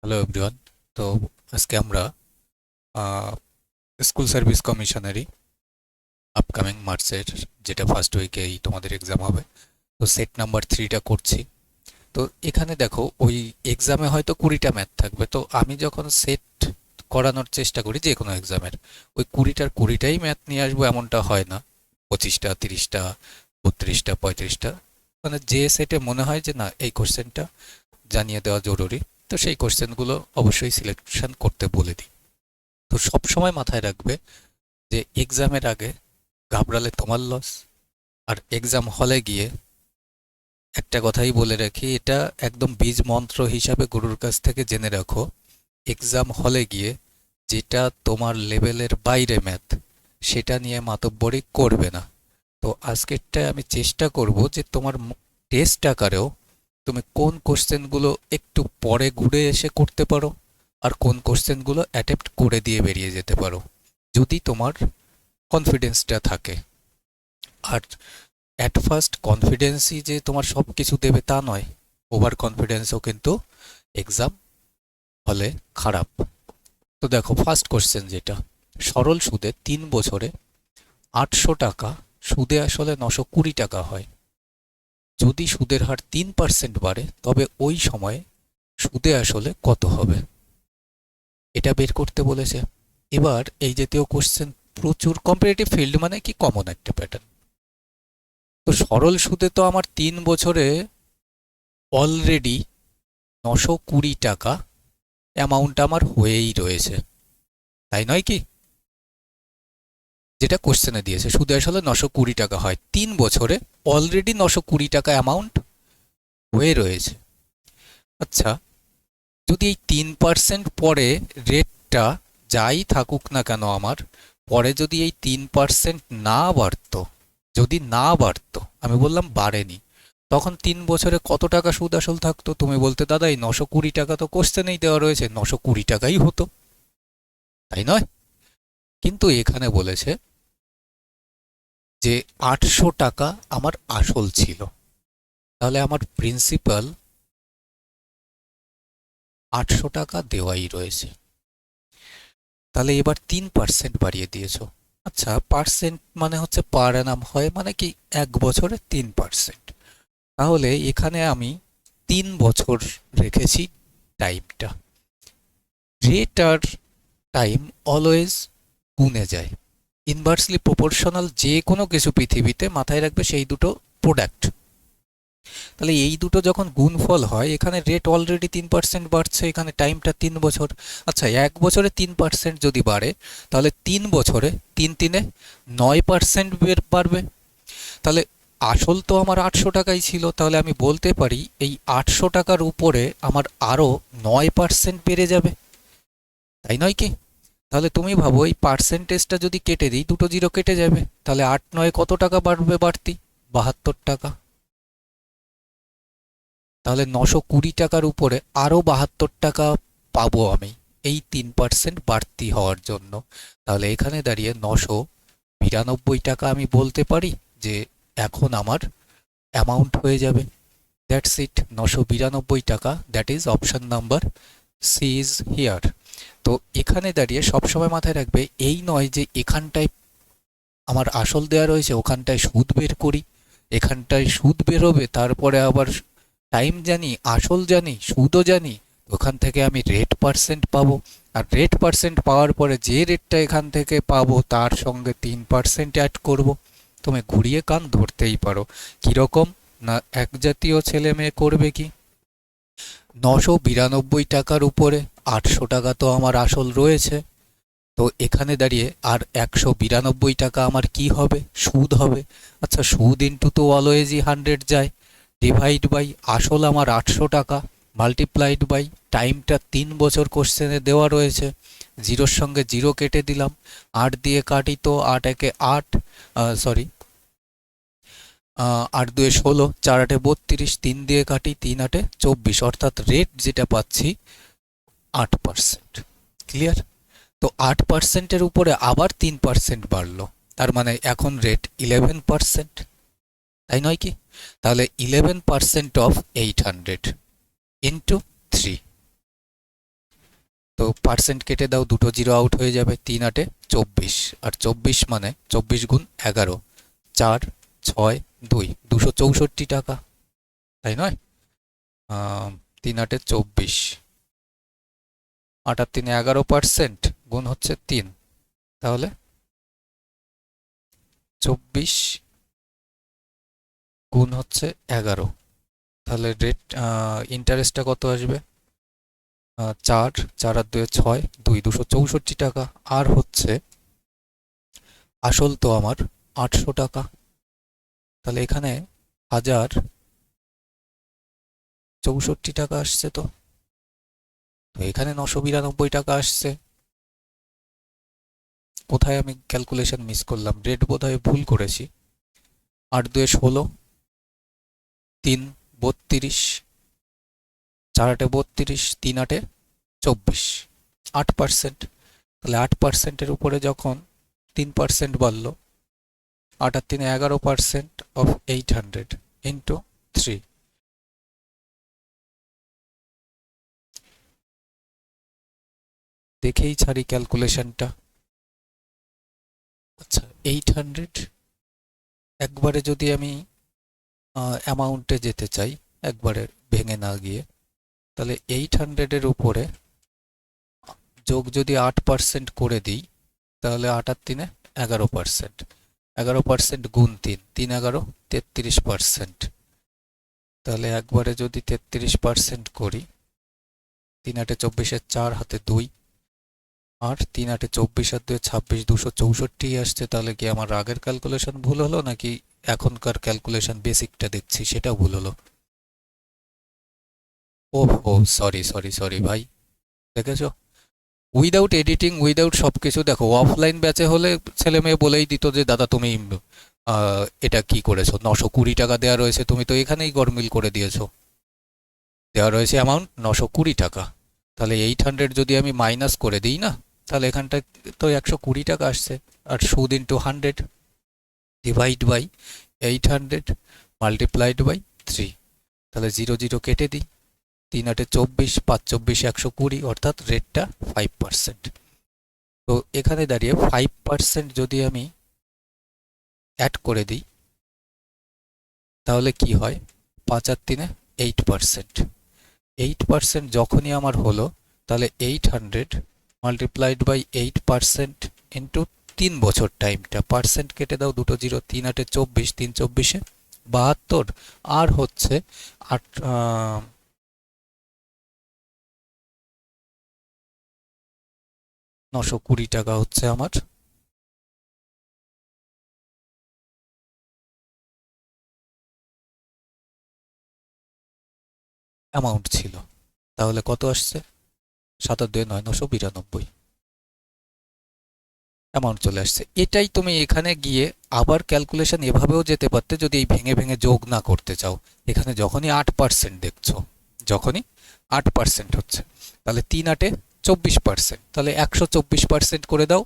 Hello everyone. তো আজকে আমরা স্কুল সার্ভিস কমিশনারই আপকামিং মার্চের যেটা ফার্স্ট উইকেই তোমাদের এক্সাম হবে, তো সেট নাম্বার 3টা করছি। তো এখানে দেখো ওই এক্সামে হয়তো 20টা ম্যাথ থাকবে, তো আমি যখন সেট করানোর চেষ্টা করি যে কোনো এক্সামের, ওই 20টার 20টাই ম্যাথ নিয়ে আসবো এমনটা হয় না। 25টা, 30টা, 32টা, 35টা, মানে যে সেটে মনে হয় যে না এই কোশ্চেনটা জানিয়ে দেওয়া জরুরি, তো সেই কোশ্চেনগুলো অবশ্যই সিলেকশন করতে বলে দিই। তো সব সময় মাথায় রাখবে যে এক্সামের আগে ঘাবড়ালে তোমার লস। আর এক্সাম হলে গিয়ে একটা কথাই বলে রাখি, এটা একদম বীজ মন্ত্র হিসাবে গুরুর কাছ থেকে জেনে রাখো, এক্সাম হলে গিয়ে যেটা তোমার লেভেলের বাইরে ম্যাথ, সেটা নিয়ে মাতব্বরি করবে না। তো আজকেরটায় আমি চেষ্টা করব যে তোমার টেস্ট আকারেও তুমি কোন কোশ্চেনগুলো একটু পরে ঘুরে এসে করতে পারো, আর কোন কোশ্চেনগুলো অ্যাটেম্প্ট করে দিয়ে বেরিয়ে যেতে পারো, যদি তোমার কনফিডেন্সটা থাকে। আর অ্যাট ফার্স্ট কনফিডেন্সই যে তোমার সব কিছু দেবে তা নয়, ওভার কনফিডেন্সও কিন্তু এক্সাম হলে খারাপ। তো দেখো ফার্স্ট কোশ্চেন যেটা, সরল সুদে 3 বছরে 800 টাকা, সুদে আসলে 920 টাকা হয়। যদি সুদের হার 3% বাড়ে তবে ওই সময়ে সুদে আসলে কত হবে, এটা বের করতে বলেছে। এবার এই জাতীয় কোশ্চেন প্রচুর, কম্পারেটিভ ফিল্ড মানে কি কমন একটা প্যাটার্ন। তো সরল সুদে তো আমার 3 বছরে অলরেডি 920 টাকা অ্যামাউন্ট আমার হয়েই রয়েছে, তাই নয় কি? যেটা কোশ্চেনে দিয়েছে সুদে আসলে 920 টাকা হয়, 3 বছরে অলরেডি 920 টাকা অ্যামাউন্ট হয়ে রয়েছে। আচ্ছা, যদি এই 3% পরে রেটটা যাই থাকুক না কেন আমার, পরে যদি এই 3% না বাড়তো, যদি না বাড়তো, আমি বললাম বাড়েনি, তখন 3 বছরে কত টাকা সুদ আসল থাকতো? তুমি বলতে দাদা এই 920 টাকা তো কোশ্চেনেই দেওয়া রয়েছে, 920 টাকাই হতো, তাই নয়? কিন্তু এখানে বলেছে যে 800 টাকা আমার আসল ছিল, তাহলে আমার প্রিন্সিপাল 800 টাকা দেওয়াই রয়েছে। তাহলে এবার 3% বাড়িয়ে দিয়েছো। আচ্ছা, পার্সেন্ট মানে হচ্ছে পার অ্যানাম হয়, মানে কি 1 বছরে 3%। তাহলে এখানে আমি 3 বছর রেখেছি টাইমটা। রেট আর টাইম অলওয়েজ গুণে যায়, ইনভার্সলি প্রপোর্শনাল যে কোনো কিছু পৃথিবীতে মাথায় রাখবে সেই দুটো প্রোডাক্ট। তাহলে এই দুটো যখন গুণফল হয়, এখানে রেট অলরেডি 3% বাড়ছে, এখানে টাইমটা 3 বছর। আচ্ছা, 1 বছরে 3% যদি বাড়ে, তাহলে 3 বছরে 3 3 9% বাড়বে। তাহলে আসল তো আমার 800 টাকাই ছিল, তাহলে আমি বলতে পারি এই 800 টাকার উপরে আমার আরও 9% বেড়ে যাবে, তাই নয় কি? তাহলে তুমি ভাবো এই পার্সেন্টেজটা যদি কেটে দিই, দুটো জিরো কেটে যাবে, তাহলে 8 9 কত টাকা বাড়বে বাড়তি? 72 টাকা। তাহলে 920 টাকার উপরে আরও 72 টাকা পাবো আমি এই 3% বাড়তি হওয়ার জন্য। তাহলে এখানে দাঁড়িয়ে 992 টাকা আমি বলতে পারি যে এখন আমার অ্যামাউন্ট হয়ে যাবে। দ্যাটস ইট, 992 টাকা। That is option number C is here. তো এখানে দাঁড়িয়ে সবসময় মাথায় রাখবে, এই নয় যে এখানটায় আমার আসল দেওয়া রয়েছে ওখানটায় সুদ বের করি, এখানটায় সুদ বেরোবে তারপরে আবার টাইম জানি, আসল জানি, সুদও জানি, ওখান থেকে আমি রেট পার্সেন্ট পাবো। আর রেট পার্সেন্ট পাওয়ার পরে যে রেটটা এখান থেকে পাবো তার সঙ্গে 3% অ্যাড করব। তুমি ঘুরিয়ে কান ধরতেই পারো। কীরকম না, এক জাতীয় ছেলে মেয়ে করবে কি, 992 টাকার উপরে 800 টাকা তো আমার আসল রয়েছে, তো এখানে দাঁড়িয়ে আর 192 টাকা আমার কি হবে? সুদ হবে। আচ্ছা, সুদ ইন্টু তো অলওয়েজই 100 যায়, ডিভাইড বাই আসল আমার 800 টাকা, মাল্টিপ্লাইড বাই টাইমটা 3 বছর কোশ্চেনে দেওয়া রয়েছে, জিরোর সঙ্গে জিরো কেটে দিলাম, 8 দিয়ে কাটি তো 8 একে 8, সরি 8 2 16, 4 8 32, 3 দিয়ে কাটি 3 8 24, অর্থাৎ রেট যেটা পাচ্ছি 8%। ক্লিয়ার? তো 8%-এর উপরে আবার 3% বাড়লো, তার মানে এখন রেট 11%, তাই নয় কি? তাহলে 11% অফ 800 ইন্টু 3, তো পার্সেন্ট কেটে দাও, দুটো জিরো আউট হয়ে যাবে, 3 8 24, আর 24 মানে 24 গুণ 11, 4 6 2, 264 টাকা, তাই নয়? 3 8 24, 8 আর 3 11% গুণ হচ্ছে 3, তাহলে 24 গুণ হচ্ছে 11, তাহলে রেট ইন্টারেস্টটা কত আসবে? 4 4 আর 2 6, 264 টাকা। আর হচ্ছে আসল তো আমার 800 টাকা, তাহলে এখানে 1064 টাকা আসছে। তো এখানে 992 টাকা আসছে। কোথায় আমি ক্যালকুলেশন মিস করলাম? রেট বোধহয় ভুল করেছি। 8 2 16, 3 32, 4 8 32, 3 8 24, 8%। তাহলে 8%-এর উপরে যখন 3% বাড়লো, 8 আর 3 11% অফ 800 ইন্টু 3, দেখেই ছাড়ি ক্যালকুলেশনটা। আচ্ছা, 800 একবারে যদি আমি অ্যামাউন্টে যেতে চাই, একবারে ভেঙে না গিয়ে, তাহলে 800-এর উপরে যোগ যদি 8% করে দিই, তাহলে 8 আর 3 11%, 11% গুণ 3, 3 11 33%। তাহলে একবারে যদি 33% করি, 3 8 24, 4 হাতে 2, আর 3 8 24 আর 2 26, 264 আসছে। তাহলে কি আমার আগের ক্যালকুলেশন ভুল হলো, নাকি এখনকার ক্যালকুলেশন বেসিকটা দেখছি সেটা ভুল হলো? ও সরি সরি সরি ভাই, দেখেছো? উইদাউট এডিটিং, উইদাউট সব কিছু, দেখো অফলাইন ব্যাচে হলে ছেলে মেয়ে বলেই দিত যে দাদা তুমি এটা কি করেছো, 920 টাকা দেওয়া রয়েছে, তুমি তো এখানেই গরমিল করে দিয়েছো। দেওয়া রয়েছে অ্যামাউন্ট 920 টাকা, তাহলে 800 যদি আমি মাইনাস করে দিই না, তাহলে এখানটা তো 120 টাকা আসছে। আর সুদ into 100 divide by 800 multiplied by 3, তাহলে 0 0 কেটে দিই, 3 8 24, 5 24 120, অর্থাৎ রেটটা 5%। তো এখানে দাঁড়িয়ে 5% যদি আমি অ্যাড করে দিই, তাহলে কি হয়? 5 আর 3 8%। 8% যখনই আমার হলো, তাহলে 800 মাল্টিপ্লাইড বাই 8% ইন্টু 3 বছর টাইমটা, পার্সেন্ট কেটে দাও, দুটো জিরো, 3 8 24, 3 24 72, আর হচ্ছে 8 920 টাকা হচ্ছে আমার অ্যামাউন্ট ছিল। তাহলে কত আসছে? 7 2 9, 992 অ্যামাউন্ট চলে আসছে। এটাই তুমি এখানে গিয়ে আবার ক্যালকুলেশন এভাবেও যেতে পারতে, যদি এই ভেঙে ভেঙে যোগ না করতে চাও। এখানে যখনই 8% দেখছো, যখনই 8% হচ্ছে, তাহলে 3 8 24%, তাহলে 124% করে দাও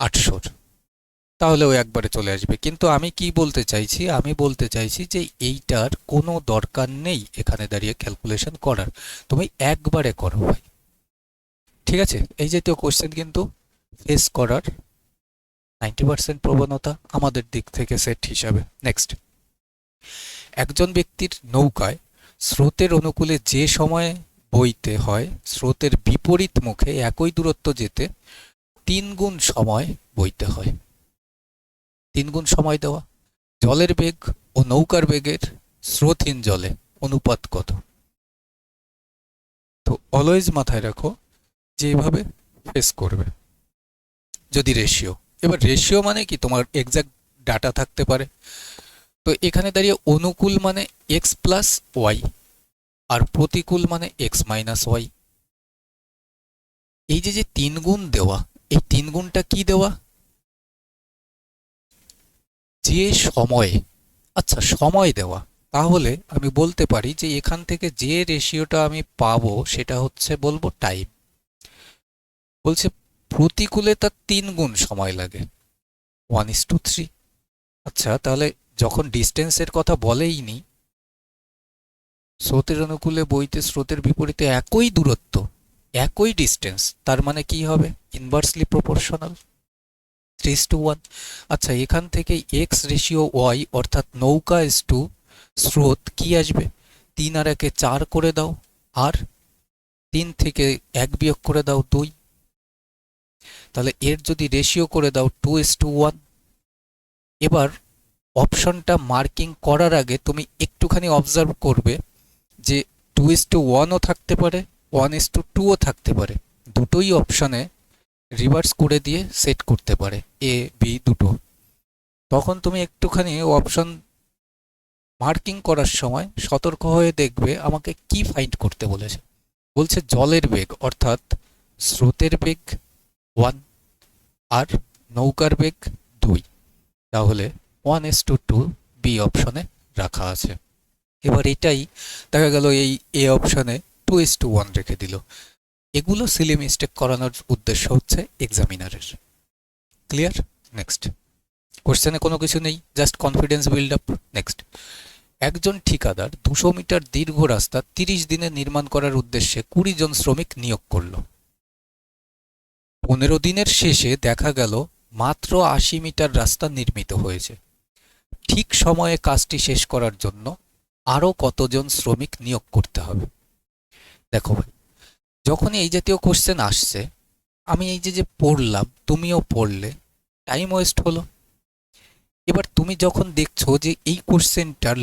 800-র, তাহলেও একবারে চলে আসবে। কিন্তু আমি কি বলতে চাইছি? আমি বলতে চাইছি যে এইটার কোনো দরকার নেই এখানে দাঁড়িয়ে ক্যালকুলেশন করার, তুমি একবারে করো ভাই। ঠিক আছে? এই জাতীয় কোশ্চেন কিন্তু ফেস করার 90% প্রবণতা আমাদের দিক থেকে সেট হিসাবে। নেক্সট, একজন ব্যক্তির নৌকায় স্রোতের অনুকূলে যে সময় বইতে হয়, স্রোতের বিপরীত মুখে একই দূরত্ব যেতে 3 গুণ সময় বইতে হয়। 3 গুণ সময় দেওয়া। জলের বেগ ও নৌকার বেগের স্রোতহীন জলে অনুপাত কত? তো অলওয়েজ মাথায় রাখো যে এভাবে ফেস করবে যদি রেশিও। এবার রেশিও মানে কি, তোমার এক্সাক্ট ডাটা থাকতে পারে। তো এখানে দাঁড়িয়ে অনুকূল মানে এক্স প্লাস ওয়াই, আর প্রতিকূল মানে এক্স মাইনাস ওয়াই। এই যে 3 গুণ দেওয়া, এই 3 গুণটা কি দেওয়া? যে সময়ে, আচ্ছা সময় দেওয়া। তাহলে আমি বলতে পারি যে এখান থেকে যে রেশিওটা আমি পাবো সেটা হচ্ছে, বলবো টাইম। বলছে প্রতিকূলে তার 3 গুণ সময় লাগে, 1:3। আচ্ছা, তাহলে যখন ডিস্টেন্সের কথা বলেই নি, স্রোতের অনুকূলে বইতে স্রোতের বিপরীতে একই দূরত্ব, একই ডিস্টেন্স, তার মানে কি হবে? Inversely proportional, 3:1। আচ্ছা, এখান থেকে এক্স রেশিও ওয়াই অর্থাৎ নৌকা ইস টু স্রোত কি আসবে? 3 আর 1 4 করে দাও, আর 3 থেকে 1 বিয়োগ করে দাও 2। তাহলে এর যদি রেশিও করে দাও 2:1। এবার অপশনটা মার্কিং করার আগে তুমি একটুখানি অবজার্ভ করবে যে 2:1ও থাকতে পারে, 1:2ও থাকতে পারে। দুটোই অপশনে রিভার্স করে দিয়ে সেট করতে পারে, এ বি দুটো। তখন তুমি একটুখানি অপশন মার্কিং করার সময় সতর্ক হয়ে দেখবে আমাকে কি ফাইন্ড করতে বলেছে। বলছে জলের বেগ অর্থাৎ স্রোতের বেগ 1 আর নৌকার বেগ 2। তাহলে 1:2 বি অপশনে রাখা আছে। এবার এটাই দেখা গেল এই এ অপশনে 2:1 রেখে দিল। এগুলো সিলি মিস্টেক করানোর উদ্দেশ্য হচ্ছে এক্সামিনারের। ক্লিয়ার? নেক্সট কোশ্চেনে কোনো কিছু নেই, just confidence build up. Next, একজন ঠিকাদার 200 মিটার দীর্ঘ রাস্তা 30 দিনে নির্মাণ করার উদ্দেশ্যে 20 জন শ্রমিক নিয়োগ করল। 15 দিনের শেষে দেখা গেল মাত্র 80 মিটার রাস্তা নির্মিত হয়েছে। ঠিক সময়ে কাজটি শেষ করার জন্য আরও কতজন শ্রমিক নিয়োগ করতে হবে? দেখো ভাই, যখনই এই জাতীয় কোশ্চেন আসছে, আমি এই যে পড়লাম, তুমিও পড়লে, টাইম ওয়েস্ট হলো। এবার তুমি যখন দেখছো যে এই কোশ্চেনটার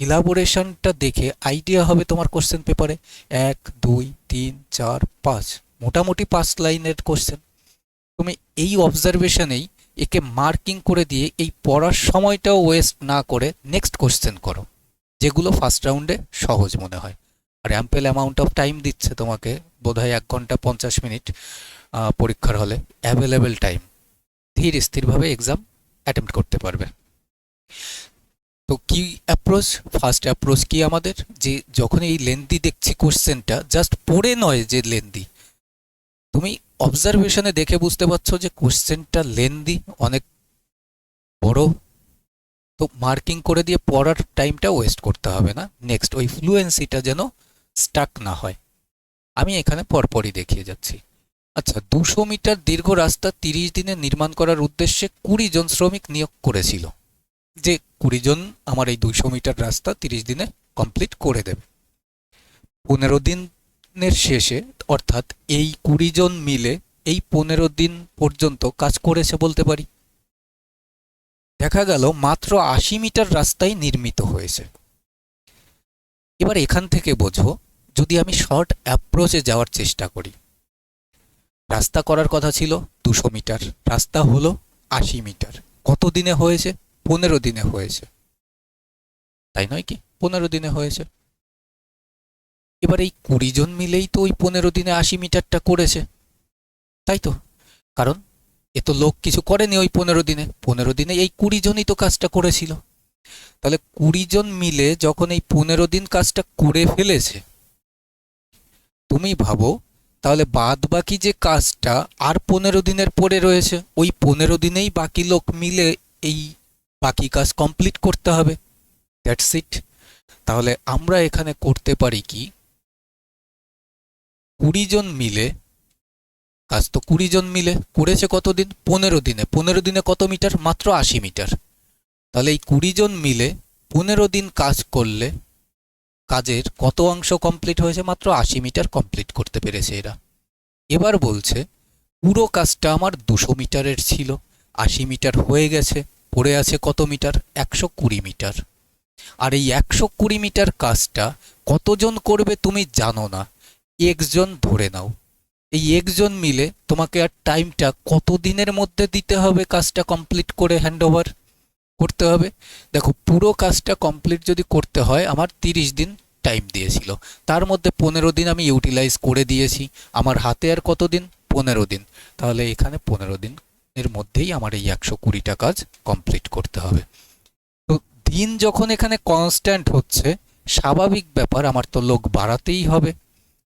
ইলাবোরেশনটা দেখে আইডিয়া হবে তোমার কোশ্চেন পেপারে 1 2 3 4 5 মোটামুটি 5 লাইনের কোশ্চেন, তুমি এই অবজারভেশনেই একে মার্কিং করে দিয়ে এই পড়ার সময়টাও ওয়েস্ট না করে নেক্সট কোশ্চেন করো, যেগুলো ফার্স্ট রাউন্ডে সহজ মনে হয়। আর অ্যাম্পেল অ্যামাউন্ট অফ টাইম দিচ্ছে তোমাকে, বোধহয় 1 ঘন্টা 50 মিনিট পরীক্ষার হলে অ্যাভেলেবেল টাইম, ধীর স্থিরভাবে এক্সাম অ্যাটেম্প্ট করতে পারবে। তো কি অ্যাপ্রোচ? ফার্স্ট অ্যাপ্রোচ কি আমাদের, যে যখন এই লেন্দি দেখছি কোশ্চেনটা, জাস্ট পড়ে নয় যে লেন্দি, তুমি অবজারভেশনে দেখে বুঝতে পারছো যে কোশ্চেনটা লেন্দি, অনেক বড়, তো মার্কিং করে দিয়ে পড়ার টাইমটা ওয়েস্ট করতে হবে না। নেক্সট, ওই ফ্লুয়েন্সিটা যেন স্টাক না হয়। আমি এখানে পরপরই দেখিয়ে যাচ্ছি। আচ্ছা, 200 মিটার দীর্ঘ রাস্তা 30 দিনে নির্মাণ করার উদ্দেশ্যে 20 জন শ্রমিক নিয়োগ করেছিল। যে 20 জন আমার এই 200 মিটার রাস্তা 30 দিনে কমপ্লিট করে দেবে। 15 দিনের শেষে অর্থাৎ এই 20 জন মিলে এই 15 দিন পর্যন্ত কাজ করেছে বলতে পারি। দেখা গেল মাত্র 80 মিটার রাস্তাই নির্মিত হয়েছে। এবার এখান থেকে বোঝো, যদি আমি শর্ট অ্যাপ্রোচে যাওয়ার চেষ্টা করি, রাস্তা করার কথা ছিল 200 মিটার, রাস্তা হলো 80 মিটার, কত দিনে হয়েছে? 15 দিনে হয়েছে, তাই নয় কি? 15 দিনে হয়েছে। এবার এই 20 জন মিলেই তো ওই 15 দিনে 80 মিটারটা করেছে, তাই তো? কারণ এ তো লোক কিছু করেনি ওই 15 দিনে, 15 দিনে এই 20 জনই তো কাজটা করেছিল। তাহলে 20 জন মিলে যখন এই 15 দিন কাজটা করে ফেলেছে, তুমি ভাবো তাহলে বাদ বাকি যে কাজটা আর 15 দিনের পরে রয়েছে, ওই 15 দিনেই বাকি লোক মিলে এই বাকি কাজ কমপ্লিট করতে হবে। That's it. তাহলে আমরা এখানে করতে পারি কি, 20 জন মিলে কাজ তো 20 জন মিলে করেছে কতদিন? 15 দিনে। 15 দিনে কত মিটার? মাত্র 80 মিটার। তাহলে এই 20 জন মিলে 15 দিন কাজ করলে কাজের কত অংশ কমপ্লিট হয়েছে? মাত্র 80 মিটার কমপ্লিট করতে পেরেছে এরা। এবার বলছে পুরো কাজটা আমার 200 মিটারের ছিল, 80 মিটার হয়ে গেছে, পড়ে আছে কত মিটার? 120 মিটার। আর এই 120 মিটার কাজটা কতজন করবে তুমি জানো না, একজন ধরে নাও। এই একজন মিলে তোমাকে আর টাইমটা কত দিনের মধ্যে দিতে হবে কাজটা কমপ্লিট করে হ্যান্ডওভার করতে হবে? দেখো, পুরো কাজটা কমপ্লিট যদি করতে হয় আমার 30 দিন টাইম দিয়েছিল, তার মধ্যে 15 দিন আমি ইউটিলাইজ করে দিয়েছি, আমার হাতে আর কত দিন? 15 দিন। তাহলে এখানে 15 দিন এর মধ্যেই আমার এই 120টা কাজ কমপ্লিট করতে হবে। তো দিন যখন এখানে কনস্ট্যান্ট হচ্ছে, স্বাভাবিক ব্যাপার, আমার তো লোক বাড়াতেই হবে।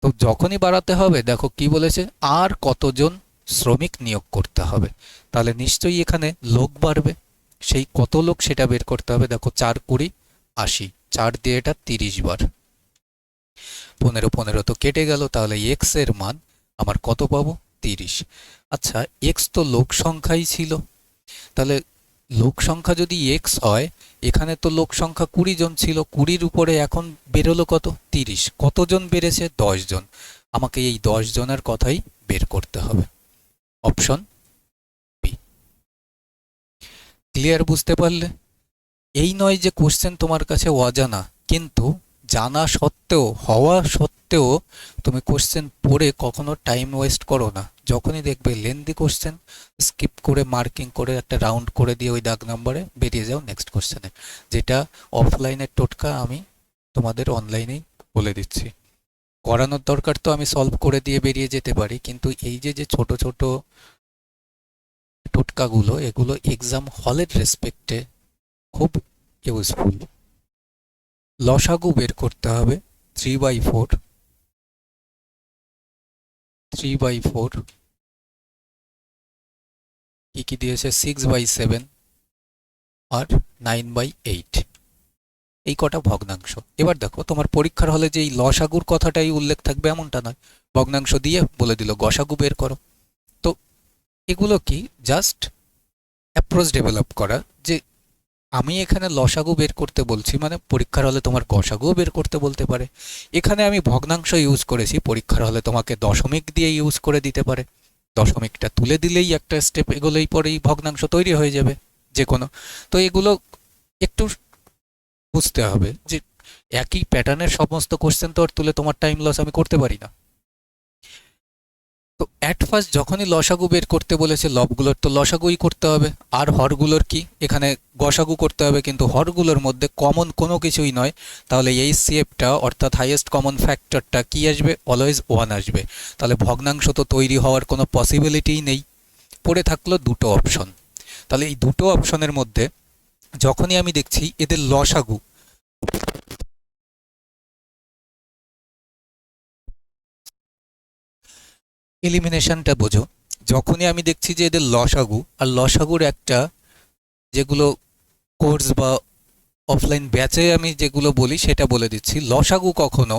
তো যখনই বাড়াতে হবে, দেখো কি বলেছে, আর কতজন শ্রমিক নিয়োগ করতে হবে। তাহলে নিশ্চয়ই এখানে লোক বাড়বে, সেই কত লোক সেটা বের করতে হবে। দেখো 4 20 80, 4 দিয়ে এটা 30 বার। 15 15 তো কেটে গেল, তাহলে এক্স এর মান আমার কত পাবো? 30। আচ্ছা, এক্স তো লোক সংখ্যাই ছিল, তাহলে লোক সংখ্যা যদি এক্স হয়, এখানে তো লোক সংখ্যা 20 জন ছিল, 20-র উপরে এখন বেরোলো কত? 30। কতজন বেড়েছে? 10 জন। আমাকে এই 10 জনের কথাই বের করতে হবে। Option B. ক্লিয়ার? বুঝতে পারলে? এই নয় যে কোশ্চেন তোমার কাছে অজানা, কিন্তু জানা সত্ত্বেও, হওয়া সত্ত্বেও তুমি কোশ্চেন পড়ে কখনো টাইম ওয়েস্ট করো না। যখনই দেখবে লেন্দি কোশ্চেন, স্কিপ করে মার্কিং করে একটা রাউন্ড করে দিয়ে ওই দাগ নম্বরে বেরিয়ে যাও নেক্সট কোশ্চেনে। যেটা অফলাইনের টোটকা আমি তোমাদের অনলাইনেই বলে দিচ্ছি। করানোর দরকার তো আমি সলভ করে দিয়ে বেরিয়ে যেতে পারি, কিন্তু এই যে যে ছোট ছোট টোটকাগুলো, এগুলো এক্সাম হলের রেসপেক্টে খুব ইউজফুল। লসাগু বের করতে হবে 3/4, 3/4 কি কি দিয়েছে? 6/7 আর 9/8, এই কটা ভগ্নাংশ। এবার দেখো, তোমার পরীক্ষার হলে যে এই লসাগুর কথাটাই উল্লেখ থাকবে এমনটা নয়, ভগ্নাংশ দিয়ে বলে দিল গসাগু বের করো। তো এগুলো কি? জাস্ট অ্যাপ্রোচ ডেভেলপ করা, যে আমি এখানে লসাগু বের করতে বলছি, মানে পরীক্ষার হলে তোমার গসাগুও বের করতে বলতে পারে। এখানে আমি ভগ্নাংশ ইউজ করেছি, পরীক্ষার হলে তোমাকে দশমিক দিয়ে ইউজ করে দিতে পারে। দশমিকটা তুলে দিলেই একটা স্টেপ এগোলেই পরেই ভগ্নাংশ তৈরি হয়ে যাবে যে কোনো। তো এগুলো একটু বুঝতে হবে যে একই প্যাটার্নের সমস্ত কোশ্চেন তো আর তুলে তোমার টাইম লস আমি করতে পারি না। তো অ্যাট ফার্স্ট যখনই লসাগু বের করতে বলেছে, লবগুলোর তো লসাগুই করতে হবে, আর হরগুলোর কি এখানে গসাগু করতে হবে, কিন্তু হরগুলোর মধ্যে কমন কোনো কিছুই নয়। তাহলে এই সিএফটা অর্থাৎ হাইয়েস্ট কমন ফ্যাক্টরটা কি আসবে? অলওয়েজ 1 আসবে। তাহলে ভগ্নাংশ তো তৈরি হওয়ার কোনো পসিবিলিটিই নেই। পড়ে থাকলো দুটো অপশন। তাহলে এই দুটো অপশনের মধ্যে যখনই আমি দেখছি এদের লসাগু, এলিমিনেশনটা বোঝো, যখনই আমি দেখছি যে এদের লসাগু, আর লসাগুর একটা, যেগুলো কোর্স বা অফলাইন ব্যাচে আমি যেগুলো বলি সেটা বলে দিচ্ছি, লসাগু কখনো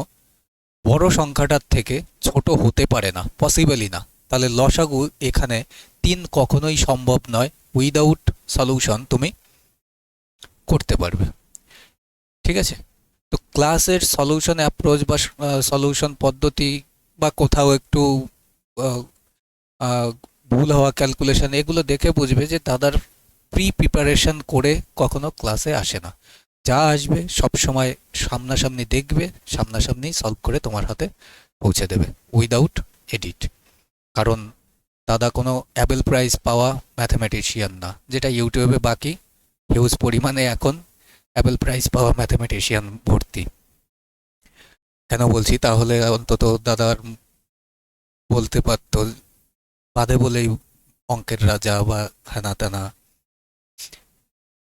বড় সংখ্যাটার থেকে ছোট হতে পারে না, পসিবলই না। তাহলে লসাগু এখানে 3 কখনোই সম্ভব নয়, উইদাউট সলিউশন তুমি করতে পারবে। ঠিক আছে? তো ক্লাসের সলিউশন অ্যাপ্রোচ বা সলিউশন পদ্ধতি বা কোথাও একটু ভুল হওয়া ক্যালকুলেশন, এগুলো দেখে বুঝবে যে দাদার প্রিপারেশন করে কখনো ক্লাসে আসে না। যা আসবে সব সময় সামনাসামনি দেখবে, সামনাসামনি সলভ করে তোমার হাতে পৌঁছে দেবে উইদাউট এডিট। কারণ দাদা কোনো অ্যাবেল প্রাইজ পাওয়া ম্যাথমেটিশিয়ান না, যেটা ইউটিউবে বাকি হিউজ পরিমাণে এখন অ্যাবেল প্রাইজ পাওয়া ম্যাথমেটিশিয়ান ভর্তি। কেন বলছি? তাহলে অন্তত দাদার বলতে পারতো বাদে বলেই অঙ্কের রাজা বা হ্যানা ত্যানা।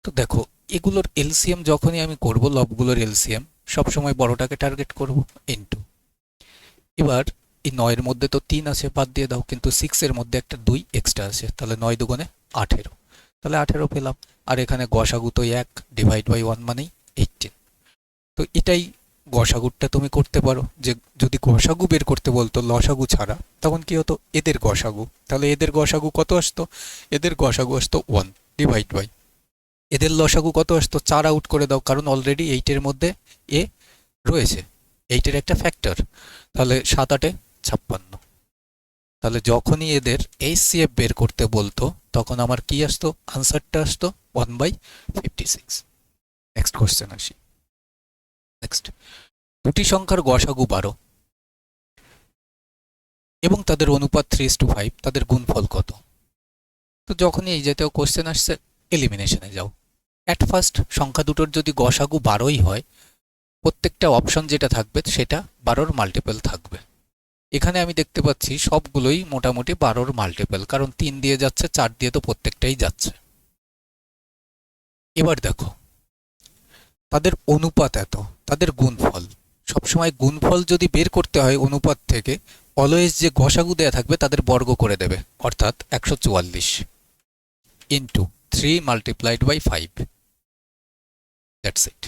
তো দেখো, এগুলোর এলসিএম যখনই আমি করব, লবগুলোর এলসিএম সবসময় বড়টাকে টার্গেট করব, ইনটু। এবার এই 9-এর মধ্যে তো 3 আছে, বাদ দিয়ে দাও, কিন্তু 6-এর মধ্যে একটা 2 এক্সট্রা আছে, তাহলে 9 দুগুণে 18, তাহলে 18 পেলাম। আর এখানে গসাগু তো 1 ডিভাইড বাই 1 মানেই 18। তো এটাই গসাগুটা তুমি করতে পারো, যে যদি গসাগু বের করতে বলতো লসাগু ছাড়া, তখন কি হতো? এদের গসাগু, তাহলে এদের গসাগু কত আসতো? এদের গসাগু আসতো 1 ডিভাইড বাই, এদের লসাগু কত আসতো? 4 আউট করে দাও, কারণ অলরেডি 8-এর মধ্যে এ রয়েছে, 8-এর একটা ফ্যাক্টর, তাহলে 7 8 56। তাহলে যখনই এদের এইচসিএফ বের করতে বলতো, তখন আমার কি আসতো? আনসারটা আসতো 1/56। নেক্সট কোশ্চেন আসি। নেক্সট, দুটি সংখ্যার গসাগু 12 এবং তাদের অনুপাত 3:5, তাদের গুণফল কত? তো যখনই এই জাতীয় কোশ্চেন আসছে, এলিমিনেশনে যাও। অ্যাট ফার্স্ট সংখ্যা দুটোর যদি গসাগু 12ই হয়, প্রত্যেকটা অপশন যেটা থাকবে সেটা 12-র মাল্টিপল থাকবে। এখানে আমি দেখতে পাচ্ছি সবগুলোই মোটামুটি 12-র মাল্টিপল, কারণ 3 দিয়ে যাচ্ছে, 4 দিয়ে তো প্রত্যেকটাই যাচ্ছে। এবার দেখো, তাদের অনুপাত এত, তাদের গুণফল, সবসময় গুণফল যদি বের করতে হয় অনুপাত থেকে, অলওয়েজ যে গসাগু দেয়া থাকবে তাদের বর্গ করে দেবে, অর্থাৎ 144 into 3 multiplied by 5, that's it.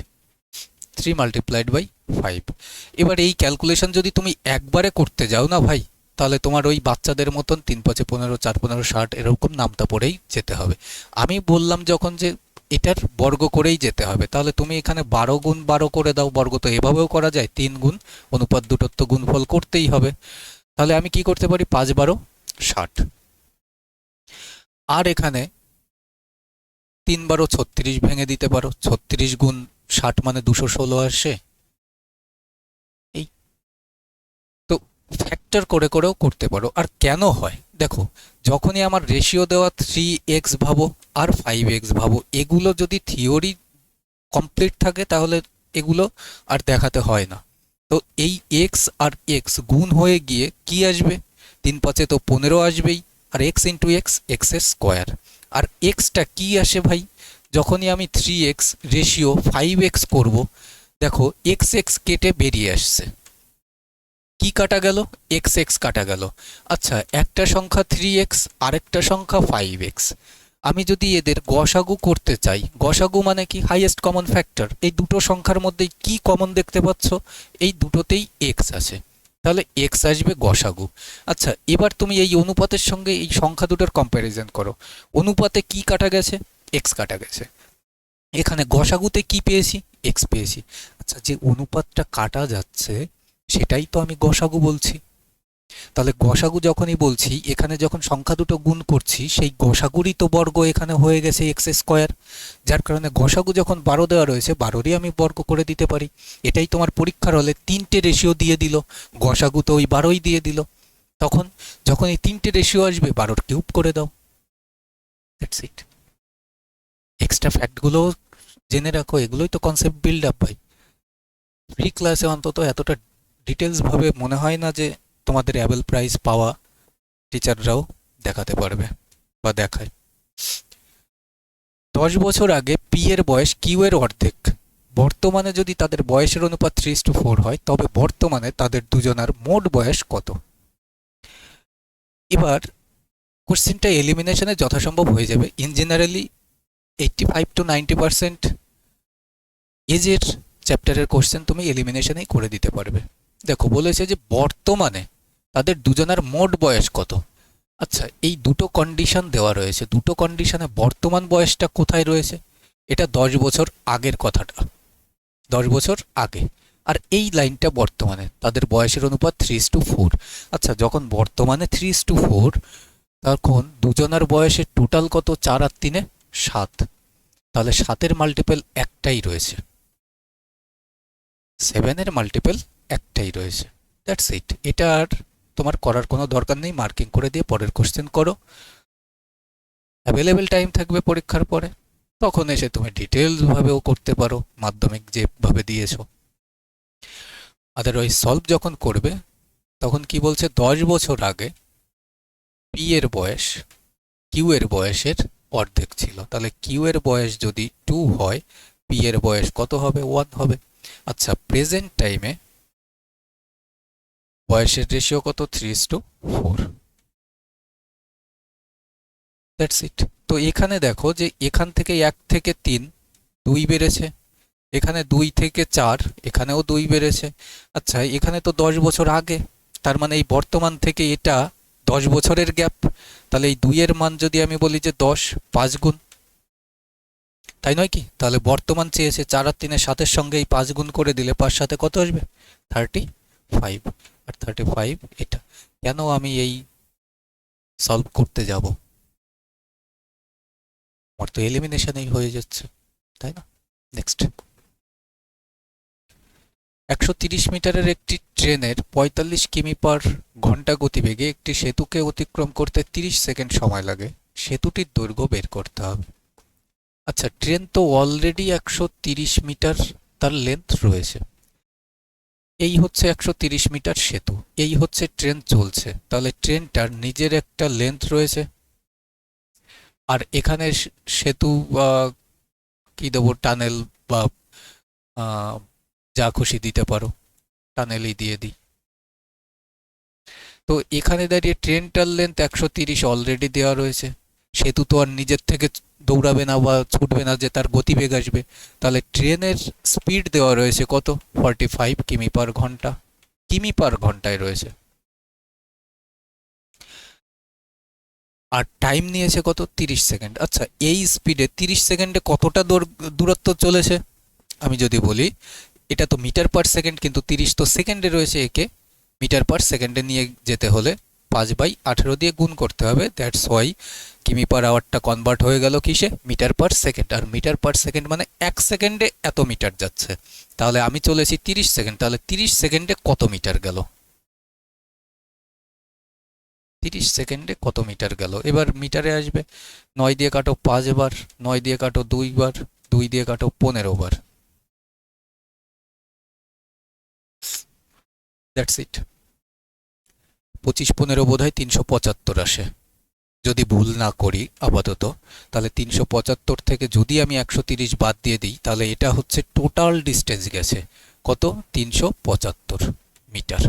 3 multiplied by 5। এবার এই ক্যালকুলেশন যদি তুমি একবারে করতে যাও না ভাই, তাহলে তোমার ওই বাচ্চাদের মতন 3 5 15 4 15 60 এরকম নামতা পড়েই যেতে হবে। আমি বললাম যখন যে এটার বর্গ করেই যেতে হবে, তাহলে তুমি এখানে 12 গুণ 12 করে দাও। বর্গ তো এভাবেও করা যায়, 3 গুণ অনুপাত দুটোর তো গুণফল করতেই হবে। তাহলে আমি কি করতে পারি, 5 12 60। আর এখানে 3 12 36 ভেঙে দিতে পারো। 36 গুণ 60 মানে 216 আসে। এই তো ফ্যাক্টর করে করেও করতে পারো। আর কেন হয় দেখো, যখনই আমার রেশিও দেওয়া 3x ভাবো আর 5x ভাবো, এগুলো যদি থিওরি কমপ্লিট থাকে তাহলে এগুলো আর দেখাতে হয় না। তো এই x আর x গুণ হয়ে গিয়ে কি আসবে, 3 5 তো 15 আসবেই, আর x ইন্টু এক্স এক্স এর স্কোয়ার। আর এক্সটা কি আসে ভাই, যখনই আমি 3x রেশিও 5x করব, দেখো এক্স এক্স কেটে বেরিয়ে আসছে। কি কাটা গেল, এক্স এক্স কাটা গেল। আচ্ছা, একটা সংখ্যা 3x আরেকটা সংখ্যা 5x, আমি যদি এদের গসাগু করতে চাই, গসাগু মানে কি, হাইয়েস্ট কমন ফ্যাক্টর, এই দুটো সংখ্যার মধ্যে কি কমন দেখতে পাচ্ছ, এই দুটোতেই x আছে, তাহলে x আসবে গসাগু। আচ্ছা, এবার তুমি এই অনুপাতের সঙ্গে এই সংখ্যা দুটোর কম্প্যারিজন করো, অনুপাতে কি কাটা গেছে, x কাটা গেছে, এখানে গসাগুতে কি পেয়েছি, x পেয়েছি। আচ্ছা, যে অনুপাতটা কাটা যাচ্ছে সেটাই তো আমি গসাগু বলছি। তাহলে গসাগু যখনই বলছি, এখানে যখন সংখ্যা দুটো গুণ করছি, সেই গসাগুরই তো বর্গ এখানে হয়ে গেছে এক্স স্কোয়ার, যার কারণে গসাগু যখন 12 দেওয়া রয়েছে 12রই আমি বর্গ করে দিতে পারি। এটাই তোমার পরীক্ষার হলে 3টে রেশিও দিয়ে দিল, গসাগু তো ওই 12ই দিয়ে দিল। তখন যখন এই 3টে রেশিও আসবে 12র কিউব করে দাও, দ্যাটস ইট। এক্সট্রা ফ্যাক্টগুলো জেনে রাখো, এগুলোই তো কনসেপ্ট বিল্ড আপ ভাই। ফ্রি ক্লাসে অন্তত এতটা ডিটেলস ভাবে মনে হয় না যে তোমাদের অ্যাবেল প্রাইজ পাওয়া টিচাররাও দেখাতে পারবে বা দেখায়। 10 বছর আগে পি এর বয়স কিউ এর অর্ধেক, বর্তমানে যদি তাদের বয়সের অনুপাত 3:4 হয়, তবে বর্তমানে তাদের দুজনার মোট বয়স কত। এবার কোশ্চেনটা এলিমিনেশনে যথাসম্ভব হয়ে যাবে। ইন জেনারেলি 85 to 90% এজের চ্যাপ্টারের কোশ্চেন তুমি এলিমিনেশনেই করে দিতে পারবে। দেখো বলেছে যে বর্তমানে তাদের দুজনের মোট বয়স কত। আচ্ছা, এই দুটো কন্ডিশন দেওয়া রয়েছে, দুটো কন্ডিশনে বর্তমান বয়সটা কোথায় রয়েছে, এটা 10 বছর আগের কথাটা, 10 বছর আগে। আর এই লাইনটা বর্তমানে তাদের বয়সের অনুপাত 3:4। আচ্ছা, যখন বর্তমানে 3:4, তখন দুজনের বয়সের টোটাল কত, 4 আর 3 7, তাহলে 7-এর মাল্টিপল একটাই রয়েছে, 7-এর মাল্টিপল একটাই রয়েছে, দ্যাটস ইট। এটা আর তোমার করার কোনো দরকার নেই, মার্কিং করে দিয়ে পরের কোশ্চেন করো। অ্যাভেলেবেল টাইম থাকবে পরীক্ষার পরে, তখন এসে তুমি ডিটেলস ভাবেও করতে পারো মাধ্যমিক যেভাবে দিয়েছো। আদারওয়াইজ সলভ যখন করবে তখন কি বলছে, 10 বছর আগে পি এর বয়স কিউ এর বয়সের অর্ধেক ছিল, তাহলে কিউ এর বয়স যদি 2 হয়, পি এর বয়স কত হবে, 1 হবে। আচ্ছা, প্রেজেন্ট টাইমে বয়সের রেশিও কত, 3:4, দ্যাটস ইট। তো এখানে দেখো যে এখান থেকে 1 থেকে 3 2 বেড়েছে, এখানে 2 থেকে 4 এখানেও 2 বেড়েছে। আচ্ছা, এখানে তো 10 বছর আগে, তার মানে এই বর্তমান থেকে এটা 10 বছরের গ্যাপ, তাহলে এই 2 এর মান যদি আমি বলি যে 10 5 গুণ, তাই নয় কি, তাহলে বর্তমান চেয়েছে 4 আর 3 7-এর সঙ্গে এই 5 গুণ করে দিলে 5 সাথে কত আসবে, 35। আর 35 এটা কেন আমি এই সলভ করতে যাব, আমার তো এলিমিনেশনেই হয়ে যাচ্ছে, তাই না। নেক্সট, 130 মিটারের একটি ট্রেনের 45 কিমি/ঘন্টা গতিবেগে একটি সেতুকে অতিক্রম করতে 30 সেকেন্ড সময় লাগে, সেতুটির দৈর্ঘ্য বের করতে হবে। আচ্ছা, ট্রেন তো অলরেডি 130 মিটার তার লেন্থ রয়েছে, এই হচ্ছে 130 মিটার সেতু, এই হচ্ছে ট্রেন চলছে, তাহলে ট্রেনটার নিজের একটা লেন্থ রয়েছে, আর এখানে সেতু কি দেবো, টানেল বা যা খুশি দিতে পারো, টানেলই দিয়ে দিই। তো এখানে দাঁড়িয়ে ট্রেনটার লেন্থ 130 অলরেডি দেওয়া রয়েছে, সেতু তো আর নিজের থেকে দৌড়াবে না বা ছুটবে না যে তার গতিবেগ আসবে। তাহলে ট্রেনের স্পিড দেওয়া রয়েছে কত? 45 কিমি পার ঘন্টা, কিমি পার ঘন্টায় রয়েছে। আর টাইম নিয়েছে কত? 30 সেকেন্ড। আচ্ছা, এই স্পিডে 30 সেকেন্ডে কতটা দূরত্ব চলেছে আমি যদি বলি, এটা তো মিটার পার সেকেন্ড, কিন্তু 30 তো সেকেন্ডে রয়েছে, একে মিটার পার সেকেন্ডে নিয়ে যেতে হলে 5/18 দিয়ে গুণ করতে হবে। দ্যাটস ওয়াই কিমি পার আওয়ারটা কনভার্ট হয়ে গেল কিসে? Metre per second. আর মিটার পার সেকেন্ড মানে 1 সেকেন্ডে এত মিটার যাচ্ছে। তাহলে আমি চলেছি 30 সেকেন্ড, তাহলে 30 সেকেন্ডে কত মিটার গেল? 30 সেকেন্ডে কত মিটার গেল? এবার মিটারে আসবে। 9 দিয়ে কাটো 5 বার, 9 দিয়ে কাটো 2 বার, 2 দিয়ে কাটো 15 বার। That's it. 25-15 বোধ হয় 375 আসে যদি ভুল না করি আপাতত। তাহলে 375 থেকে যদি আমি 130 বাদ দিয়ে দিই, তাহলে এটা হচ্ছে টোটাল ডিস্টেন্স গেছে কত? 375 মিটার।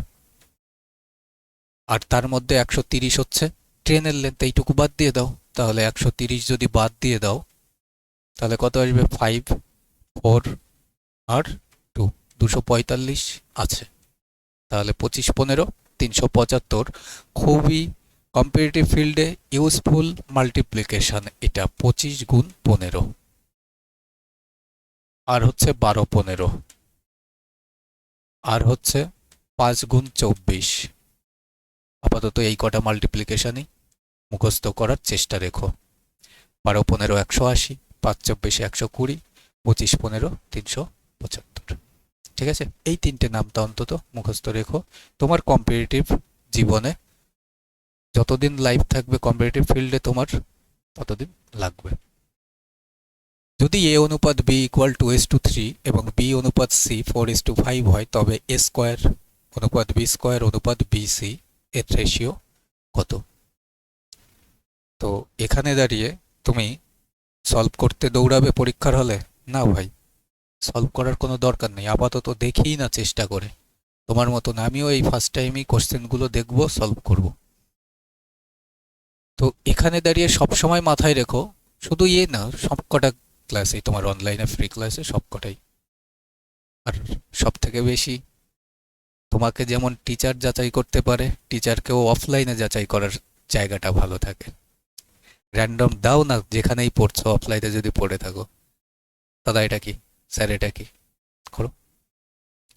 আর তার মধ্যে 130 হচ্ছে ট্রেনের লেন্থ, এইটুকু বাদ দিয়ে দাও। তাহলে 130 যদি বাদ দিয়ে দাও তাহলে কত আসবে? 5, 4 আর 2, 245 আছে। তাহলে 25-15 375 খুবই কম্পিটিটিভ ফিল্ডে ইউজফুল মাল্টিপ্লিকেশন এটা। 25 গুণ 15 আর হচ্ছে 12-15 আর হচ্ছে 5 গুণ 24। আপাতত এই কটা মাল্টিপ্লিকেশনই মুখস্থ করার চেষ্টা রেখো। 12-15 180, 5-24 120, 25-15 375। ঠিক আছে, এই তিনটে নামটা অন্তত মুখস্থ রেখো। তোমার কম্পিটিটিভ জীবনে যতদিন লাইফ থাকবে কম্পিটিটিভ ফিল্ডে তোমার ততদিন লাগবে। যদি এ অনুপাত বি ইকুয়াল টু S/3 এবং বি অনুপাত সি 4:5 হয়, তবে এ স্কোয়ার অনুপাত বি স্কোয়ার অনুপাত BC এর রেশিও কত? তো এখানে দাঁড়িয়ে তুমি সলভ করতে দৌড়াবে পরীক্ষার হলে? না ভাই, সলভ করার কোনো দরকার নেই। আপাতত দেখি না চেষ্টা করে। তোমার মতন আমিও এই ফার্স্ট টাইমই কোশ্চেনগুলো দেখব, সলভ করব। তো এখানে দাঁড়িয়ে সবসময় মাথায় রেখো, শুধু না, সবকটা ক্লাসে, তোমার অনলাইনে ফ্রি ক্লাসে সবকটাই। আর সব থেকে বেশি তোমাকে যেমন টিচার যাচাই করতে পারে, টিচারকেও অফলাইনে যাচাই করার জায়গাটা ভালো থাকে। র্যান্ডম দাও না, যেখানেই পড়ছো অফলাইনে যদি পড়ে থাকো, দাদা এটা কি, স্যার এটা কি, করো।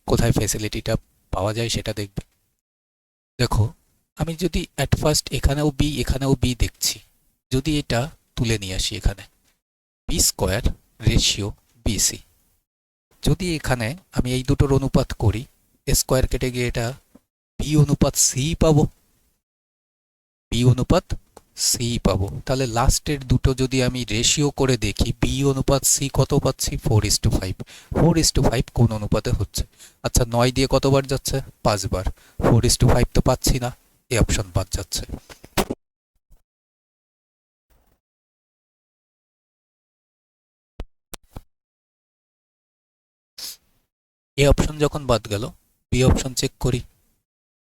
কোথায় ফেসিলিটিটা পাওয়া যায় সেটা দেখবে। দেখো, আমি যদি অ্যাট ফার্স্ট এখানেও বি দেখছি, যদি এটা তুলে নিয়ে আসি এখানে, বি স্কোয়ার রেশিও BC, যদি এখানে আমি এই দুটোর অনুপাত করি, এ স্কোয়ার কেটে গিয়ে এটা বি অনুপাত সি পাবো, বি অনুপাত সি পাবো। তাহলে লাস্টের দুটো যদি আমি রেশিও করে দেখি, বি অনুপাত সি কত পাচ্ছি? 4:5। 4:5 কোন অনুপাতে হচ্ছে? আচ্ছা, 9 দিয়ে কতবার যাচ্ছে? 5 বার। 4:5 তো পাচ্ছি না, এই অপশন বাদ যাচ্ছে। এই অপশন যখন বাদ গেল, বি অপশন চেক করি।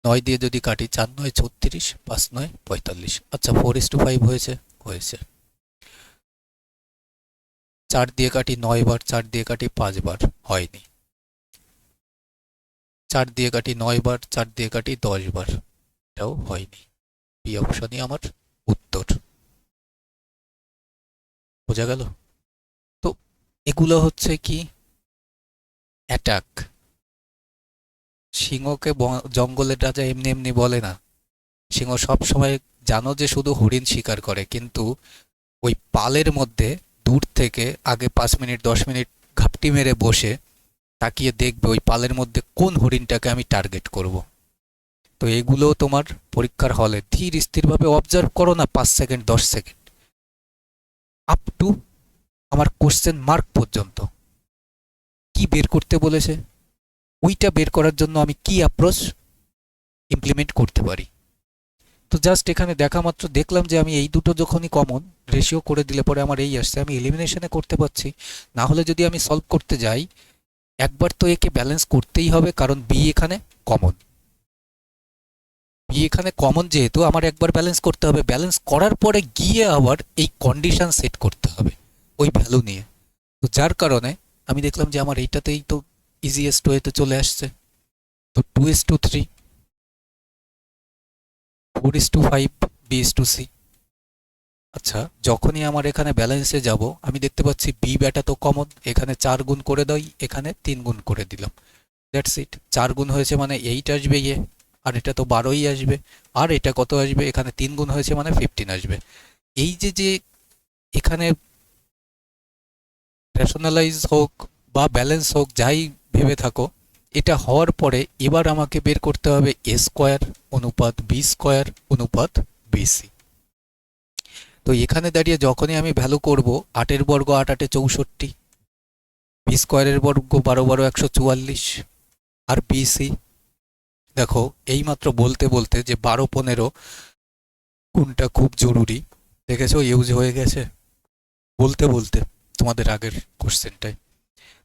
9 দিয়ে যদি কাটি, 4 9 36, 5 9 45। আচ্ছা, 4:5 হয়েছে? হয়েছে। 4 দিয়ে কাটি 9 বার, 4 দিয়ে কাটি 5 বার, হয়নি। 4 দিয়ে কাটি 9 বার, 4 দিয়ে কাটি 10 বার, এটাও হয়নি। বি অপশনই আমার উত্তর। বোঝা গেল? তো এগুলো হচ্ছে কি? অ্যাটাক। সিংহকে জঙ্গলের রাজা এমনি এমনি বলে না। সিংহ সব সময়, জানো যে শুধু হরিণ শিকার করে, কিন্তু ওই পালের মধ্যে দূর থেকে আগে 5 মিনিট 10 মিনিট ঘাপটি মেরে বসে তাকিয়ে দেখবে ওই পালের মধ্যে কোন হরিণটাকে আমি টার্গেট করব। তো এগুলো তোমার পরীক্ষার হলে ধীর স্থিরভাবে অবজার্ভ করো না, 5 সেকেন্ড 10 সেকেন্ড আপ টু আমার কোশ্চেন মার্ক পর্যন্ত। কি বের করতে বলেছে, ওইটা বের করার জন্য আমি কি অ্যাপ্রোচ ইমপ্লিমেন্ট করতে পারি। তো জাস্ট এখানে দেখা মাত্র দেখলাম যে আমি এই দুটো যখনই কমন রেশিও করে দিলে পরে আমার এই আসছে, আমি এলিমিনেশনে করতে পারছি। না হলে যদি আমি সলভ করতে যাই, একবার তো একে ব্যালেন্স করতেই হবে, কারণ বি এখানে কমন। বি বি এখানে কমন, যেহেতু আমার একবার ব্যালেন্স করতে হবে, ব্যালেন্স করার পরে গিয়ে আবার এই কন্ডিশন সেট করতে হবে ওই ভ্যালু নিয়ে। তো যার কারণে আমি দেখলাম যে আমার এইটাতেই তো ইজিয়েস্ট ওয়েতে চলে আসছে। তো 2:3, 4:5, B:C। আচ্ছা, যখনই আমার এখানে ব্যালেন্সে যাব আমি দেখতে পাচ্ছি বি ব্যাটা তো কমন, এখানে 4 গুণ করে দেই, এখানে 3 গুণ করে দিলাম, দ্যাটস ইট। 4 গুণ হয়েছে মানে 8 আসবে ইয়ে, আর এটা তো 12ই আসবে। আর এটা কত আসবে, এখানে 3 গুণ হয়েছে মানে 15 আসবে। এই যে যে এখানে রেশনালাইজ হোক বা ব্যালেন্স হোক, যাই ভেবে থাকো, এটা হওয়ার পরে এবার আমাকে বের করতে হবে এ স্কোয়ার অনুপাত বি স্কোয়ার অনুপাত বিসি। তো এখানে দাঁড়িয়ে যখনই আমি ভ্যালু করব, 8 বর্গ 8 8 64, বি স্কোয়ারের বর্গ 12 12 144, আর বিসি দেখো এইমাত্র বলতে বলতে যে 12 15 কোনটা খুব জরুরি দেখেছো, ইউজ হয়ে গেছে বলতে বলতে তোমাদের আগের কোশ্চেনটায়।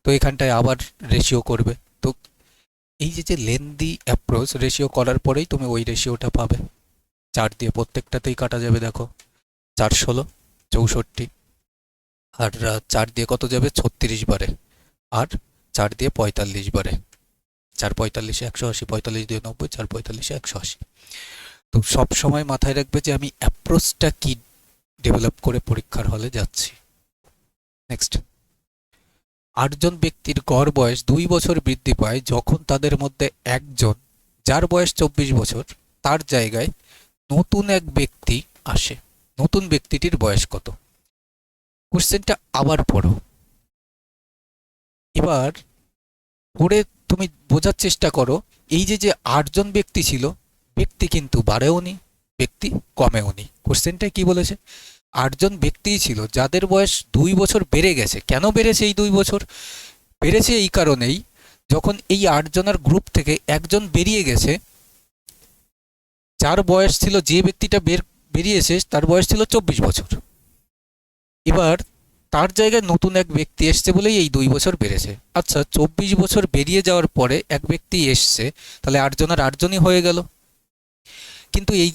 তো এখানটায় আবার রেশিও করবে। তো এই যে যে লেন্দি অ্যাপ্রোচ, রেশিও করার পরেই তুমি ওই রেশিওটা পাবে। 4 দিয়ে প্রত্যেকটাতেই কাটা যাবে, দেখো 4 16 64, আর 4 দিয়ে কত যাবে 36 বারে, আর 4 দিয়ে 45 বারে, 4 45 180, 45 দিয়ে 90, 4 45 180। তো সব সময় মাথায় রাখবে যে আমি অ্যাপ্রোচটা কি ডেভেলপ করে পরীক্ষার হলে যাচ্ছি। নেক্সট, 8 জন ব্যক্তির গড় বয়স 2 বছর বৃদ্ধি পায় যখন তাদের মধ্যে একজন, যার বয়স 24 বছর, তার জায়গায় নতুন এক ব্যক্তি আসে। নতুন ব্যক্তিটির বয়স কত? কোশ্চেনটা আবার পড়ো। এবার পড়ে তুমি বোঝার চেষ্টা করো, এই যে যে 8 জন ব্যক্তি ছিল, ব্যক্তি কিন্তু বাড়েওনি, ব্যক্তি কমেওনি। কোশ্চেনটা কি বলেছে? 8 জন ব্যক্তিই ছিল যাদের বয়স 2 বছর বেড়ে গেছে। কেন বেড়েছে এই 2 বছর? বেড়েছে এই কারণেই, যখন এই 8 জনের গ্রুপ থেকে একজন বেরিয়ে গেছে, যার বয়স ছিল, যে ব্যক্তিটা বেরিয়েছে তার বয়স ছিল 24 বছর। এবার তার জায়গায় নতুন এক ব্যক্তি এসছে বলেই এই 2 বছর বেড়েছে। আচ্ছা, 24 বছর বেরিয়ে যাওয়ার পরে এক ব্যক্তি এসছে, তাহলে 8 জনের 8 জনই হয়ে গেল। কিন্তু এই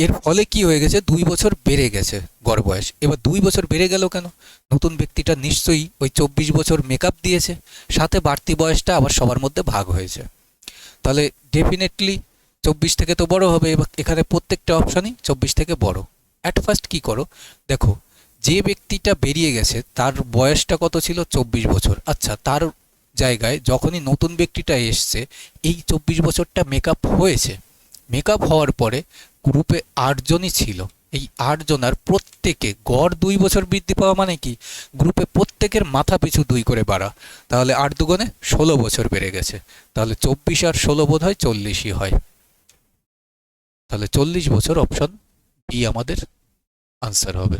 এর ফলে কি হয়ে গেছে, 2 বছর বেড়ে গেছে গড় বয়স। এবার 2 বছর বেড়ে গেল কেন? নতুন ব্যক্তিটা নিশ্চয়ই ওই 24 বছর মেকআপ দিয়েছে, সাথে বাড়তি বয়সটা আবার সবার মধ্যে ভাগ হয়েছে। তাহলে ডেফিনেটলি 24 থেকে তো বড় হবে। এবার এখানে প্রত্যেকটা অপশানই 24 থেকে বড়। অ্যাট ফার্স্ট কি করো, দেখো যে ব্যক্তিটা বেরিয়ে গেছে তার বয়সটা কত ছিল, 24 বছর। আচ্ছা, তার জায়গায় যখনই নতুন ব্যক্তিটা এসছে, এই 24 বছরটা মেকআপ হয়েছে। মেকআপ হওয়ার পরে গ্রুপে 8 জনই ছিল, এই 8 জনার প্রত্যেকে গড় 2 বছর বৃদ্ধি পাওয়া মানে কি, গ্রুপে প্রত্যেকের মাথা পিছু 2 করে বাড়া। তাহলে 8 দুগুণে 16 বছর বেড়ে গেছে। তাহলে 24 আর 16 বোধ হয় 40ই হয়। তাহলে 40 বছর, অপশন বি আমাদের আনসার হবে।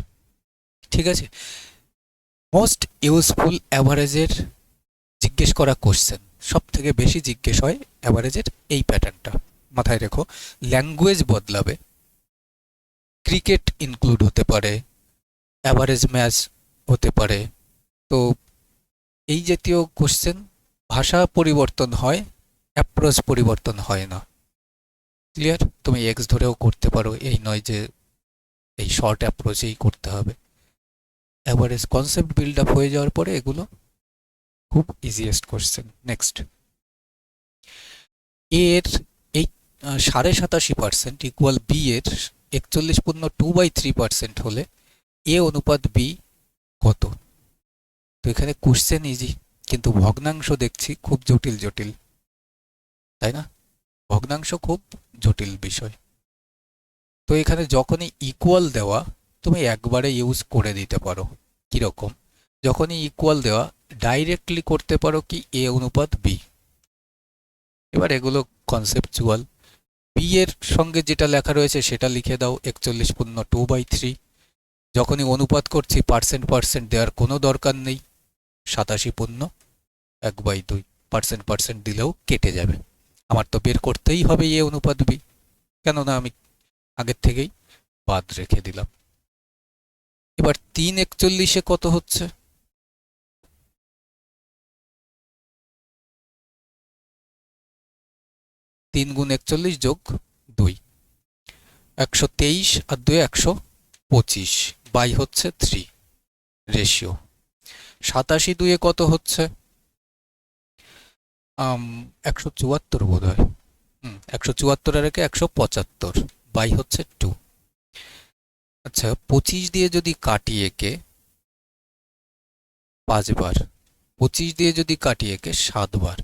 ঠিক আছে। মোস্ট ইউজফুল অ্যাভারেজের জিজ্ঞেস করা কোশ্চেন, সব থেকে বেশি জিজ্ঞেস হয় অ্যাভারেজের এই প্যাটার্নটা। মাথায় রেখো, ল্যাঙ্গুয়েজ বদলাবে, ক্রিকেট ইনক্লুড হতে পারে, অ্যাভারেজ ম্যাচ হতে পারে। তো এই জাতীয় কোশ্চেন, ভাষা পরিবর্তন হয়, অ্যাপ্রোচ পরিবর্তন হয় না। ক্লিয়ার? তুমি এক্স ধরেও করতে পারো, এই নয় যে এই শর্ট অ্যাপ্রোচেই করতে হবে। অ্যাভারেজ কনসেপ্ট বিল্ড আপ হয়ে যাওয়ার পরে এগুলো খুব ইজিয়েস্ট কোশ্চেন। নেক্সট, এর এই 87.5% ইকুয়াল বি এর 41.2/3% হলে এ অনুপাত বি কত? তো এখানে কোশ্চেন ইজি, কিন্তু ভগ্নাংশ দেখছি খুব জটিল জটিল, তাই না? ভগ্নাংশ খুব জটিল বিষয়। তো এখানে যখনই ইকুয়াল দেওয়া, তুমি একবারে ইউজ করে দিতে পারো। কিরকম? যখনই ইকুয়াল দেওয়া, ডাইরেক্টলি করতে পারো কি এ অনুপাত বি। এবার এগুলো কনসেপচুয়াল। বি এর সঙ্গে যেটা লেখা রয়েছে সেটা লিখে দাও, 41.2/3। যখনই অনুপাত করছি পার্সেন্ট পার্সেন্ট দেওয়ার কোনো দরকার নেই, 87.1/2 পার্সেন্ট পার্সেন্ট দিলেও কেটে যাবে। আমার তো বের করতেই হবে এ অনুপাত বি, কেননা আমি আগের থেকেই বাদ রেখে দিলাম। এবার 3/41 কত হচ্ছে? 3 গুণ 41 যোগ 2, 123 আর 2 125 বাই হচ্ছে 3 রেশিও। 87 2 কত হচ্ছে 174 বোধ হয়। 174 আর একে 175 বাই হচ্ছে 2। আচ্ছা 25 দিয়ে যদি কাটি একে 5 বার, 25 দিয়ে যদি কাটি একে 7 বার,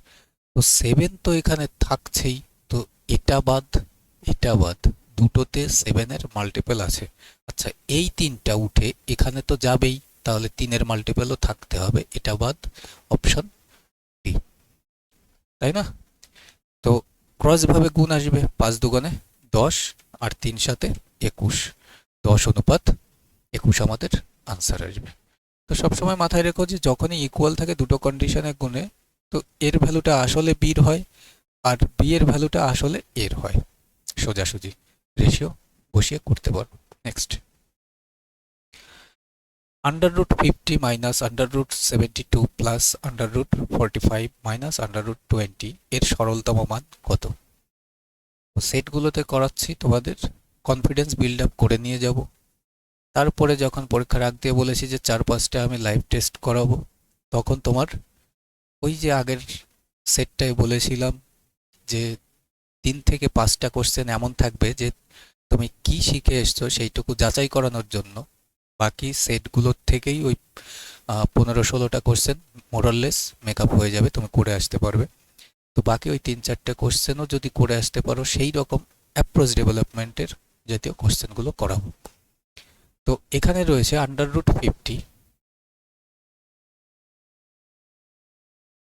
তো 7 তো এখানে থাকছেই। তো এটা বাদ এটা বাদ, দুটোতে 7 এর মাল্টিপল আছে। আচ্ছা এই 3টা উঠে এখানে তো যাবেই, তাহলে 3 এর মাল্টিপলও থাকতে হবে, এটা বাদ, অপশন ডি, তাই না? তো ক্রস ভাবে গুণ আসবে, 5 দুগুণে 10 আর 3 সাথে 21, 10 অনুপাত 21 আমাদের আনসার আসবে। তো সবসময় মাথায় রেখো যে যখনই ইকুয়াল থাকে দুটো কন্ডিশনে গুণে, তো এর ভ্যালুটা আসলে বির হয় আর বি এর ভ্যালুটা আসলে এর হয়। সোজাসুজি রেশিও বসিয়ে করতে পারবো। নেক্সট, √50 মাইনাস √72 প্লাস √45 মাইনাস √20 এর সরলতম মান কত? সেটগুলোতে করাচ্ছি, তোমাদের কনফিডেন্স বিল্ড আপ করে নিয়ে যাব। তারপরে যখন পরীক্ষার আগ দিয়ে বলেছি যে 4-5টা আমি লাইভ টেস্ট করাবো, তখন তোমার ওই যে আগের সেটটাই বলেছিলাম যে 3 থেকে 5টা কোশ্চেন এমন থাকবে যে তুমি কি শিখে এসছো সেইটুকু যাচাই করানোর জন্য বাকি সেটগুলোর থেকেই ওই 15-16টা কোশ্চেন মোরাললেস মেকআপ হয়ে যাবে, তুমি করে আসতে পারবে। তো বাকি ওই 3-4টে কোশ্চেনও যদি করে আসতে পারো, সেই রকম অ্যাপ্রোচ ডেভেলপমেন্টের জাতীয় কোশ্চেনগুলো করাবো। তো এখানে রয়েছে √50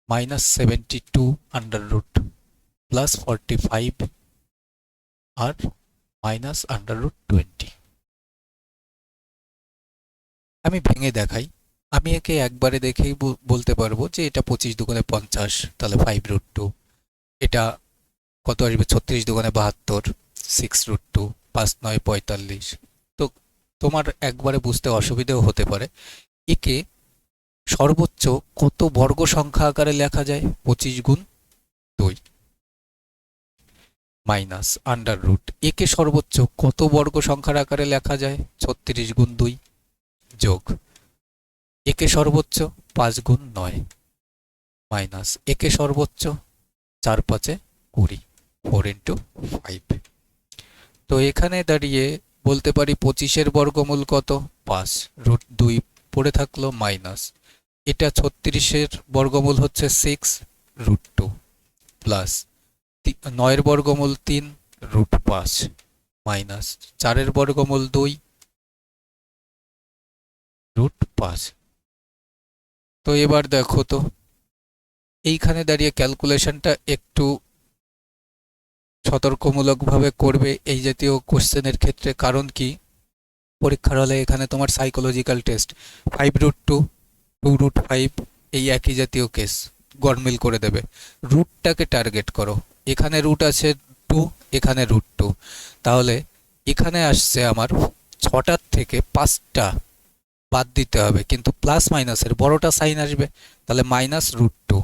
মাইনাস 72 √ প্লাস 45 আর মাইনাস √20। আমি ভেঙে দেখাই। আমি একে একবারে দেখেই বলতে পারবো যে এটা 25 দুগুণে 50, তাহলে 5√2। এটা কত আসবে 36 দুগুণে 72, 6√2, 5 9 45। তো তোমার একবারে বুঝতে অসুবিধাও হতে পারে। একে সর্বোচ্চ কত বর্গ সংখ্যা আকারে লেখা যায়? 25 গুণ 2 মাইনাস √ একে সর্বোচ্চ কত বর্গ সংখ্যার আকারে লেখা যায়? 36 গুণ 2 যোগ একে সর্বোচ্চ 5 গুণ 9 মাইনাস একে সর্বোচ্চ 4 5 20, 4 × 5। তো এখানে দাঁড়িয়ে বলতে পারি 25-এর বর্গমূল কত? 5 √2 পড়ে থাকলো মাইনাস এটা 36-এর বর্গমূল হচ্ছে 6 √2 প্লাস 9-এর বর্গমূল 3 √5 মাইনাস 4-এর বর্গমূল 2 √5। তো এবার দেখো তো এইখানে দাঁড়িয়ে ক্যালকুলেশনটা একটু সতর্কমূলকভাবে করবে এই জাতীয় কোশ্চেনের ক্ষেত্রে। কারণ কি, পরীক্ষার হলে এখানে তোমার সাইকোলজিক্যাল টেস্ট 5√2 2√5 এই একই জাতীয় কেস গড়মিল করে দেবে। রুটটাকে টার্গেট করো। এখানে রুট আছে 2, এখানে √2, তাহলে এখানে আসছে আমার 6টার থেকে 5টা বাদ দিতে হবে, কিন্তু প্লাস মাইনাসের বড়টা সাইন আসবে, তাহলে -√2।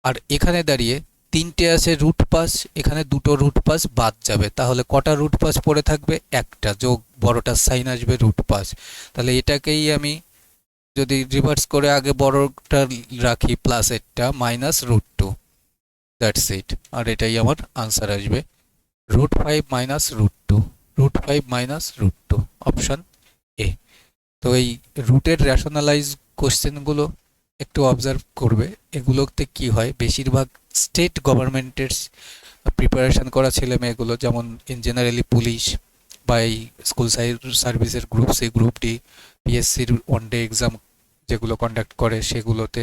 আর এখানে দাঁড়িয়ে 3টে আছে √5, এখানে দুটো √5 বাদ যাবে, তাহলে কটা √5 পড়ে থাকবে? একটা, যোগ বড়টার সাইন আসবে √5। তাহলে এটাকেই আমি যদি রিভার্স করে আগে বড়টা রাখি প্লাস এটা -√2, দ্যাটস ইট। আর এটাই আমার আনসার আসবে √5 -√2, √5 -√2, অপশন এ। তো এই রুটের র্যাশনালাইজ কোশ্চেনগুলো একটু অবজার্ভ করবে। এগুলোতে কি হয়, বেশিরভাগ স্টেট গভর্নমেন্টের প্রিপারেশন করা ছেলে মেয়েগুলো, যেমন ইন জেনারেলি পুলিশ বা এই স্কুল সার্ভিসের গ্রুপ সি, গ্রুপ ডি, পিএসসির ওয়ানডে এক্সাম যেগুলো কন্ডাক্ট করে, সেগুলোতে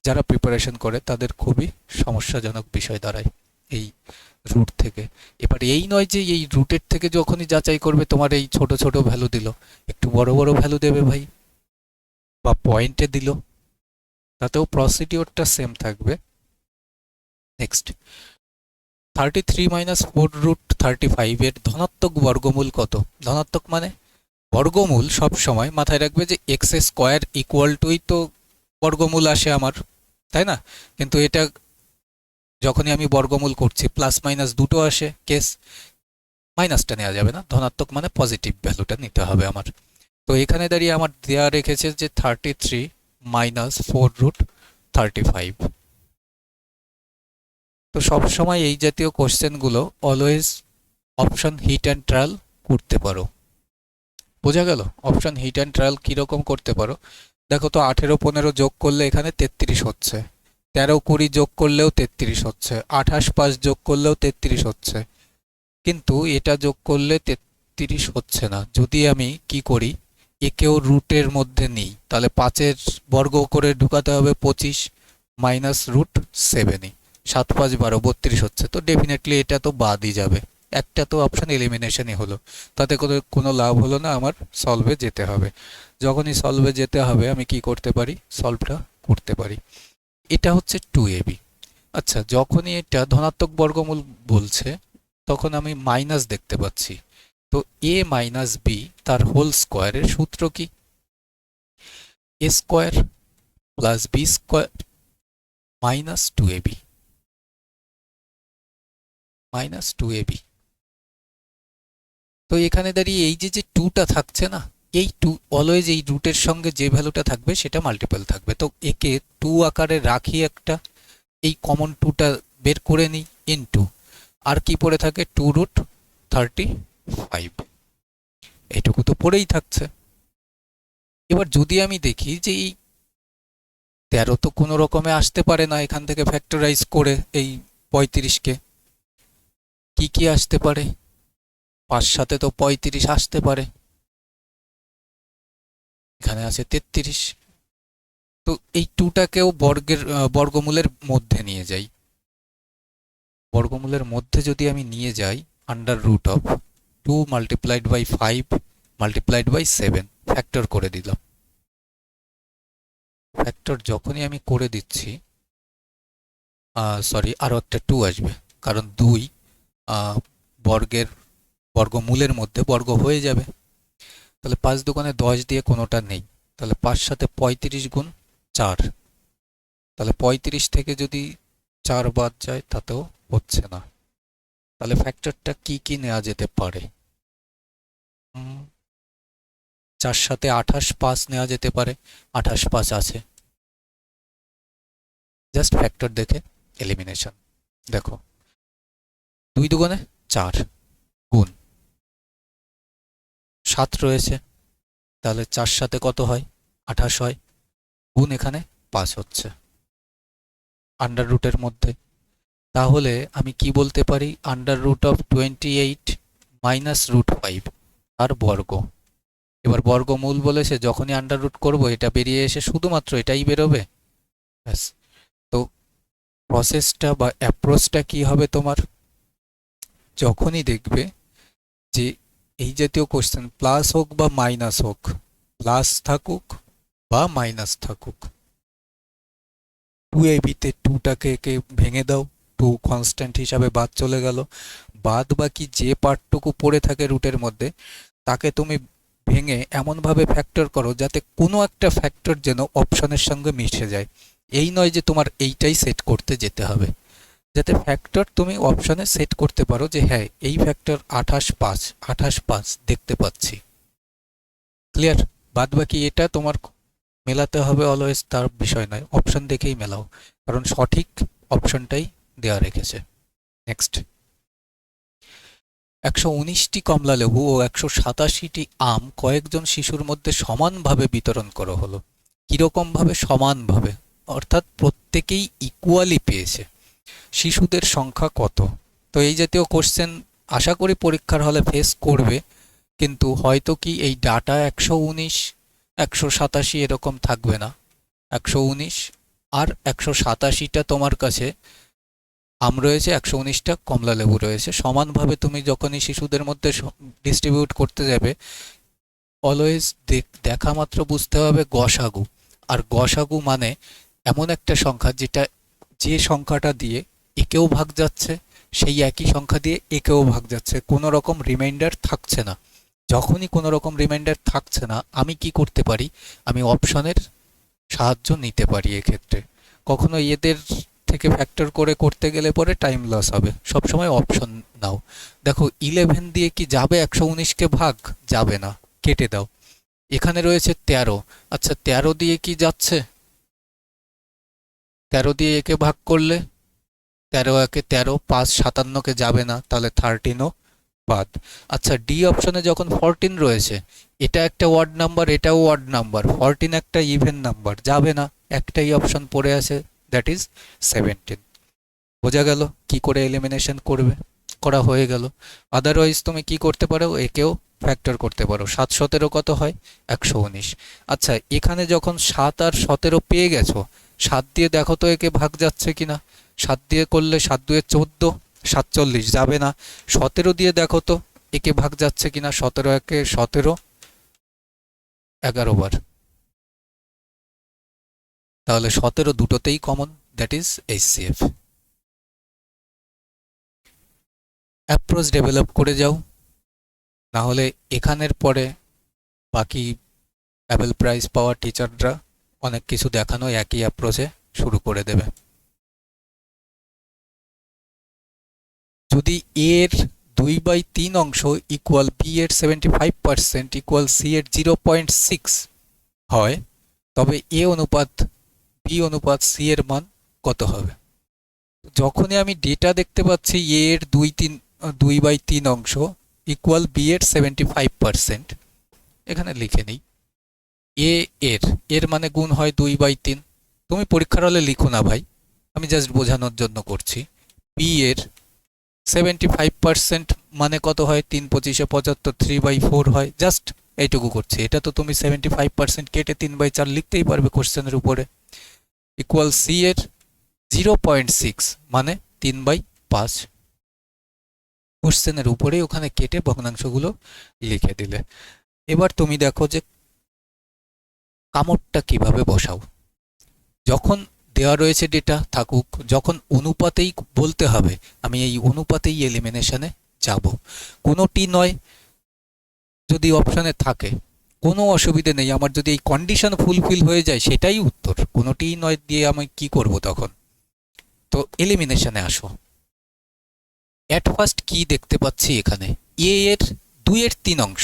যারা প্রিপারেশন করে তাদের খুবই সমস্যাজনক বিষয় দাঁড়ায় এই রুট থেকে। এবার এই নয় যে এই রুটের থেকে যখনই যাচাই করবে তোমার এই ছোট ছোট ভ্যালু দিল, একটু বড় বড় ভ্যালু দেবে ভাই, বা পয়েন্টে দিল, তাতেও প্রসিডিওরটা সেম থাকবে। নেক্সট, 33 - 4√35 এর ধনাত্মক বর্গমূল কত? ধনাত্মক মানে বর্গমূল সব সময় মাথায় রাখবে যে x² = তো বর্গমূল আসে আমার, তাই না? কিন্তু এটা যখনই আমি বর্গমূল করছি প্লাস মাইনাস দুটো আসে কেস, মাইনাসটা নেওয়া যাবে না, ধনাত্মক মানে পজিটিভ ভ্যালুটা নিতে হবে আমার। তো এখানে দাঁড়িয়ে আমার দেওয়া রেখেছে যে 33 মাইনাস 4√35। তো সবসময় এই জাতীয় কোশ্চেনগুলো always option hit and trial করতে পারো। বোঝা গেল? অপশন হিট অ্যান্ড ট্রায়াল কীরকম করতে পারো, দেখো তো 18-15 যোগ করলে এখানে 33 হচ্ছে, 13-20 যোগ করলেও 33 হচ্ছে, 28-5 যোগ করলেও 33 হচ্ছে, কিন্তু এটা যোগ করলে 33 হচ্ছে না। যদি আমি কি করি, একেও রুটের মধ্যে নিই, তাহলে 5-এর বর্গ করে ঢুকাতে হবে 25 মাইনাস √7ই, 7-5 12 32 হচ্ছে। তো ডেফিনেটলি এটা তো বাদই যাবে, একটা তো অপশন এলিমিনেশনই হলো, তাতে কোনো লাভ হলো না, আমার সলভে যেতে হবে। যখনই সলভে যেতে হবে আমি কি করতে পারি, সলভটা করতে পারি। এটা হচ্ছে 2ab। আচ্ছা, যখনই এটা ধনাত্মক বর্গমূল বলছে তখন আমি মাইনাস দেখতে পাচ্ছি, তো a মাইনাস বি তার হোল স্কোয়ারের সূত্র কি, a square plus b square minus 2ab, minus 2ab। তো এখানে দাঁড়িয়ে এই যে 2টা থাকছে না, এই 2 অলওয়েজ এই রুটের সঙ্গে যে ভ্যালুটা থাকবে সেটা মাল্টিপল থাকবে। তো একে 2 আকারে রাখি একটা, এই কমন 2টা বের করে নিই, ইনটু আর কি পড়ে থাকে 2√35, এইটুকু তো পড়েই থাকছে। এবার যদি আমি দেখি যে এই 13 তো কোনো রকমে আসতে পারে না, এখান থেকে ফ্যাক্টরাইজ করে এই 35কে কি কি আসতে পারে, 5 সাথে তো 35 আসতে পারে, এখানে আছে 33। তো এই 2টাকেও বর্গমূলের মধ্যে নিয়ে যাই, বর্গমূলের মধ্যে যদি আমি নিয়ে যাই, under root of 2 multiplied by 5 multiplied by 7 factor করে দিলাম। ফ্যাক্টর যখনই আমি করে দিচ্ছি, সরি আরও একটা 2 আসবে, কারণ 2 বর্গমূলের মধ্যে বর্গ হয়ে যাবে। তাহলে 5 দোকানে 10 দিয়ে কোনোটা নেই, তাহলে 5 সাথে 35 গুণ 4, তাহলে 35 থেকে যদি 4 বাদ যায় তাতেও হচ্ছে না। তাহলে ফ্যাক্টরটা কি কি নেওয়া যেতে পারে, 4 সাথে 28 5 নেওয়া যেতে পারে, 28 5 আছে, জাস্ট ফ্যাক্টর দেখে এলিমিনেশন। দেখো 2 দুগুণে 4 গুণ 7 রয়েছে, তাহলে 4 সাথে কত হয় 28 হয়, গুণ এখানে 5 হচ্ছে আন্ডার রুটের মধ্যে। তাহলে আমি কি বলতে পারি, আন্ডার রুট অফ 28 মাইনাস √5 আর বর্গ। এবার বর্গমূল বলেছে, যখনই আন্ডার রুট করবো এটা বেরিয়ে এসে শুধুমাত্র এটাই বেরোবে, ব্যাস। তো প্রসেসটা বা অ্যাপ্রোচটা কি হবে তোমার, যখনই দেখবে যে এই জাতীয় কোশ্চেন প্লাস হোক বা মাইনাস হোক, প্লাস থাকুক বা মাইনাস থাকুক, 2ab-তে 2টাকে একে ভেঙে দাও, 2 কনস্ট্যান্ট হিসাবে বাদ চলে গেল, বাদ বাকি যে পার্টটুকু পড়ে থাকে রুটের মধ্যে তাকে তুমি ভেঙে এমনভাবে ফ্যাক্টর করো যাতে কোনো একটা ফ্যাক্টর যেন অপশনের সঙ্গে মিশে যায়। এই নয় যে তোমার এইটাই সেট করতে যেতে হবে, যাতে ফ্যাক্টর তুমি অপশনে সেট করতে পারো যে হ্যাঁ এই ফ্যাক্টর 28 5 দেখতে পাচ্ছি। ক্লিয়ার? বাদ বাকি এটা তোমার মেলাতে হবে অলওয়েজ, তার বিষয় নয়, অপশন দেখেই মেলাও, কারণ সঠিক অপশনটাই দেওয়া রেখেছে। নেক্সট, 119টি কমলালেবু ও 187টি আম কয়েকজন শিশুর মধ্যে সমানভাবে বিতরণ করা হলো। কিরকমভাবে সমানভাবে, অর্থাৎ প্রত্যেকেই ইকুয়ালি পেয়েছে। শিশুদের সংখ্যা কত? তো এই জাতীয় কোশ্চেন আশা করি পরীক্ষার হলে ফেস করবে, কিন্তু হয়তো কি এই ডাটা 119 187 এরকম থাকবে না, 119 আর 187টা তোমার কাছে আম রয়েছে, 119টা কমলালেবু রয়েছে, সমানভাবে তুমি যখনই শিশুদের মধ্যে ডিস্ট্রিবিউট করতে যাবে, অলওয়েজ দেখা মাত্র বুঝতে হবে গসাগু। আর গসাগু মানে এমন একটা সংখ্যা যেটা যে সংখ্যাটা দিয়ে একেও ভাগ যাচ্ছে সেই একই সংখ্যা দিয়ে একেও ভাগ যাচ্ছে, কোনো রকম রিমাইন্ডার থাকছে না। যখনই কোনো রকম রিমাইন্ডার থাকছে না, আমি কি করতে পারি, আমি অপশনের সাহায্য নিতে পারি। এক্ষেত্রে কখনো এদের থেকে ফ্যাক্টর করে করতে গেলে পরে টাইম লস হবে, সবসময় অপশন নাও। দেখো 11 দিয়ে কি যাবে 119কে ভাগ? যাবে না, কেটে দাও। এখানে রয়েছে 13, আচ্ছা 13 দিয়ে কি যাচ্ছে? 13 দিয়ে একে ভাগ করলে 13 একে 13, 5 57কে যাবে না, তাহলে 13ও বাদ। আচ্ছা ডি অপশনে যখন 14 রয়েছে, এটা একটা ওয়ার্ড নাম্বার, এটাও ওয়ার্ড নাম্বার, 14 একটা ইভেন নাম্বার, যাবে না, একটাই অপশন পড়ে আছে, দ্যাট ইজ 17। বোঝা গেল কি করে এলিমিনেশন করবে? করা হয়ে গেল। আদারওয়াইজ তুমি কি করতে পারো, একেও ফ্যাক্টর করতে পারো। 7 17 কত হয়? 119। আচ্ছা এখানে যখন 7 আর 17 পেয়ে গেছো, 7 দিয়ে দেখো তো একে ভাগ যাচ্ছে কিনা। 7 দিয়ে করলে 7 2 14, 47 যাবে না। 17 দিয়ে দেখো তো একে ভাগ যাচ্ছে কিনা। 17 একে 17, 11 বার, তাহলে 17 দুটোতেই common, that is HCF. Approach develop করে যাও, না হলে এখানের পরে বাকি অ্যাপেল প্রাইজ পাওয়া টিচাররা অনেক কিছু দেখানো একই অ্যাপ্রোচে শুরু করে দেবে। যদি এর 2/3 অংশ ইকুয়াল বি এর 75% ইকুয়াল সি এর 0.6 হয়, তবে এ অনুপাত বি অনুপাত সি এর মান কত হবে? যখনই আমি ডেটা দেখতে পাচ্ছি এ এর 2/3 অংশ ইকুয়াল বি এর 75%, এখানে লিখে নিই এ এর এর মানে গুণ হয় 2/3। তুমি পরীক্ষার হলে লিখো না ভাই, আমি জাস্ট বোঝানোর জন্য করছি। বি এর 75% মানে কত হয়? 3 25 75, 3/4 হয়, জাস্ট এইটুকু করছি। এটা তো তুমি 75% কেটে 3/4 লিখতেই পারবে কোশ্চেনের উপরে। ইকুয়াল সি এর 0.6 মানে 3/5, কোশ্চেনের উপরেই ওখানে কেটে ভগ্নাংশগুলো লিখে দিলে। এবার তুমি দেখো যে কামড়টা কিভাবে বসাও। যখন দেওয়া রয়েছে ডেটা থাকুক, যখন অনুপাতেই বলতে হবে, আমি এই অনুপাতেই এলিমিনেশনে যাব। কোনোটি নয় যদি অপশানে থাকে কোনো অসুবিধে নেই, আমার যদি এই কন্ডিশন ফুলফিল হয়ে যায় সেটাই উত্তর, কোনোটিই নয় দিয়ে আমি কি করব তখন? তো এলিমিনেশনে আসো। অ্যাট ফার্স্ট কি দেখতে পাচ্ছি এখানে? এ এর 2/3 অংশ,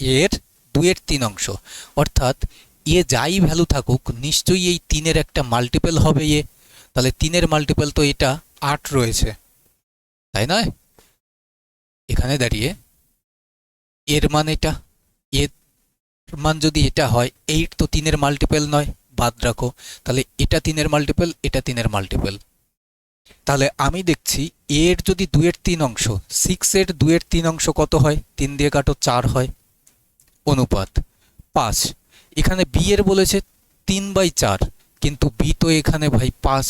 এ এর 2/3 অংশ, অর্থাৎ এ যাই ভ্যালু থাকুক নিশ্চয়ই এই 3-এর একটা মাল্টিপল হবে এ। তাহলে 3-এর মাল্টিপল তো এটা 8 রয়েছে, তাই নয়? এখানে দাঁড়িয়ে এর মান এটা, এর মান যদি এটা হয়, 8 তো 3-এর মাল্টিপল নয়, বাদ রাখো। তাহলে এটা 3-এর মাল্টিপল, এটা 3-এর মাল্টিপল। তাহলে আমি দেখছি এর যদি 2/3 অংশ, 6 এর 2/3 অংশ কত হয়? 3 দিয়ে কাটো 4 হয়, অনুপাত 5। এখানে বি এর বলেছে 3/4, কিন্তু বি তো এখানে ভাই 5।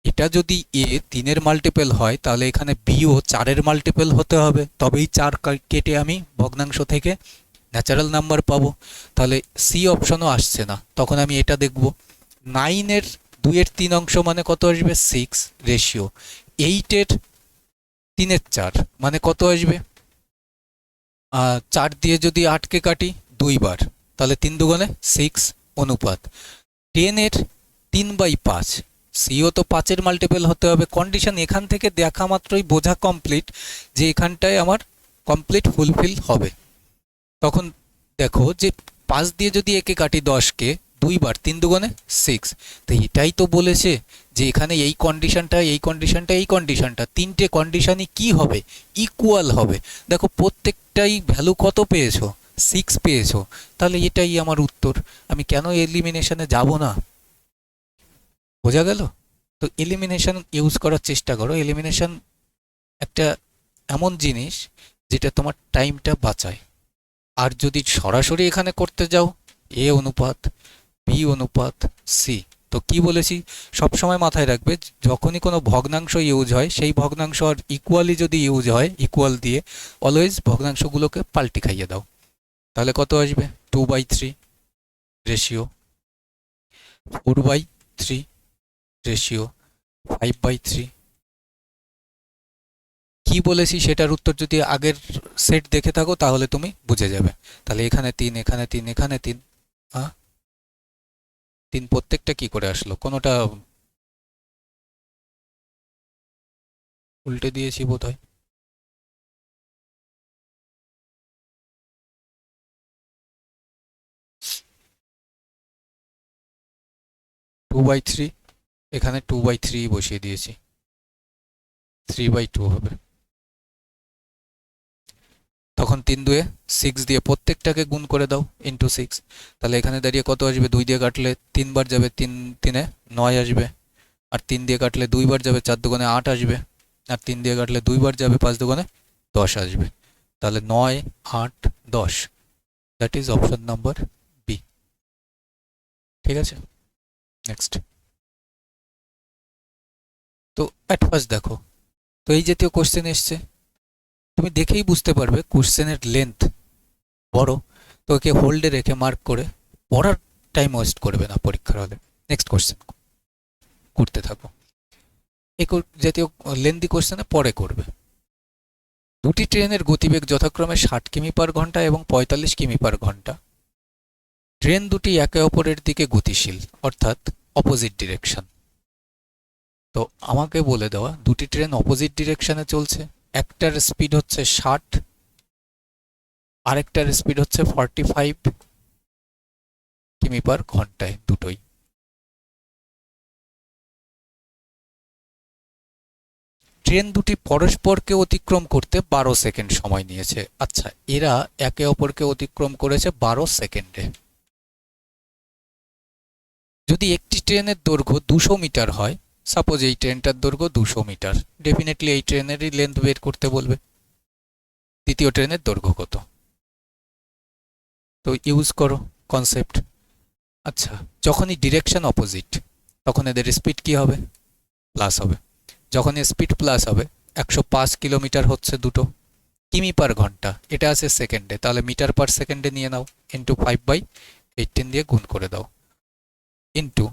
এটা যদি এ 3-এর মাল্টিপল হয় তাহলে এখানে বিও 4-এর মাল্টিপল হতে হবে, তবেই 4 কেটে আমি ভগ্নাংশ থেকে ন্যাচারাল নাম্বার পাবো। তাহলে সি অপশনও আসছে না, তখন আমি এটা দেখব। 9-এর 2/3 অংশ মানে কত আসবে? 6 রেশিও। 8-এর 3/4 মানে কত আসবে? 4 দিয়ে যদি 8কে কাটি 2 বার, তাহলে 3 দুগুণে 6, অনুপাত 10-এর 3/5, সিও তো 5-এর মাল্টিপল হতে হবে। কন্ডিশন এখান থেকে দেখা মাত্রই বোঝা কমপ্লিট যে এখানটায় আমার কমপ্লিট ফুলফিল হবে। তখন দেখো যে 5 দিয়ে যদি একে কাটি 10কে 2 বার, 3 দুগুণে 6, তো এটাই তো বলেছে যে এখানে এই কন্ডিশনটা, এই কন্ডিশনটা, এই কন্ডিশনটা, 3টে কন্ডিশনই কি হবে? ইকুয়াল হবে। দেখো প্রত্যেকটাই ভ্যালু কত পেয়েছো? 6 পেয়েছো, তাহলে এটাই আমার উত্তর। আমি কেন এলিমিনেশনে যাব না? বোঝা গেল? তো এলিমিনেশন ইউজ করার চেষ্টা করো। এলিমিনেশন একটা এমন জিনিস যেটা তোমার টাইমটা বাঁচায়। আর যদি সরাসরি এখানে করতে যাও এ অনুপাত বি অনুপাত সি, তো কি বলেছি সবসময় মাথায় রাখবে, যখনই কোনো ভগ্নাংশ ইউজ হয় সেই ভগ্নাংশ আর ইকুয়ালি যদি ইউজ হয়, ইকুয়াল দিয়ে অলওয়েজ ভগ্নাংশগুলোকে পাল্টি খাইয়ে দাও। তাহলে কত আসবে? 2/3 রেশিও, 4/3 রেশিও, 5/3। কি বলেছি সেটার উত্তর যদি আগের সেট দেখে থাকো তাহলে তুমি বুঝে যাবে। তাহলে এখানে 3, এখানে 3, এখানে 3, 3 প্রত্যেকটা কি করে আসলো? কোনোটা উল্টে দিয়েছি বোধহয়। টু বাই থ্রি, এখানে 2/3 বসিয়ে দিয়েছি, 3/2 হবে। তখন 3 দুয়ে 6 দিয়ে প্রত্যেকটাকে গুণ করে দাও ইন্টু 6। তাহলে এখানে দাঁড়িয়ে কত আসবে? 2 দিয়ে কাটলে 3 বার যাবে, 3 3-এ 9 আসবে। আর 3 দিয়ে কাটলে 2 বার যাবে, 4 দুগুণে 8 আসবে। আর 3 দিয়ে কাটলে 2 বার যাবে, 5 দুগুণে 10 আসবে। তাহলে 9, 8, 10, that is option number B. ঠিক আছে, নেক্সট। তো অ্যাট ফার্স্ট দেখো, তো এই জাতীয় কোশ্চেন এসছে, তুমি দেখেই বুঝতে পারবে কোশ্চেনের লেন্থ বড়, তো ওকে হোল্ডে রেখে মার্ক করে পড়ার টাইম ওয়েস্ট করবে না পরীক্ষার হলে। নেক্সট কোশ্চেন করতে থাকো। এই জাতীয় লেন্দি কোশ্চেনে পরে করবে। দুটি ট্রেনের গতিবেগ যথাক্রমে 60 কিমি/ঘন্টা এবং 45 কিমি/ঘন্টা। ট্রেন দুটি একে অপরের দিকে গতিশীল, অর্থাৎ অপোজিট ডিরেকশন। তো আমাকে বলে দেওয়া দুটি ট্রেন অপোজিট ডিরেকশনে চলছে, একটার স্পিড হচ্ছে 60, আরেকটার স্পিড হচ্ছে 45 কিমি/ঘন্টায়, দুটোই। ট্রেন দুটি পরস্পরকে অতিক্রম করতে 12 সেকেন্ড সময় নিয়েছে। আচ্ছা, এরা একে অপরকে অতিক্রম করেছে 12 সেকেন্ডে। যদি একটি ট্রেনের দৈর্ঘ্য 200 মিটার হয়, সাপোজ এই ট্রেনটার দৈর্ঘ্য 200 মিটার, ডেফিনেটলি এই ট্রেনেরই লেন্থ বের করতে বলবে। দ্বিতীয় ট্রেনের দৈর্ঘ্য কত? তো ইউজ করো কনসেপ্ট। আচ্ছা, যখনই ডিরেকশন অপোজিট তখন এদের স্পিড কি হবে? প্লাস হবে। যখন স্পিড প্লাস হবে, 105 কিলোমিটার হচ্ছে দুটো, কিমি/ঘন্টা, এটা আছে সেকেন্ডে, তাহলে মিটার/সেকেন্ডে নিয়ে নাও, ইন্টু 5/18 দিয়ে গুণ করে দাও, ইন্টু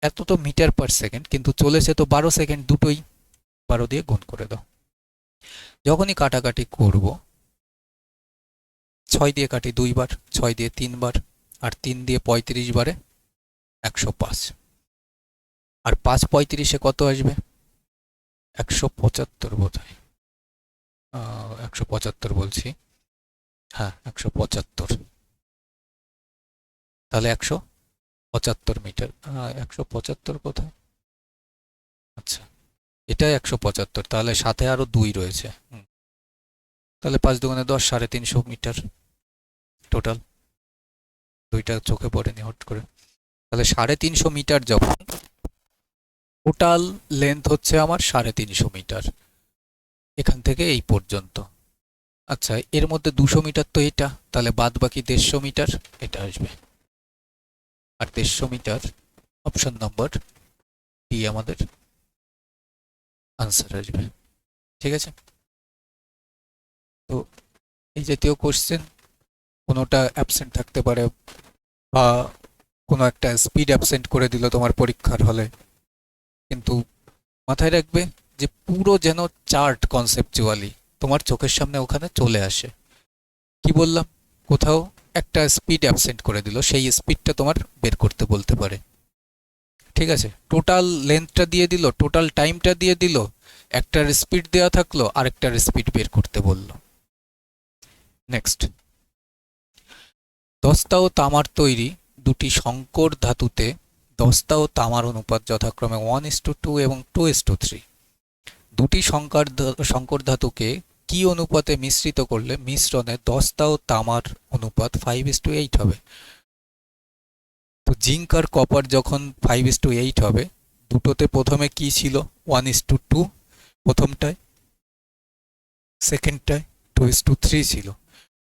এত তো মিটার/সেকেন্ড, কিন্তু চলেছে তো 12 সেকেন্ড, দুটোই 12 দিয়ে গুণ করে দাও। যখনই কাটাকাটি করব, 6 দিয়ে কাটি 2 বার, 6 দিয়ে 3 বার, আর 3 দিয়ে 35 বারে 105, আর 5 35-এ কত আসবে? 175 বোধ হয়, 175 বলছি, হ্যাঁ 175। তাহলে 175 মিটার, 175 কোথায়? আচ্ছা, এটা 175, তাহলে সাথে আরো 2 রয়েছে। তাহলে 5 দুগুণে 10, 350 মিটার টোটাল। দুইটা চোখে পড়েনি হট করে। তাহলে 350 মিটার যখন, টোটাল লেন্থ হচ্ছে আমার 350 মিটার এখান থেকে এই পর্যন্ত। আচ্ছা, এর মধ্যে 200 মিটার তো এটা, তাহলে বাদ বাকি 150 মিটার এটা আসবে। আর 150 মিটার অপশন নাম্বার ডি আমাদের আনসার আসবে। ঠিক আছে, তো এই জাতীয় কোশ্চেন কোনোটা অ্যাবসেন্ট থাকতে পারে, বা কোনো একটা স্পিড অ্যাবসেন্ট করে দিল তোমার পরীক্ষার হলে, কিন্তু মাথায় রাখবে যে পুরো যেন চার্ট কনসেপচুয়ালি তোমার চোখের সামনে ওখানে চলে আসে। কি বললাম? কোথাও একটা স্পিড অ্যাবসেন্ট করে দিল, সেই স্পিডটা তোমার বের করতে বলতে পারে। ঠিক আছে, টোটাল লেন্থটা দিয়ে দিল, টোটাল টাইমটা দিয়ে দিল, একটার স্পিড দেওয়া থাকলো, আরেকটার স্পিড বের করতে বলল। নেক্সট, দস্তা ও তামার তৈরি দুটি সংকর ধাতুতে দস্তা ও তামার অনুপাত যথাক্রমে 1:2 এবং 2:3। দুটি সংকর ধাতুকে কি অনুপাতে মিশ্রিত করলে মিশ্রণে দস্তা ও তামার অনুপাত 5:8 হবে? তো জিঙ্ক আর কপার যখন 5:8 হবে, দুটোতে প্রথমে কি ছিল? 1:2, প্রথমটায়, সেকেন্ডটায় 2:3 ছিল।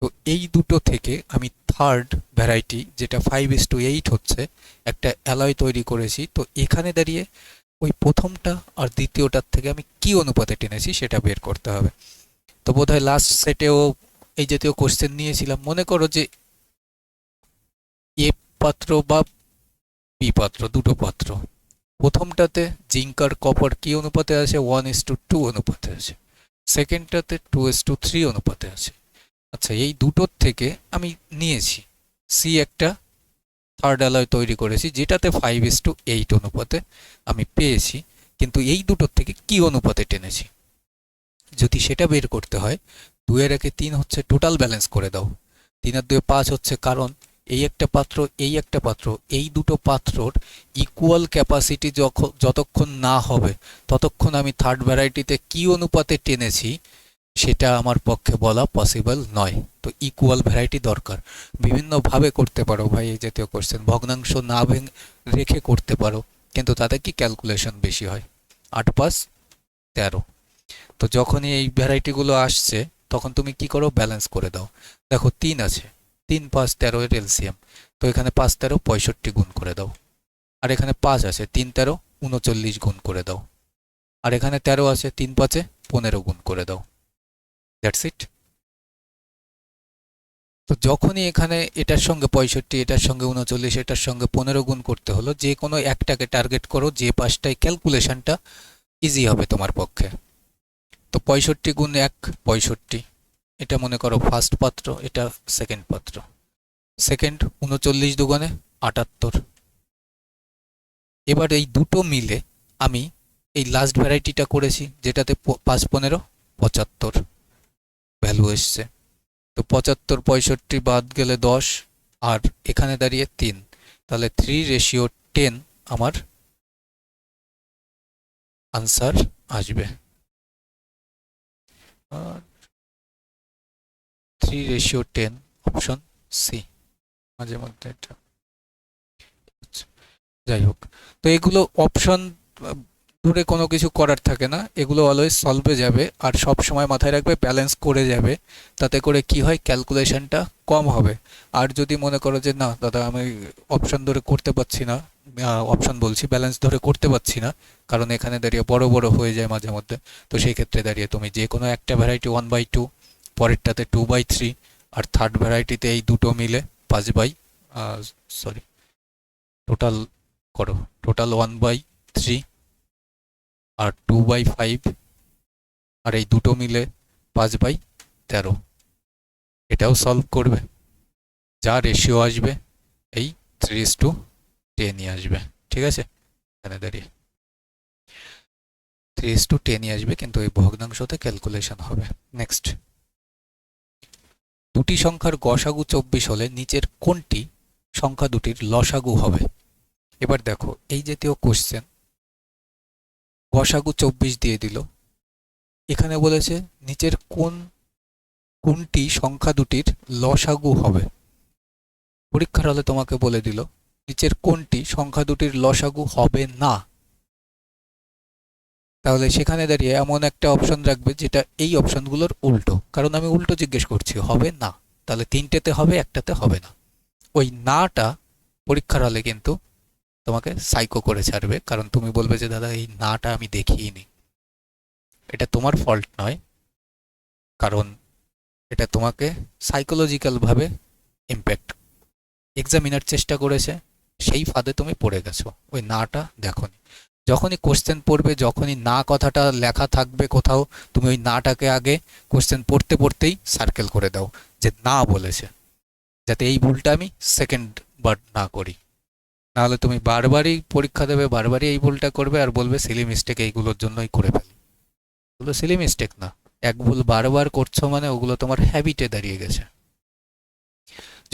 তো এই দুটো থেকে আমি থার্ড ভ্যারাইটি, যেটা 5:8 হচ্ছে, একটা অ্যালয় তৈরি করেছি। তো এখানে দাঁড়িয়ে ওই প্রথমটা আর দ্বিতীয়টার থেকে আমি কি অনুপাতে টেনেছি সেটা বের করতে হবে। তো বোধহয় লাস্ট সেটেও এই জাতীয় কোশ্চেন নিয়েছিলাম। মনে করো যে এ পাত্র বা বি পাত্র, দুটো পাত্র, প্রথমটাতে জিঙ্ক আর কপার কি অনুপাতে আছে? 1:2 অনুপাতে আছে। সেকেন্ডটাতে 2:3 অনুপাতে আছে। আচ্ছা, এই দুটোর থেকে আমি নিয়েছি সি একটা থার্ড অ্যালয় তৈরি করেছি, যেটাতে 5:8 অনুপাতে আমি পেয়েছি, কিন্তু এই দুটোর থেকে কি অনুপাতে টেনেছি? যদি সেটা বের করতে হয় 2 এর একে 3 হচ্ছে টোটাল ব্যালেন্স করে দাও, 3 আর 2 5 হচ্ছে, কারণ এই একটা পাত্র এই একটা পাত্র, এই দুটো পাত্রর ইকুয়াল ক্যাপাসিটি যতক্ষণ না হবে ততক্ষণ আমি থার্ড ভ্যারাইটিতে কি অনুপাতে টেনেছি সেটা আমার পক্ষে বলা পসিবল নয়। তো ইকুয়াল ভ্যারাইটি দরকার। বিভিন্নভাবে করতে পারো ভাই এই জাতীয় কোশ্চেন, ভগ্নাংশ না রেখে করতে পারো, কিন্তু তাতে কি ক্যালকুলেশন বেশি হয়। 8 5 13। তো যখনই এই ভ্যারাইটিগুলো আসছে তখন তুমি কি করো, ব্যালেন্স করে দাও। দেখো 3 আছে, 3 5 13 এর এলসিএম, তো এখানে 5 13 65 গুণ করে দাও। আর এখানে 5 আছে, 3 13 39 গুণ করে দাও। আর এখানে 13 আছে, 3 5 15 গুণ করে দাও। That's it. তো যখনই এখানে এটার সঙ্গে 65, এটার সঙ্গে 39, এটার সঙ্গে 15 গুণ করতে হলো, যে কোনো একটাকে টার্গেট করো, যে পাঁচটায় ক্যালকুলেশনটা ইজি হবে তোমার পক্ষে। তো 65 গুণ 1 65, এটা মনে করো ফার্স্ট পাত্র, এটা সেকেন্ড পাত্র। সেকেন্ড 39 দুগুণে 78। এবার এই দুটো মিলে আমি এই লাস্ট ভ্যারাইটিটা করেছি, যেটাতে 5 15 75 ভ্যালু এসছে। তো 75 65 বাদ গেলে 10, আর এখানে দাঁড়িয়ে 3, তাহলে 3:10 আমার আনসার আসবে। 3:10 অপশন সি। মাঝে মধ্যে এটা যাই হোক, তো এগুলো অপশন ধরে কোনো কিছু করার থাকে না, এগুলো অলওয়েজ সলভে যাবে। আর সব সময় মাথায় রাখবে ব্যালেন্স করে যাবে, তাতে করে কি হয়, ক্যালকুলেশনটা কম হবে। আর যদি মনে করো যে না দাদা আমি অপশন ধরে করতে পারছি না, অপশন বলছি ব্যালেন্স ধরে করতে পারছি না, কারণ এখানে দাঁড়িয়ে বড় বড় হয়ে যায় মাঝে মধ্যে, তো সেই ক্ষেত্রে দাঁড়িয়ে তুমি যে কোনো একটা ভ্যারাইটি 1/2, পরেরটাতে 2/3, আর থার্ড ভ্যারাইটিতে এই দুটো মিলে 5 সরি টোটাল করো, টোটাল 1/3 আর 2/5, আর এই দুটো মিলে 5/13, এটাও সলভ করবে। যা রেশিও আসবে এই 3:10 আসবে। ঠিক আছে, এখানে দাঁড়িয়ে 3:10 আসবে, কিন্তু এই ভগ্নাংশতে ক্যালকুলেশন হবে। নেক্সট, দুটি সংখ্যার গসাগু 24 হলে নিচের কোনটি সংখ্যা দুটির লসাগু হবে? এবার দেখো এই জাতীয় কোশ্চেন, গসাগু 24 দিয়ে দিল, এখানে বলেছে নিচের কোনটি সংখ্যা দুটির লসাগু হবে। পরীক্ষার হলে তোমাকে বলে দিল নিচের কোনটি সংখ্যা দুটির লসাগু হবে না, তাহলে সেখানে দাঁড়িয়ে এমন একটা অপশন রাখবে যেটা এই অপশনগুলোর উল্টো, কারণ আমি উল্টো জিজ্ঞেস করছি, হবে না, তাহলে 3টেতে হবে, একটাতে হবে না। ওই নাটা পরীক্ষার হলে কিন্তু তোমাকে সাইকো করে ছাড়বে, কারণ তুমি বলবে যে দাদা এই নাটা আমি দেখিনি। এটা তোমার ফল্ট নয়, কারণ এটা তোমাকে সাইকোলজিক্যালভাবে ইম্প্যাক্ট, এক্সামিনার চেষ্টা করেছে, সেই ফাঁদে তুমি পড়ে গেছো, ওই নাটা দেখোনি। যখনই কোশ্চেন পড়বে, যখনই না কথাটা লেখা থাকবে কোথাও, তুমি ওই নাটাকে আগে কোশ্চেন পড়তে পড়তেই সার্কেল করে দাও যে না বলেছে, যাতে এই ভুলটা আমি সেকেন্ড বার না করি। নাহলে তুমি বারবারই পরীক্ষা দেবে, বারবারই এই ভুলটা করবে, আর বলবে সিলি মিস্টেক এইগুলোর জন্যই করে ফেলি। ওগুলো সিলি মিস্টেক না, এক ভুল বারবার করছো মানে ওগুলো তোমার হ্যাবিটে দাঁড়িয়ে গেছে।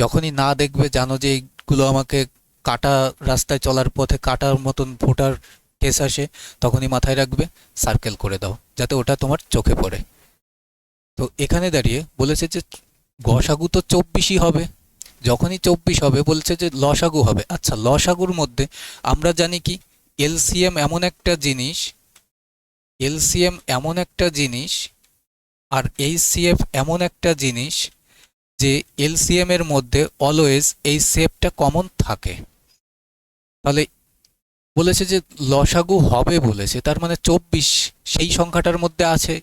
যখনই না দেখবে, জানো যে এইগুলো আমাকে কাটা রাস্তায় চলার পথে কাটার মতন ফোটার কেস আসে, তখনই মাথায় রাখবে, সার্কেল করে দাও, যাতে ওটা তোমার চোখে পড়ে। তো এখানে দাঁড়িয়ে বলেছে যে গসাগু তো 24ই হবে, যখনই 24 হবে বলছে যে লসাগু হবে। আচ্ছা, লসাগুর মধ্যে আমরা জানি কি, এলসিএম এমন একটা জিনিস, এলসিএম এমন একটা জিনিস, আর এইচসিএফ এমন একটা জিনিস যে এলসিএম এর মধ্যে অলওয়েজ এই সেফটা কমন থাকে। তাহলে বলেছে যে লসাগু হবে বলেছে, তার মানে 24 সেই সংখ্যাটার মধ্যে আছে।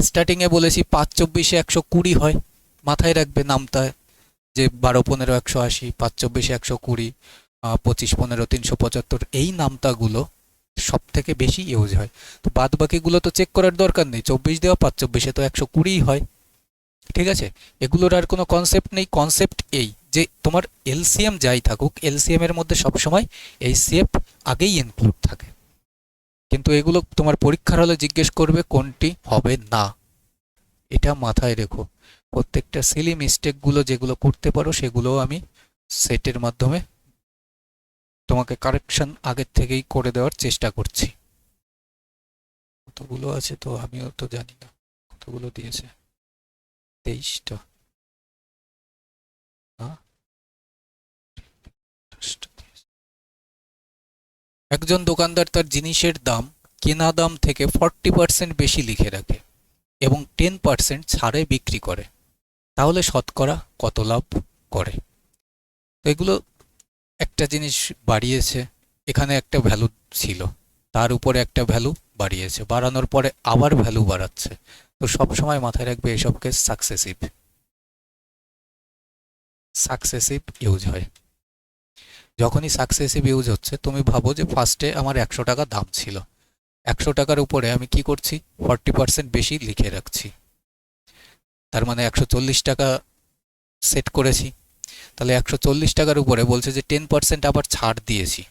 স্টার্টিংয়ে বলেছি 5 24 120 হয়, মাথায় রাখবে নামটা, যে 12 15 180, 5 24 120, 25 15 375, এই নামতাগুলো সব থেকে বেশি ইউজ হয়। তো বাদ বাকিগুলো তো চেক করার দরকার নেই, 24 দেওয়া 5 24 তো 120 হয়। ঠিক আছে, এগুলোর আর কোনো কনসেপ্ট নেই। কনসেপ্ট এই যে তোমার এলসিএম যাই থাকুক, এলসিএম এর মধ্যে সবসময় এইচসিএফ আগেই ইনক্লুড থাকে, কিন্তু এগুলো তোমার পরীক্ষার হলে জিজ্ঞেস করবে কোনটি হবে না। এটা মাথায় রেখো। প্রত্যেকটা সিলি মিস্টেকগুলো যেগুলো করতে পারো সেগুলো আমি সেটের মাধ্যমে তোমাকে কারেকশন আগের থেকেই করে দেওয়ার চেষ্টা করছি। কতগুলো আছে তো আমিও তো জানি না কতগুলো দিয়েছে। 23টা না, 28টা দিয়েছে। একজন দোকানদার তার জিনিসের দাম কেনা দাম থেকে 40% বেশি লিখে রাখে এবং 10% ছাড়ে বিক্রি করে, তাহলে শতকরা কত লাভ করে? তো এগুলো একটা জিনিস বাড়িয়েছে, এখানে একটা ভ্যালু ছিল, তার উপরে একটা ভ্যালু বাড়িয়েছে, বাড়ানোর পরে আবার ভ্যালু বাড়াচ্ছে। তো সব সময় মাথায় রাখবে এসবকে সাকসেসিভ ইউজ হয়। যখনই সাকসেসিভ ইউজ হচ্ছে তুমি ভাবো যে ফার্স্টে আমার 100 টাকা দাম ছিল, 100 টাকার উপরে আমি কি করছি, 40% বেশি লিখে রাখছি, তার মানে 140 টাকা সেট করেছি। তাহলে 140 টাকার উপরে বলছে যে 10% আবার ছাড় দিয়েছি,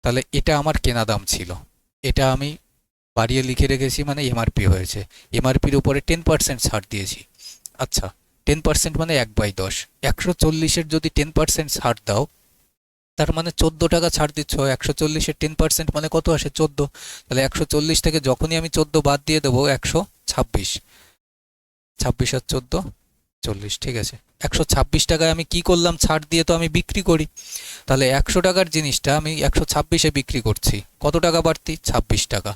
তাহলে এটা আমার কেনা দাম ছিল, এটা আমি বাড়িয়ে লিখে রেখেছি মানে এমআরপি হয়েছে, এমআরপির উপরে 10% ছাড় দিয়েছি। আচ্ছা, 10% মানে 1/10, 140-এর যদি 10% ছাড় দাও তার মানে 14 টাকা ছাড় দিচ্ছ। 140-এর 10% মানে কত আসে, 14। তাহলে 140 থেকে যখনই আমি 14 বাদ দিয়ে দেবো 126, 26 আর 14 40, ঠিক আছে। 126 টাকায় আমি কি করলাম, ছাড় দিয়ে তো আমি বিক্রি করি, তাহলে 100 টাকার জিনিসটা আমি 126-এ বিক্রি করছি, কত টাকা বাড়তি, 26 টাকা।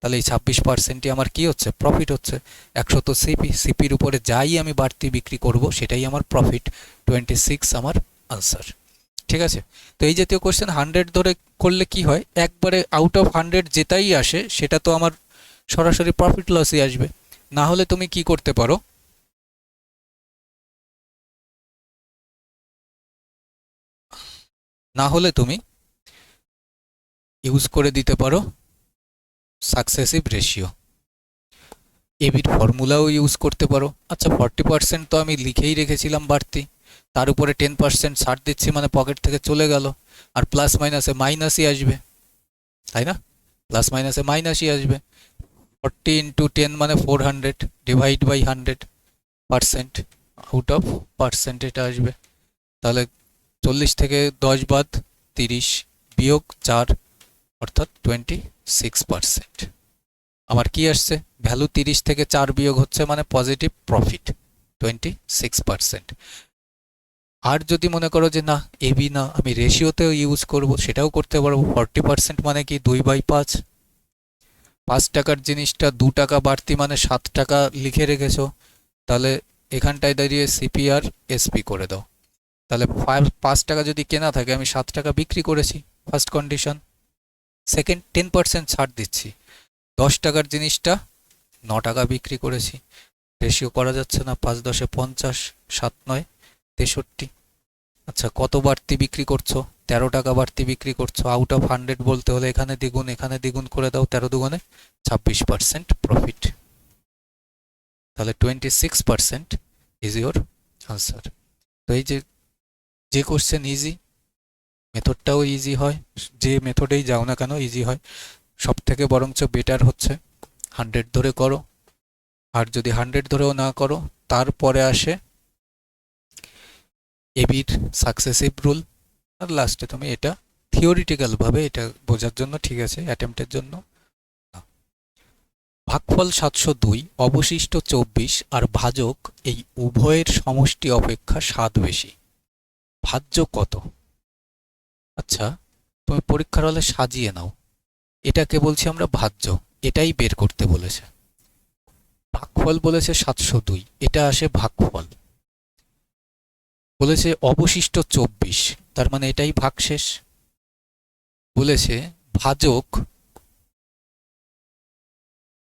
তাহলে এই 26%ই আমার কি হচ্ছে, প্রফিট হচ্ছে। 100 তো সিপির উপরে যাই আমি বাড়তি বিক্রি করব সেটাই আমার প্রফিট। 26 আমার আনসার, ঠিক আছে। তো এই জাতীয় কোশ্চেন 100 ধরে করলে কি হয়, একবারে আউট অফ 100 যেটাই আসে সেটা তো আমার সরাসরি প্রফিট লসই আসবে। না হলে তুমি কি করতে পারো, না হলে তুমি ইউজ করে দিতে পারো সাকসেসিভ রেশিও, এবির ফর্মুলাও ইউজ করতে পারো। আচ্ছা, 40% তো আমি লিখেই রেখেছিলাম বাড়তি, তার উপরে 10% ছাড় দিচ্ছি মানে পকেট থেকে চলে গেল, আর প্লাস মাইনাসে মাইনাসই আসবে, তাই না? প্লাস মাইনাসে মাইনাসই আসবে। 40 ইন্টু 10 মানে 400, divide by 100%, out of percent এটা আসবে। তাহলে 40 থেকে 10 বাদ 30 বিয়োগ 4 অর্থাৎ 26%। আমার কি আসছে, ভ্যালু 30 থেকে 4 বিয়োগ হচ্ছে মানে পজিটিভ প্রফিট 26%। আর যদি মনে করো যে না এবি না, আমি রেশিওতেও ইউজ করব, সেটাও করতে পারবো। 40% মানে কি 2/5, 5 টাকার জিনিসটা 2 টাকা বাড়তি মানে 7 টাকা লিখে রেখেছো, তাহলে এখানটায় দাঁড়িয়ে সিপি আর এসপি করে দাও। তাহলে 5 টাকা যদি কেনা থাকে আমি 7 টাকা বিক্রি করেছি, ফার্স্ট কন্ডিশন। সেকেন্ড, 10% ছাড় দিচ্ছি, 10 টাকার জিনিসটা 9 টাকা বিক্রি করেছি। রেশিও করা যাচ্ছে না, 5 10 50, 7 9 63। আচ্ছা, কত বাড়তি বিক্রি করছো, 13 টাকা বাড়তি বিক্রি করছো। আউট অফ 100 বলতে হলে এখানে দ্বিগুণ করে দাও, 13 দুগুণে 26% প্রফিট। তাহলে 26% ইজ ইউর আনসার। তো এই যে কোশ্চেন ইজি, মেথডটাও ইজি হয়, যে মেথডেই যাও না কেন ইজি হয়। সব থেকে বরঞ্চ বেটার হচ্ছে 100 ধরে করো, আর যদি 100 ধরেও না করো তারপরে আসে এবির সাকসেসিভ রুল, আর লাস্টে তুমি এটা থিওরিটিক্যাল ভাবে এটা বোঝার জন্য, ঠিক আছে, অ্যাটেম্পটের জন্য। ভাগফল 702, অবশিষ্ট 24 আর ভাজক এই উভয়ের সমষ্টি অপেক্ষা 7 বেশি, ভাজ্য কত? আচ্ছা, তুমি পরীক্ষার হলে সাজিয়ে নাও, এটাকে বলছি আমরা ভাজ্য, এটাই বের করতে বলেছে। ভাগফল বলেছে 702, এটা আসে ভাগফল। বলেছে অবশিষ্ট 24, তার মানে এটাই ভাগশেষ। বলেছে ভাজক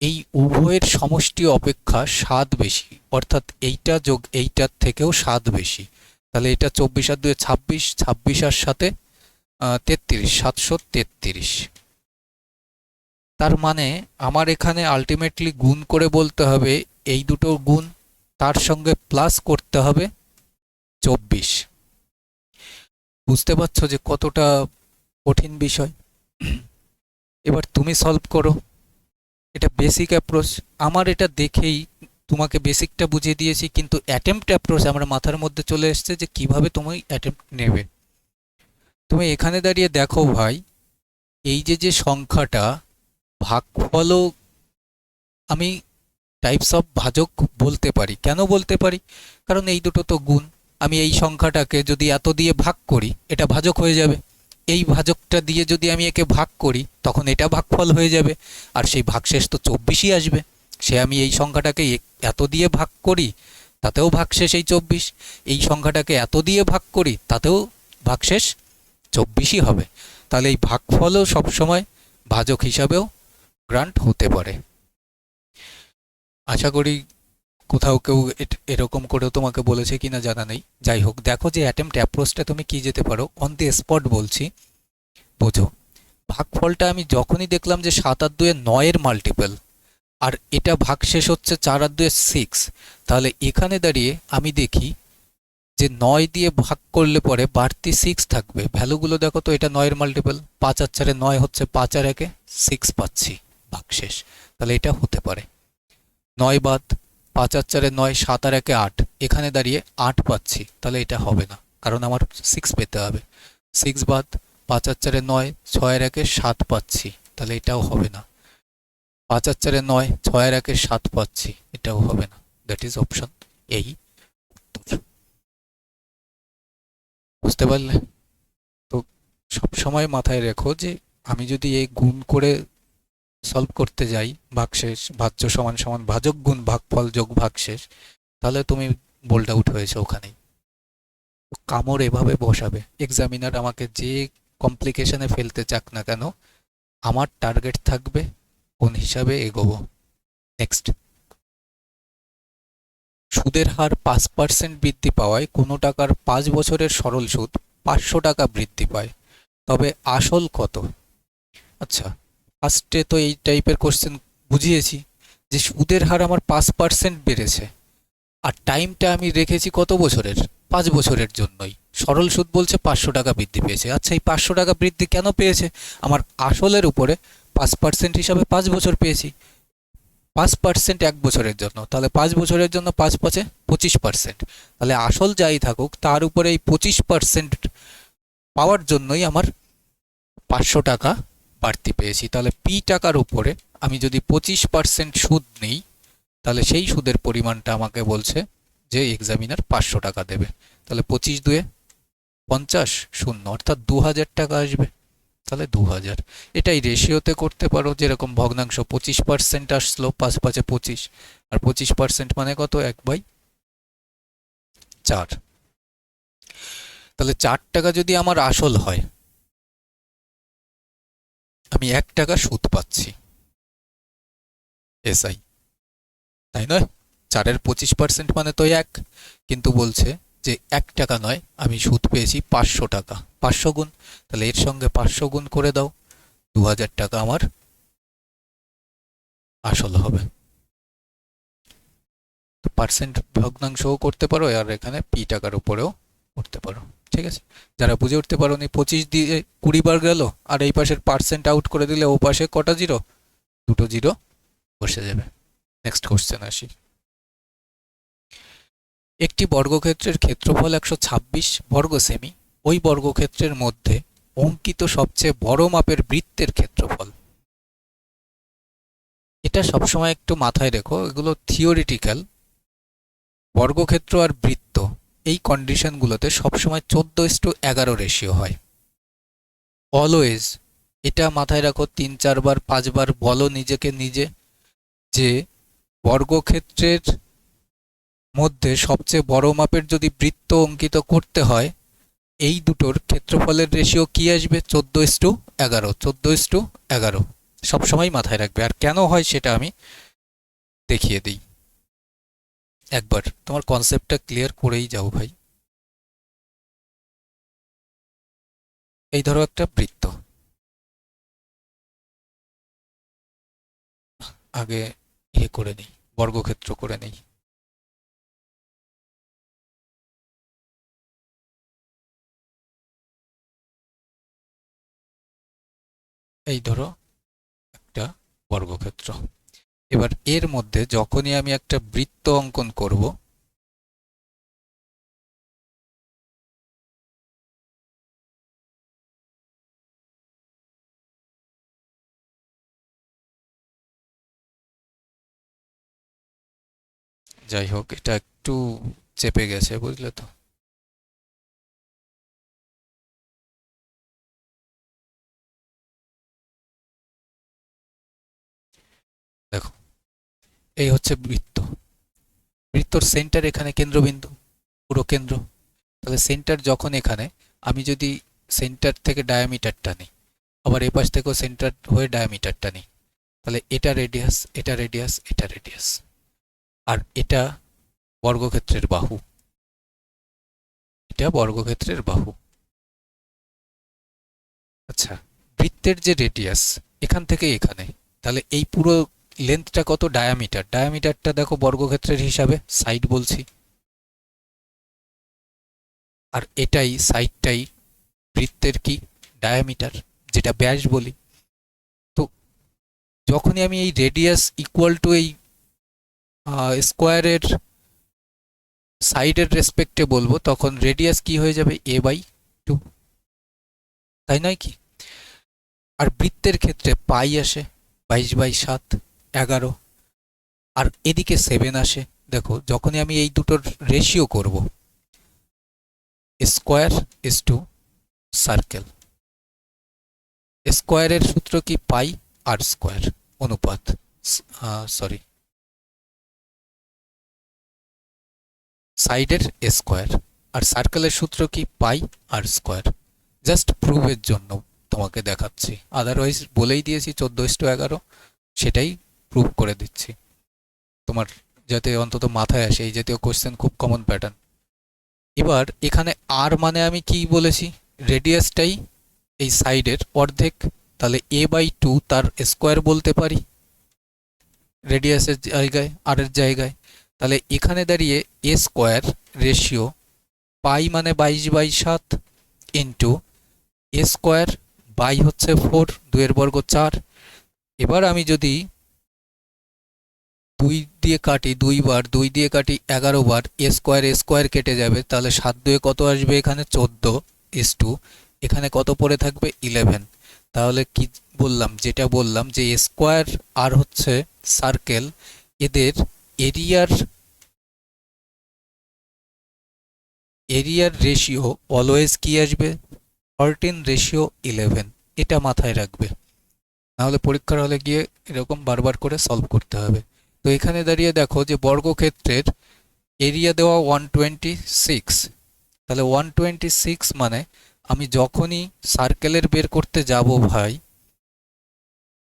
এই উভয়ের সমষ্টি অপেক্ষা 7 বেশি, অর্থাৎ এইটা যোগ এইটার থেকেও 7 বেশি। তাহলে এটা 24 আর 2 26, 26 আর সাথে 33, 733। তার মানে আমার এখানে আলটিমেটলি গুণ করে বলতে হবে এই দুটো গুণ, তার সঙ্গে প্লাস করতে হবে 24। বুঝতে পারছো যে কতটা কঠিন বিষয়? এবার তুমি সলভ করো, এটা বেসিক অ্যাপ্রোচ। আমার এটা দেখেই তোমাকে বেসিকটা বুঝিয়ে দিয়েছি, কিন্তু অ্যাটেম্প্ট অ্যাপ্রোচ আমার মাথার মধ্যে চলে এসেছে যে কিভাবে তুমি অ্যাটেম্প্ট নেবে। তুমি এখানে দাঁড়িয়ে দেখো ভাই, এই যে সংখ্যাটা ভাগফলও আমি টাইপস অফ ভাজক বলতে পারি। কেন বলতে পারি? কারণ এই দুটো তো গুণ। আমি এই সংখ্যাটাকে যদি এত দিয়ে ভাগ করি, এটা ভাজক হয়ে যাবে। এই ভাজকটা দিয়ে যদি আমি একে ভাগ করি, তখন এটা ভাগফল হয়ে যাবে। আর সেই ভাগশেষ তো 24ই আসবে। সে আমি এই সংখ্যাটাকে এত দিয়ে ভাগ করি, তাতেও ভাগশেষ এই 24। এই সংখ্যাটাকে এত দিয়ে ভাগ করি, তাতেও ভাগশেষ 24ই হবে। তাহলে এই ভাগফলও সবসময় ভাজক হিসাবেও গ্রান্ট হতে পারে। আশা করি কোথাও কেউ এরকম করেও তোমাকে বলেছে কিনা জানা নেই। যাই হোক, দেখো যে অ্যাটেম্প্ট অ্যাপ্রোচটা তুমি কি যেতে পারো, অন দি স্পট বলছি, বোঝো। ভাগফলটা আমি যখনই দেখলাম যে 7 আর 2 9-এর মাল্টিপল, আর এটা ভাগশেষ হচ্ছে 4 আর 2 6, তাহলে এখানে দাঁড়িয়ে আমি দেখি যে 9 দিয়ে ভাগ করলে পরে বাড়তি 6 থাকবে। ভ্যালুগুলো দেখো তো, এটা 9-এর মাল্টিপল, 5 আর 4 9 হচ্ছে, 5 আর 1 6 পাচ্ছি ভাগশেষ। তাহলে এটা হতে পারে। 9 বাদ 5 আর 4 9, 7 আর 1 8, এখানে দাঁড়িয়ে 8 পাচ্ছি, তাহলে এটা হবে না, কারণ আমার 6 পেতে হবে। 6 বাদ 5 আর 4 9, 6 আর 1 7 পাচ্ছি, তাহলে এটাও হবে না। 5 আর 4 9, 6 আর 1 7 পাচ্ছি, এটাও হবে না। দ্যাট ইজ অপশন এই। বুঝতে পারলে? তো সবসময় মাথায় রেখো যে আমি যদি এই গুণ করে সলভ করতে যাই, ভাগশেষ ভাজ্য সমান সমান ভাজক গুণ ভাগফল যোগ ভাগশেষ, তাহলে তুমি বোল্ড আউট হয়েছে ওখানেই। কামড় এভাবে বসাবে। এক্সামিনার আমাকে যে কমপ্লিকেশনে ফেলতে চাক না কেন, আমার টার্গেট থাকবে কোন হিসাবে এগোবো। নেক্সট, সুদের হার 5% বৃদ্ধি পাওয়ায় কোনো টাকার 5 বছরের সরল সুদ 500 টাকা বৃদ্ধি পায়, তবে আসল কত? আচ্ছা, ফার্স্টে তো এই টাইপের কোশ্চেন বুঝিয়েছি যে সুদের হার আমার 5% বেড়েছে, আর টাইমটা আমি রেখেছি কত বছরের? 5 বছরের জন্যই। সরল সুদ বলছে 500 টাকা বৃদ্ধি পেয়েছে। আচ্ছা, এই 500 টাকা বৃদ্ধি কেন পেয়েছে? আমার আসলের উপরে 5% হিসাবে 5 বছর পেয়েছি। 5% 1 বছরের জন্য, তাহলে 5 বছরের জন্য 5 5 25%। তাহলে আসল যাই থাকুক, তার উপরে এই 25% পাওয়ার জন্যই আমার 500 টাকা বাড়তি পেয়েছি। তাহলে পি টাকার উপরে আমি যদি 25% সুদ নিই, তাহলে সেই সুদের পরিমাণটা আমাকে বলছে যে এক্সামিনার 500 টাকা দেবে। তাহলে 25 2 50 শূন্য, অর্থাৎ 2000 টাকা আসবে। তাহলে 2000। এটাই রেশিওতে করতে পারো, যেরকম ভগ্নাংশ 25% আসলো, 5 5 25, আর 25% মানে কত? 1/4। তাহলে 4 টাকা যদি আমার আসল হয়, আমি 1 টাকা সুদ পাচ্ছি এসআই, তাই নয়? 4-এর 25% মানে তো 1, কিন্তু বলছে যে 1 টাকা নয়, আমি সুদ পেয়েছি 500 টাকা। 500 গুণ, তাহলে এর সঙ্গে 500 গুণ করে দাও, 2000 টাকা আমার আসল হবে। তো পার্সেন্ট ভগ্নাংশও করতে পারো, আর এখানে পি টাকার উপরেও করতে পারো। ঠিক আছে? যারা বুঝে উঠতে পারো নি, 25 দিয়ে 20 বার গেল, আর এই পাশের পার্সেন্ট আউট করে দিলে ও পাশে কটা জিরো? দুটো জিরো বসে যাবে। নেক্সট কোশ্চেন আসি। একটি বর্গক্ষেত্রের ক্ষেত্রফল 126 বর্গ সেমি। ওই বর্গক্ষেত্রের মধ্যে অঙ্কিত সবচেয়ে বড় মাপের বৃত্তের ক্ষেত্রফল। এটা সবসময় একটু মাথায় রেখো, এগুলো থিওরিটিক্যাল। বর্গক্ষেত্র আর বৃত্ত, এই কন্ডিশনগুলোতে সবসময় 14:11 রেশিও হয় অলওয়েজ। এটা মাথায় রাখো, 3 4 বার 5 বার বলো নিজেকে নিজে যে বর্গক্ষেত্রের মধ্যে সবচেয়ে বড় মাপের যদি বৃত্ত অঙ্কিত করতে হয়, এই দুটোর ক্ষেত্রফলের রেশিও কি আসবে? 14:11। 14:11 সবসময় মাথায় রাখবে। আর কেন হয় সেটা আমি দেখিয়ে দিই। একবার তোমার কনসেপ্টটা ক্লিয়ার করেই যাও ভাই। এই ধরো একটা বৃত্ত, আগে করে নিই, বর্গক্ষেত্র করে নিই। এই ধরো একটা বর্গক্ষেত্র। এবার এর মধ্যে যখনই আমি একটা বৃত্ত অঙ্কন করব, যাই হোক এটা একটু চেপে গেছে, বুঝলে তো। দেখো, এই হচ্ছে বৃত্ত। বৃত্তর সেন্টার এখানে কেন্দ্রবিন্দু, পুরো কেন্দ্র। তাহলে সেন্টার যখন এখানে, আমি যদি সেন্টার থেকে ডায়ামিটারটা নিই, আবার এই পাশ থেকেও সেন্টার হয়ে ডায়ামিটারটা নিই, তাহলে এটা রেডিয়াস, এটা রেডিয়াস, এটা রেডিয়াস, আর এটা বর্গক্ষেত্রের বাহু, এটা বর্গক্ষেত্রের বাহু। আচ্ছা, বৃত্তের যে রেডিয়াস এখান থেকে এখানে, তাহলে এই পুরো লেন্থটা কত? ডায়ামিটার। ডায়ামিটারটা দেখো বর্গক্ষেত্রের হিসাবে সাইড বলছি, আর এটাই সাইডটাই বৃত্তের কি? ডায়ামিটার, যেটা ব্যাস বলি। তো যখনই আমি এই রেডিয়াস ইকুয়াল টু এই স্কোয়ারের সাইডের রেসপেক্টে বলবো, তখন রেডিয়াস কি হয়ে যাবে? a/2, তাই নয় কি? আর বৃত্তের ক্ষেত্রে পাই আসে 22/7, 11, আর এদিকে 7 আসে। দেখো, যখনই আমি এই দুটোর রেশিও করব, স্কোয়ার ইজ টু সার্কেল, স্কোয়ারের সূত্র কি? পাই আর স্কোয়ার অনুপাত, সরি, সাইডের স্কোয়ার। আর সার্কেলের সূত্র কি? পাই আর স্কোয়ার। জাস্ট প্রুফের জন্য তোমাকে দেখাচ্ছি, আদারওয়াইজ বলেই দিয়েছি 14:11, সেটাই প্রুভ করে দিচ্ছি তোমার, যাতে অন্তত মাথায় আসে। এই জাতীয় কোশ্চেন খুব কমন প্যাটার্ন। এবার এখানে আর মানে আমি কি বলেছি? রেডিয়াসটাই এই সাইডের অর্ধেক, তাহলে a/2 তার স্কোয়ার বলতে পারি রেডিয়াসের জায়গায়, আর এর জায়গায়। তাহলে এখানে দাঁড়িয়ে a স্কোয়ার রেশিও পাই মানে 22/7 ইন্টু a স্কোয়ার বাই হচ্ছে 4, 2 এর বর্গ 4। এবার আমি যদি 2 দিয়ে কাটি, 2 বার, 2 দিয়ে কাটি 11 বার, a স্কোয়ার কেটে যাবে, তাহলে 7 2 কত আসবে? এখানে 14 ইস টু, এখানে কত পড়ে থাকবে? 11। তাহলে কি বললাম? যেটা বললাম যে স্কোয়ার আর হচ্ছে সার্কেল, এদের এরিয়ার রেশিও অলওয়েজ কি আসবে? 14:11। এটা মাথায় রাখবে, নাহলে পরীক্ষার হলে গিয়ে এরকম বারবার করে সলভ করতে হবে। তো এখানে দাঁড়িয়ে দেখো যে বর্গক্ষেত্রের এরিয়া দেওয়া 126, তাহলে 126 মানে আমি যখনই সার্কেলের বের করতে যাব ভাই,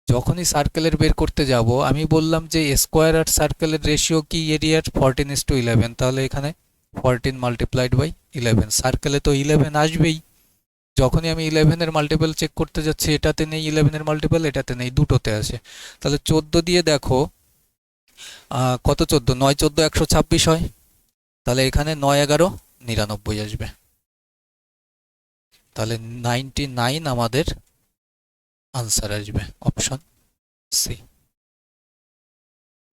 যখনই সার্কেলের বের করতে যাব, আমি বললাম যে স্কোয়ার আর সার্কেলের রেশিও কি এরিয়ার? 14:11। তাহলে এখানে 14 মাল্টিপ্লাইড বাই 11, সার্কেলে তো 11 আসবেই। যখনই আমি 11-এর মাল্টিপল চেক করতে যাচ্ছি, এটাতে নেই 11-এর মাল্টিপল, এটাতে নেই, দুটোতে আছে। তাহলে 14 দিয়ে দেখো কত? 14, 9 14 126 হয়। তাহলে এখানে 9 11 99 আসবে। তাহলে 99 আমাদের আনসার আসবে, অপশন সি।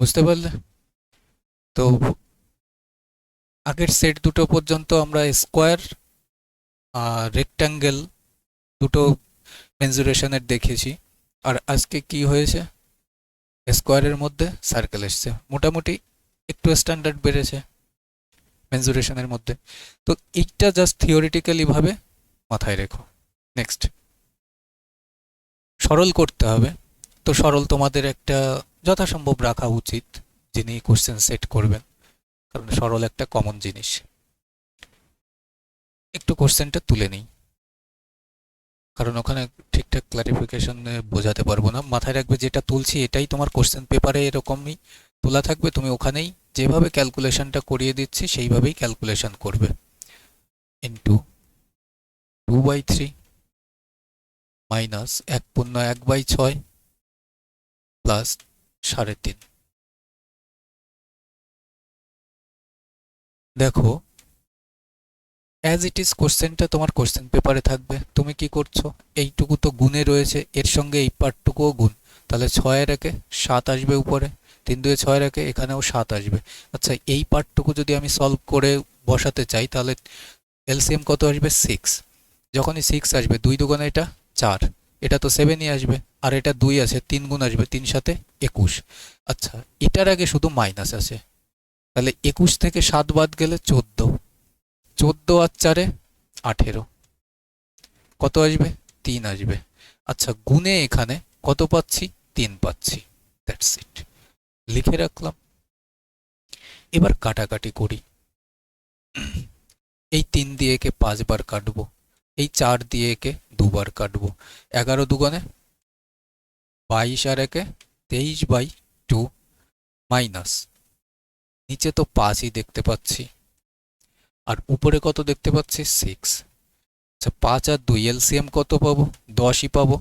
বুঝতে পারলে? তো আগের সেট দুটো পর্যন্ত আমরা স্কোয়ার রেক্ট্যাঙ্গেল দুটো মেনজুরেশনের দেখেছি, আর আজকে কি হয়েছে? স্কোয়ারের মধ্যে সার্কেল এসছে, মোটামুটি একটু স্ট্যান্ডার্ড বেড়েছে মেনজুরেশনের মধ্যে। তো এইটা জাস্ট থিওরিটিক্যালি ভাবে মাথায় রেখো। নেক্সট, সরল করতে হবে। তো সরল তোমাদের একটা যথাসম্ভব রাখা উচিত, যিনি কোশ্চেন সেট করবেন, কারণ সরল একটা কমন জিনিস। একটু কোশ্চেনটা তুলে নিই, কারণ ওখানে ঠিকঠাক ক্লারিফিকেশন বোঝাতে পারবো না। মাথায় রাখবে যেটা তুলছি এটাই তোমার কোশ্চেন পেপারে এরকমই তোলা থাকবে, তুমি ওখানেই যেভাবে ক্যালকুলেশনটা করিয়ে দিচ্ছি সেইভাবেই ক্যালকুলেশন করবে। Into 2/3 minus 1/1/6 plus 3.5। দেখো, অ্যাজ ইট ইজ কোশ্চেনটা তোমার কোশ্চেন পেপারে থাকবে। তুমি কি করছো? এইটুকু তো গুণে রয়েছে, এর সঙ্গে এই পার্টটুকুও গুণ, তাহলে 6 এর একে 7 আসবে উপরে, তিন দুয়ে ছয় রেখে এখানেও 7 আসবে। আচ্ছা এই পার্টটুকু যদি আমি সলভ করে বসাতে চাই তাহলে এলসিএম কত আসবে 6। যখনই 6 আসবে 2 দুগুণে এটা 4, এটা তো 7ই আসবে, আর এটা 2 আছে 3 গুণ আসবে, 3 সাথে 21। আচ্ছা এটার আগে শুধু মাইনাস আছে, তাহলে 21 থেকে 7 বাদ গেলে 14, 14 আর 4-এ 18, কত আসবে 3 আসবে। আচ্ছা গুণে এখানে কত পাচ্ছি 3 পাচ্ছি, দ্যাটস ইট, লিখে রাখলাম। এবার কাটাকাটি করি। এই 3 দিয়ে একে 5 বার কাটবো, এই 4 দিয়ে একে 2 বার কাটবো। 11 দুগুণে 22 আর একে 23/2 মাইনাস, নিচে তো 5ই দেখতে পাচ্ছি আর উপরে কত দেখতে পাচ্ছি 6। আচ্ছা 5 আর 2 এলসিএম কত পাবো 10ই পাবো।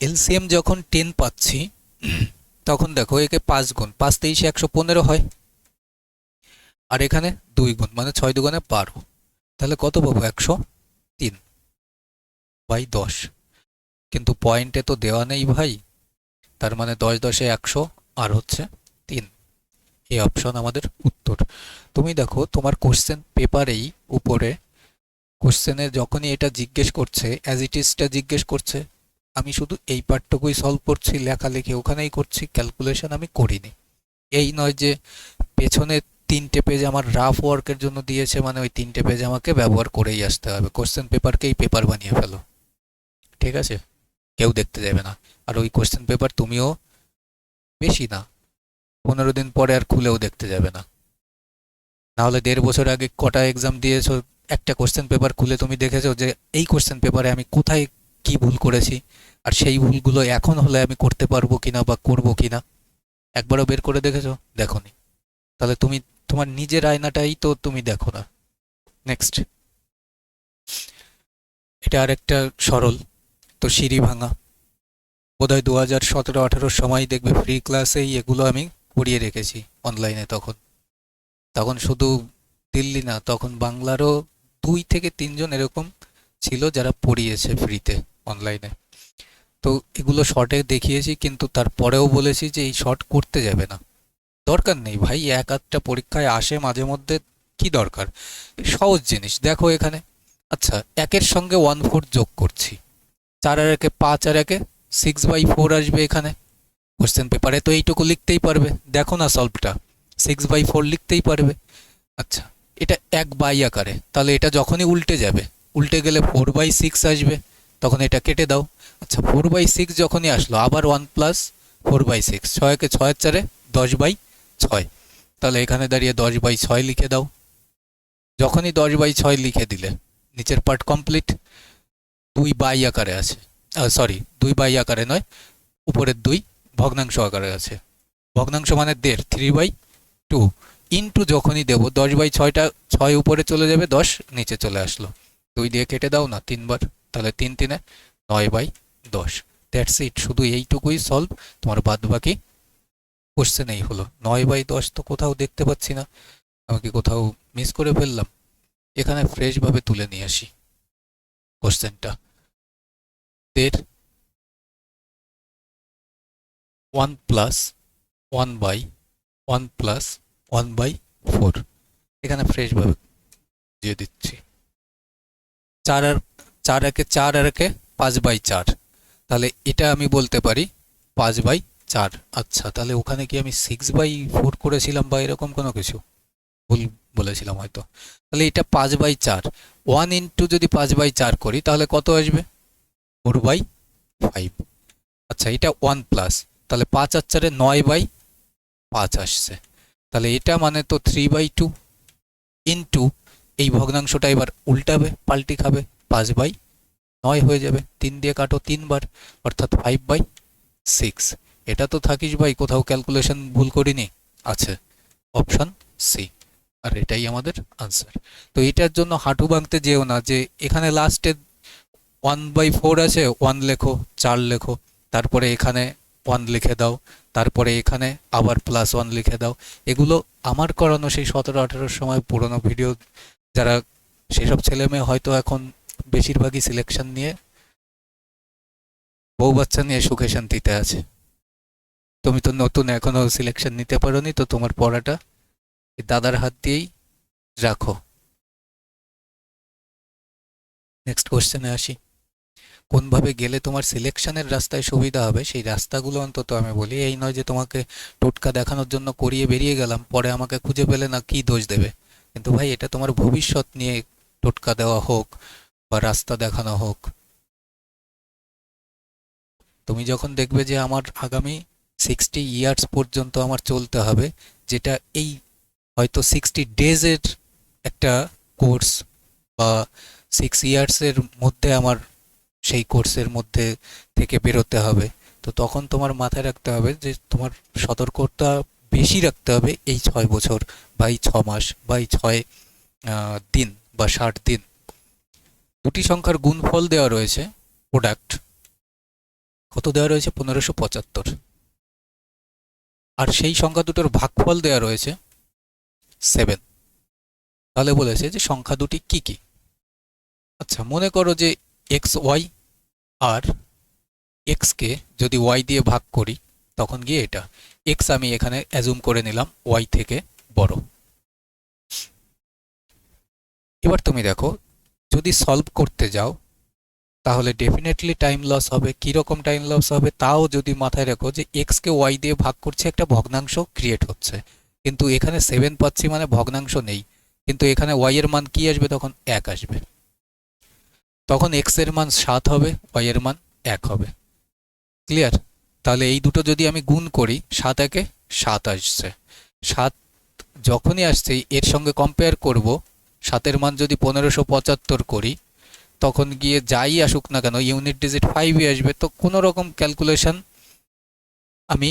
এলসিএম যখন 10 পাচ্ছি তখন দেখো একে 5 গুণ, 5 23 115 হয়, আর এখানে 2 গুণ মানে 6 দুগুণে 12, তাহলে কত পাবো 103/10। কিন্তু পয়েন্টে তো দেওয়া নেই ভাই, তার মানে 10 10-এ 100 আর হচ্ছে 3, এই অপশন আমাদের উত্তর। তুমি দেখো তোমার কোশ্চেন পেপারেই উপরে কোশ্চেনে যখনই এটা জিজ্ঞেস করছে অ্যাজ ইট ইজটা জিজ্ঞেস করছে, আমি শুধু এই পার্টটুকুই সলভ করছি, লেখালেখি ওখানেই করছি, ক্যালকুলেশন আমি করিনি। এই নয় যে পেছনে 3টে পেজ আমার রাফ ওয়ার্কের জন্য দিয়েছে মানে ওই 3টে পেজ আমাকে ব্যবহার করেই আসতে হবে। কোশ্চেন পেপারকেই পেপার বানিয়ে ফেলো, ঠিক আছে, কেউ দেখতে যাবে না। আর ওই কোশ্চেন পেপার তুমিও বেশি না 15 দিন পরে আর খুলেও দেখতে যাবে না। নাহলে 1.5 বছর আগে কটা এক্সাম দিয়েছো, একটা কোশ্চেন পেপার খুলে তুমি দেখেছো যে এই কোশ্চেন পেপারে আমি কোথায় কি ভুল করেছি, আর সেই ভুলগুলো এখন হলে আমি করতে পারবো কিনা বা করবো কিনা একবারও বের করে দেখেছো? দেখোনি। তাহলে তুমি তোমার নিজের আয়নাটাই তো তুমি দেখো না। নেক্সট, এটা আরেকটা সরল, তো সিঁড়ি ভাঙা বোধহয় 2017-18 সময় দেখবে ফ্রি ক্লাসেই এগুলো আমি করিয়ে রেখেছি অনলাইনে। তখন তখন শুধু দিল্লি না, তখন বাংলারও 2 থেকে 3 জন এরকম ছিল যারা পড়িয়েছে ফ্রিতে অনলাইনে। তো এগুলো শর্টে দেখিয়েছি, কিন্তু তারপরেও বলেছি যে এই শর্ট করতে যাবে না, দরকার নেই ভাই, এক আধটা পরীক্ষায় আসে মাঝে মধ্যে, কি দরকার, সহজ জিনিস দেখো এখানে। আচ্ছা 1-এর সঙ্গে 1/4 যোগ করছি, 4 আর 1-এ 5 আর 1-এ 6/4 আসবে এখানে। কোশ্চেন পেপারে তো এইটুকু লিখতেই পারবে, দেখো না সলভটা, 6/4 লিখতেই পারবে। আচ্ছা এটা 1/, আকারে, তাহলে এটা যখনই উল্টে যাবে, উল্টে গেলে 4/6 আসবে, তখন এটা কেটে দাও। আচ্ছা 4/6 যখনই আসলো আবার 1 প্লাস 4/6, 6-একে 6 আর 4-এ 10/6, তাহলে এখানে দাঁড়িয়ে 10/6 লিখে দাও। যখনই 10/6 লিখে দিলে নিচের পার্ট কমপ্লিট। 2/, আকারে আছে, সরি 2/, আকারে নয়, উপরের 2 ভগ্নাংশ আকারে আছে, ভগ্নাংশ মানে 1.5, 3/2 ইন্টু যখনই দেবো 10/6টা 6 উপরে চলে যাবে, 10 নিচে চলে আসলো, 2 দিয়ে কেটে দাও না 3 বার, তাহলে 3 3-এ 9/10। দ্যাটস ইট, শুধু এইটুকুই সলভ, তোমার বাদ বাকি কোশ্চেনেই হলো। 9/10 তো কোথাও দেখতে পাচ্ছি না, আমি কি কোথাও মিস করে ফেললাম? এখানে ফ্রেশভাবে তুলে নিয়ে আসি কোশ্চেনটা। 1 প্লাস 1/1 প্লাস 1/4, এখানে ফ্রেশভাবে দিয়ে দিচ্ছি। 4 আর 4 একে 4 আর একে 5/4, তাহলে এটা আমি বলতে পারি 5/4। আচ্ছা তাহলে ওখানে কি আমি 6/4 করেছিলাম বা এরকম কোনো কিছু ভুল বলেছিলাম হয়তো, তাহলে এটা 5/4, 1 ইন্টু যদি 5/4 করি তাহলে কত আসবে 4/5। আচ্ছা এটা 1 প্লাস, তাহলে 5 আর 4-এ 9/5 আসছে, তাহলে এটা মানে তো 3/2 ইন্টু এই ভগ্নাংশটা এবার উল্টাবে, পাল্টি খাবে, 5/9 হয়ে যাবে, 3 দিয়ে কাটো 3 বার, অর্থাৎ 5/6। এটা তো থাকিস ভাই, কোথাও ক্যালকুলেশন ভুল করিনি, আছে অপশন সি, আর এটাই আমাদের আনসার। তো এটার জন্য হাঁটু ভাঙতে যেও না, যে এখানে লাস্টে 1/4 আছে, 1 লেখো, 4 লেখো, তারপরে এখানে 1 লিখে দাও, তারপরে এখানে আবার +1 লিখে দাও। এগুলো আমার করানো সেই 17-18 সময় পুরোনো ভিডিও যারা সেসব ছেলে মেয়ে হয়তো এখন বেশিরভাগই সিলেকশন নিয়ে বউ বাচ্চা নিয়ে সুখে শান্তিতে আছে। তুমি তো নতুন, এখনো সিলেকশন নিতে পারোনি, তো তোমার পড়াটা দাদার হাত দিয়েই রাখো। নেক্সট কোশ্চেনে আসি। কোনভাবে গেলে তোমার সিলেকশনের রাস্তায় সুবিধা হবে সেই রাস্তাগুলো অন্তত আমি বলি। এই নয় যে তোমাকে টোটকা দেখানোর জন্য করিয়ে বেরিয়ে গেলাম, পরে আমাকে খুঁজে পেলে না কি দোষ দেবে। কিন্তু ভাই এটা তোমার ভবিষ্যৎ নিয়ে টোটকা দেওয়া হোক বা রাস্তা দেখানো হোক। তুমি যখন দেখবে যে আমার আগামী 60 ইয়ার্স পর্যন্ত আমার চলতে হবে, যেটা এই হয়তো 60 ডেজের একটা কোর্স বা 6 ইয়ার্সের মধ্যে আমার সেই কোর্সের মধ্যে থেকে বেরোতে হবে, তো তখন তোমার মাথায় রাখতে হবে যে তোমার সতর্কতা বেশি রাখতে হবে এই 6 বছর বা এই 6 মাস বা এই 6 দিন বা 60 দিন। দুটি সংখ্যার গুণফল দেওয়া রয়েছে, প্রোডাক্ট কত দেওয়া রয়েছে 1575, আর সেই সংখ্যা দুটোর ভাগফল দেওয়া রয়েছে 7। তাহলে বলেছে যে সংখ্যা দুটি কি কি। আচ্ছা, মনে করো যে এক্স ওয়াই, আর এক্সকে যদি ওয়াই দিয়ে ভাগ করি তখন গিয়ে এটা এক্স আমি এখানে অ্যাজুম করে নিলাম ওয়াই থেকে বড়। এবার তুমি দেখো যদি সলভ করতে যাও তাহলে ডেফিনেটলি টাইম লস হবে। কীরকম টাইম লস হবে তাও যদি মাথায় রাখো যে এক্সকে ওয়াই দিয়ে ভাগ করছে, একটা ভগ্নাংশ ক্রিয়েট হচ্ছে, কিন্তু এখানে 7 পাচ্ছি মানে ভগ্নাংশ নেই, কিন্তু এখানে ওয়াই এর মান কি আসবে, তখন 1 আসবে। তখন এক্স এর মান 7 হবে, ওয়াই এর মান 1 হবে। ক্লিয়ার? তাহলে এই দুটো যদি আমি গুণ করি 7 একে 7 আসছে। 7 যখনই আসছে এর সঙ্গে কম্পেয়ার করব, 7-এর মান যদি 1575 করি তখন গিয়ে যাই আসুক না কেন ইউনিট ডিজিট 5ই আসবে। তো কোনো রকম ক্যালকুলেশন আমি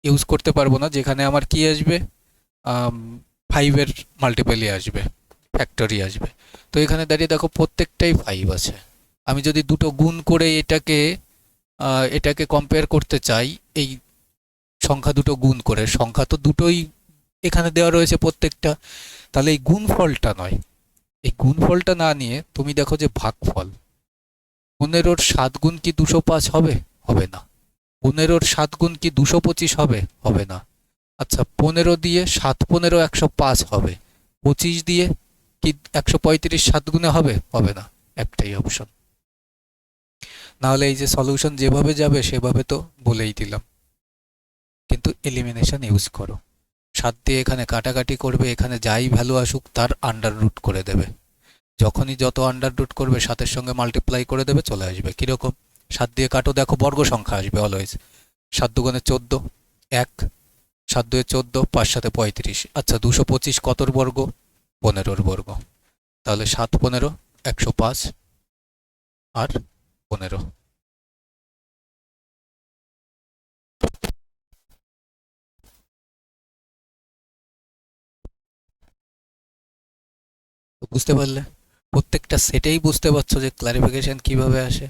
ইউজ করতে পারবো না, যেখানে আমার কি আসবে 5-এর মাল্টিপলই আসবে, ফ্যাক্টরি আসবে। তো এখানে দাঁড়িয়ে দেখো প্রত্যেকটাই 5 আছে। আমি যদি দুটো গুণ করে এটাকে কম্পেয়ার করতে চাই, এই সংখ্যা দুটো গুণ করে, সংখ্যা তো দুটোই এখানে দেওয়া রয়েছে প্রত্যেকটা, তাহলে এই গুণফলটা নয়, এই গুণফলটা না নিয়ে তুমি দেখো যে ভাগফল। 15-র 7 গুণ কি 205 হবে? হবে না। 15-র 7 গুণ কি 225 হবে? হবে না। আচ্ছা, 15 দিয়ে 7 15 105 হবে, 25 দিয়ে কি 135 7 গুণে হবে? হবে না। একটাই অপশন। নাহলে এই যে সলিউশন যেভাবে যাবে সেভাবে তো বলেই দিলাম, কিন্তু এলিমিনেশন ইউজ করো। 7 দিয়ে এখানে কাটাকাটি করবে, এখানে যাই ভ্যালু আসুক তার আন্ডার রুট করে দেবে। যখনই যত আন্ডার রুট করবে 7-এর সঙ্গে মাল্টিপ্লাই করে দেবে, চলে আসবে। কীরকম? 7 দিয়ে কাটো, দেখো বর্গ সংখ্যা আসবে অলওয়েজ। 7 দুগুণে 14, 1, 7 দুয়ে 14, 5 7 35। আচ্ছা, 225 কতর বর্গ? 15-র বর্গ। তাহলে 7 15 105 আর 15। বুঝতে পারলে? প্রত্যেকটা সেটেই বুঝতে পারছো যে ক্লারিফিকেশন কিভাবে আসে।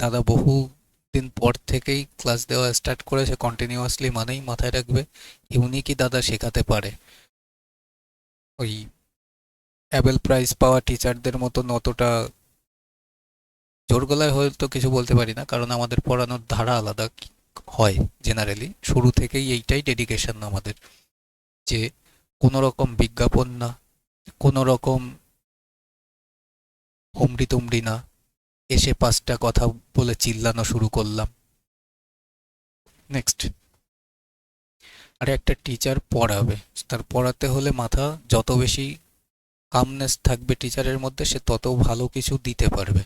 দাদা বহু দিন পর থেকেই ক্লাস দেওয়া স্টার্ট করেছে কন্টিনিউয়াসলি, মানেই মাথায় রাখবে ইউনিকই দাদা শেখাতে পারে। ওই অ্যাবেল প্রাইজ পাওয়া টিচারদের মতন অতটা জোর গলায় হয়তো কিছু বলতে পারি না, কারণ আমাদের পড়ানোর ধারা আলাদা হয়। জেনারেলি শুরু থেকেই এইটাই ডেডিকেশন আমাদের, যে কোনো রকম বিজ্ঞাপন না, কোনো রকম হুমড়ি তুমড়ি না, এসে 5টা কথা বলে চিল্লানো শুরু করলাম। নেক্সট, আরে একটা টিচার পড়াবে, তার পড়াতে হলে মাথা যত বেশি কামনেস থাকবে টিচারের মধ্যে, সে তত ভালো কিছু দিতে পারবে।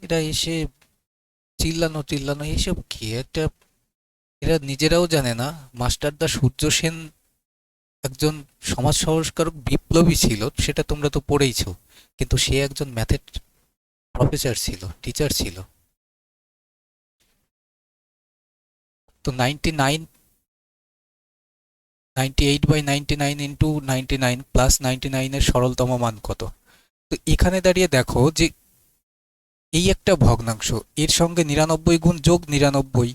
এরা এসে চিল্লানো টিল্লানো এইসব কি একটা, এরা নিজেরাও জানে না। মাস্টারদা সূর্য সেন একজন সমাজ সংস্কারক বিপ্লবী ছিল, সেটা তোমরা তো পড়েইছো, কিন্তু সে একজন ম্যাথের প্রফেসর ছিল, টিচার ছিল। তো 98/99 ইন্টু 99 প্লাস 99-এর সরলতম মান কত? তো এখানে দাঁড়িয়ে দেখো যে এই একটা ভগ্নাংশ, এর সঙ্গে 99 গুণ যোগ 99,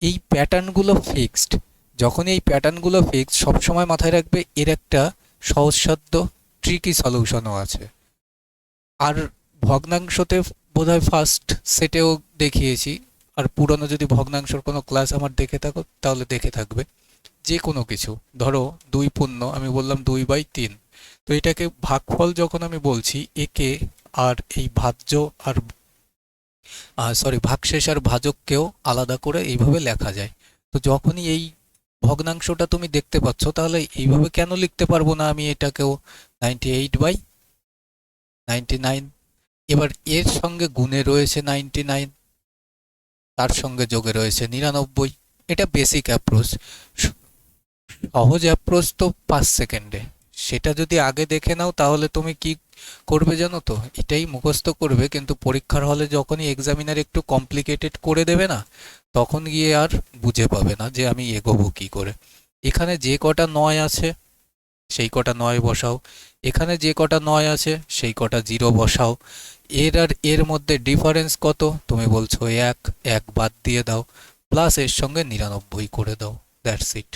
এই প্যাটার্নগুলো ফিক্সড। যখন এই প্যাটার্নগুলো ফিক্সড, সবসময় মাথায় রাখবে এর একটা সহজসাধ্য ট্রিকি সলিউশনও আছে। আর ভগ্নাংশতে বোধহয় ফার্স্ট সেটেও দেখিয়েছি, আর পুরনো যদি ভগ্নাংশের কোনো ক্লাস আমার দেখে থাকো তাহলে দেখে থাকবে। যে কোনো কিছু ধরো 2 পূর্ণ, আমি বললাম 2/3, তো এটাকে ভাগফল যখন আমি বলছি একে আর এই ভাজ্য আর ভাগশেষ আর ভাজককেও আলাদা করে এইভাবে লেখা যায়। তো যখনই এই ভগ্নাংশটা তুমি দেখতে পাচ্ছ তাহলে এইভাবে কেন লিখতে পারবো না আমি এটাকেও 98/99। এবার এর সঙ্গে গুণে রয়েছে 99, তার সঙ্গে যোগে রয়েছে 99। এটা বেসিক অ্যাপ্রোচ, সহজ অ্যাপ্রোচ তো 5 সেকেন্ডে। সেটা যদি আগে দেখে নাও তাহলে তুমি কি করবে জানো তো, এটাই মুখস্থ করবে, কিন্তু পরীক্ষার হলে যখনই এক্সামিনার একটু কমপ্লিকেটেড করে দেবে না, তখন গিয়ে আর বুঝে পাবে না যে আমি এগোবো কি করে। এখানে যে কটা 9 আছে সেই কটা 9 বসাও, এখানে যে কটা 9 আছে সেই কটা 0 বসাও। এর আর এর মধ্যে ডিফারেন্স কত, তুমি বলছো 1, 1 বাদ দিয়ে দাও, প্লাস এর সঙ্গে 99 করে দাও। That's it.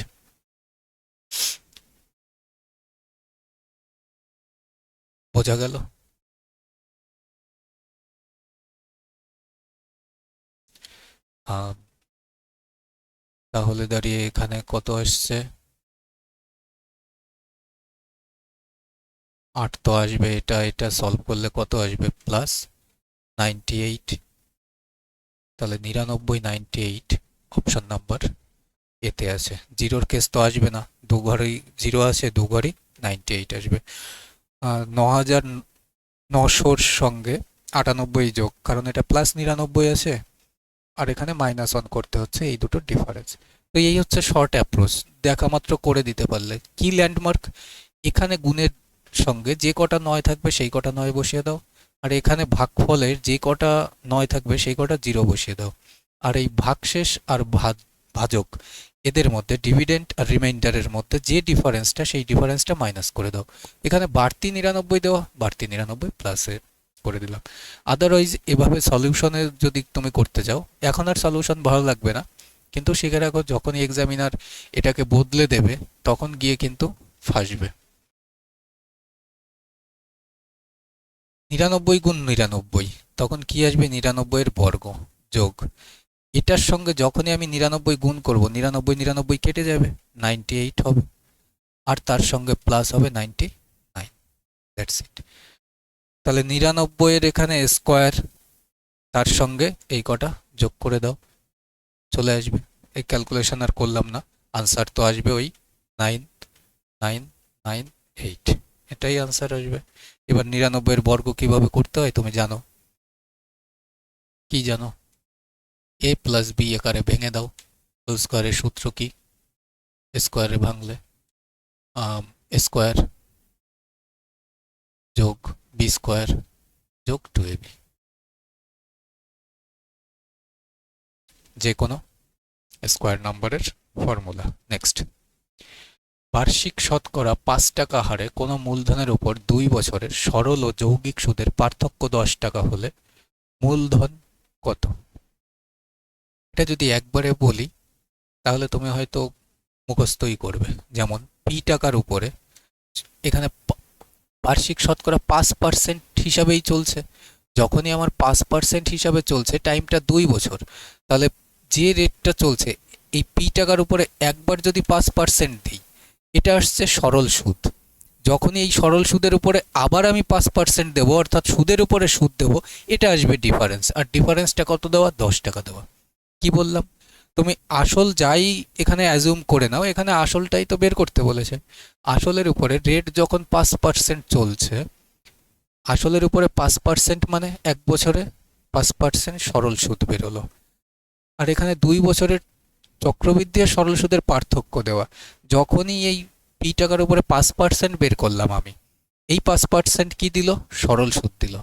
বোঝা গেল? তাহলে দাঁড়িয়ে এখানে কত আসছে, 8 তো আসবে, এটা সলভ করলে কত আসবে, প্লাস 98। তাহলে 99, 98 অপশন নাম্বার এতে আছে। জিরোর কেস তো আসবে না, দু ঘরেই জিরো আছে, দু ঘরেই 98 আসবে। 9900 সঙ্গে 98 যোগ, কারণ এটা প্লাস 99 আছে আর এখানে -1 করতে হচ্ছে, এই দুটো ডিফারেন্স। তো এই হচ্ছে শর্ট অ্যাপ্রোচ, দেখা মাত্র করে দিতে পারলে। কি ল্যান্ডমার্ক, এখানে গুণের সঙ্গে যে কটা 9 থাকবে সেই কটা 9 বসিয়ে দাও, আর এখানে ভাগফলের যে কটা 9 থাকবে সেই কটা 0 বসিয়ে দাও, আর এই ভাগশেষ আর ভাজক এদের মধ্যে ডিভিডেন্ড আর রিমাইন্ডারের মধ্যে যে ডিফারেন্সটা সেই ডিফারেন্সটা মাইনাস করে দাও। এখানে বাড়তি 99 দেওয়া, বাড়তি 99 প্লাসে করে দিলাম। আদারওয়াইজ এভাবে সলিউশনে যদি তুমি করতে যাও, এখন আর সলিউশন ভালো লাগবে না, কিন্তু শিখে রাখো যখনই এক্সামিনার এটাকে বদলে দেবে তখন গিয়ে কিন্তু ফাঁসবে। 99 গুণ 99, তখন কি আসবে, 99 এর বর্গ যোগ এটার সঙ্গে যখনই আমি 99 গুণ করব 99 99 কেটে যাবে, 98 হবে, আর তার সঙ্গে প্লাস হবে 99। That's it. তাহলে 99 এর এখানে স্কোয়ার, তার সঙ্গে এই কটা যোগ করে দাও, চলে আসবে। এই ক্যালকুলেশন আর করলাম না, আনসার তো আসবে ওই 9998, এটাই আনসার আসবে। এবার 99 এর বর্গ কিভাবে করতে হয় তুমি জানো, কি জানো, a প্লাস বি আকারে ভেঙে দাও। হোল স্কোয়ারের সূত্র কি, স্কোয়ারে ভাঙলে স্কোয়ার যোগ বি স্কোয়ার যোগ 2ab, যে কোনো স্কোয়ার নাম্বারের ফর্মুলা। নেক্সট, বার্ষিক শতকরা 5 টাকা হারে কোনো মূলধনের উপর 2 বছরের সরল ও যৌগিক সুদের পার্থক্য 10 টাকা হলে মূলধন কত? এটা যদি একবারে বলি তাহলে তুমি হয়তো মুখস্থই করবে। যেমন পি টাকার উপরে এখানে বার্ষিক শতকরা 5% হিসাবেই চলছে, যখনই আমার 5% হিসাবে চলছে, টাইমটা 2 বছর, তাহলে যে রেটটা চলছে এই পি টাকার উপরে একবার যদি 5% দিই, এটা আসছে সরল সুদ। যখনই এই সরল সুদের উপরে আবার আমি 5% দেবো, অর্থাৎ সুদের উপরে সুদ দেবো, এটা আসবে ডিফারেন্স। আর ডিফারেন্সটা কত দেওয়া, 10 টাকা দেওয়া। কি বললাম, তুমি আসল যাই এখানে অ্যাজুম করে নাও, এখানে আসলটাই তো বের করতে বলেছে। আসলের উপরে রেট যখন 5% চলছে, আসলের উপরে 5% মানে 1 বছরে 5% সরল সুদ বেরোলো, আর এখানে 2 বছরের চক্রবৃদ্ধি আর সরল সুদের পার্থক্য দেওয়া। যখনই এই পি টাকার উপরে 5% বের করলাম আমি, এই 5% কি দিল, সরল সুদ দিল।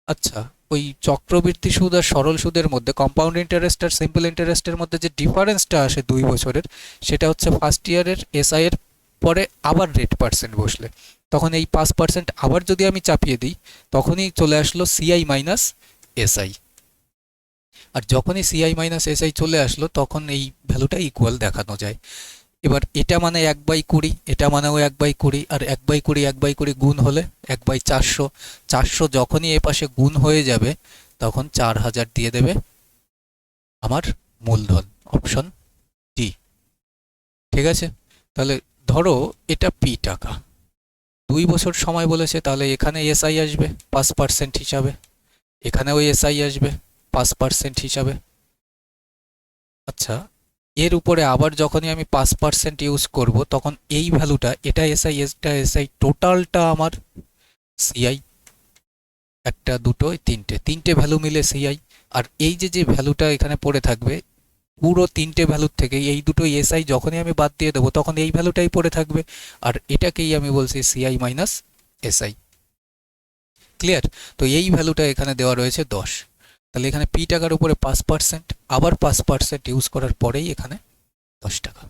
আচ্ছা, ওই চক্রবৃদ্ধি সুদ আর সরল সুদের মধ্যে, কম্পাউন্ড ইন্টারেস্ট আর সিম্পল ইন্টারেস্টের মধ্যে যে ডিফারেন্সটা আসে 2 বছরের, সেটা হচ্ছে ফার্স্ট ইয়ারের এসআই এর পরে আবার রেট পার্সেন্ট বসলে, তখন এই 5% আবার যদি আমি চাপিয়ে দিই, তখনই চলে আসলো সিআই মাইনাস এসআই। আর যখনই সিআই মাইনাস এসআই চলে আসলো তখন এই ভ্যালুটা ইকুয়াল দেখানো যায়। এবার এটা মানে 1/20, এটা মানেও 1/20, আর 1/20 1/20 গুণ হলে 1/400। 400 যখনই এ পাশে গুণ হয়ে যাবে তখন 4000 দিয়ে দেবে আমার মূলধন, অপশন ডি। ঠিক আছে, তাহলে ধরো এটা পি টাকা, 2 বছর সময় বলেছে, তাহলে এখানে এসআই আসবে 5% হিসাবে, এখানেও এসআই আসবে 5% হিসাবে। আচ্ছা, এর উপরে আবার যখনই আমি 5% ইউজ করব তখন এই ভ্যালুটা, এটা এসআই এটা এসআই, টোটালটা আমার সিআই, একটা দুটো তিনটে ভ্যালু মিলে সিআই। আর এই যে ভ্যালুটা এখানে পড়ে থাকবে, পুরো তিনটে ভ্যালুর থেকে এই দুটো এসআই যখনই আমি বাদ দিয়ে দেবো তখন এই ভ্যালুটাই পড়ে থাকবে, আর এটাকেই আমি বলছি সিআই মাইনাস এসআই। ক্লিয়ার? তো এই ভ্যালুটা এখানে দেওয়া রয়েছে 10, তাহলে এখানে পি টাকার উপরে 5%, আবার 5% ইউজ করার পরেই এখানে 10 টাকা।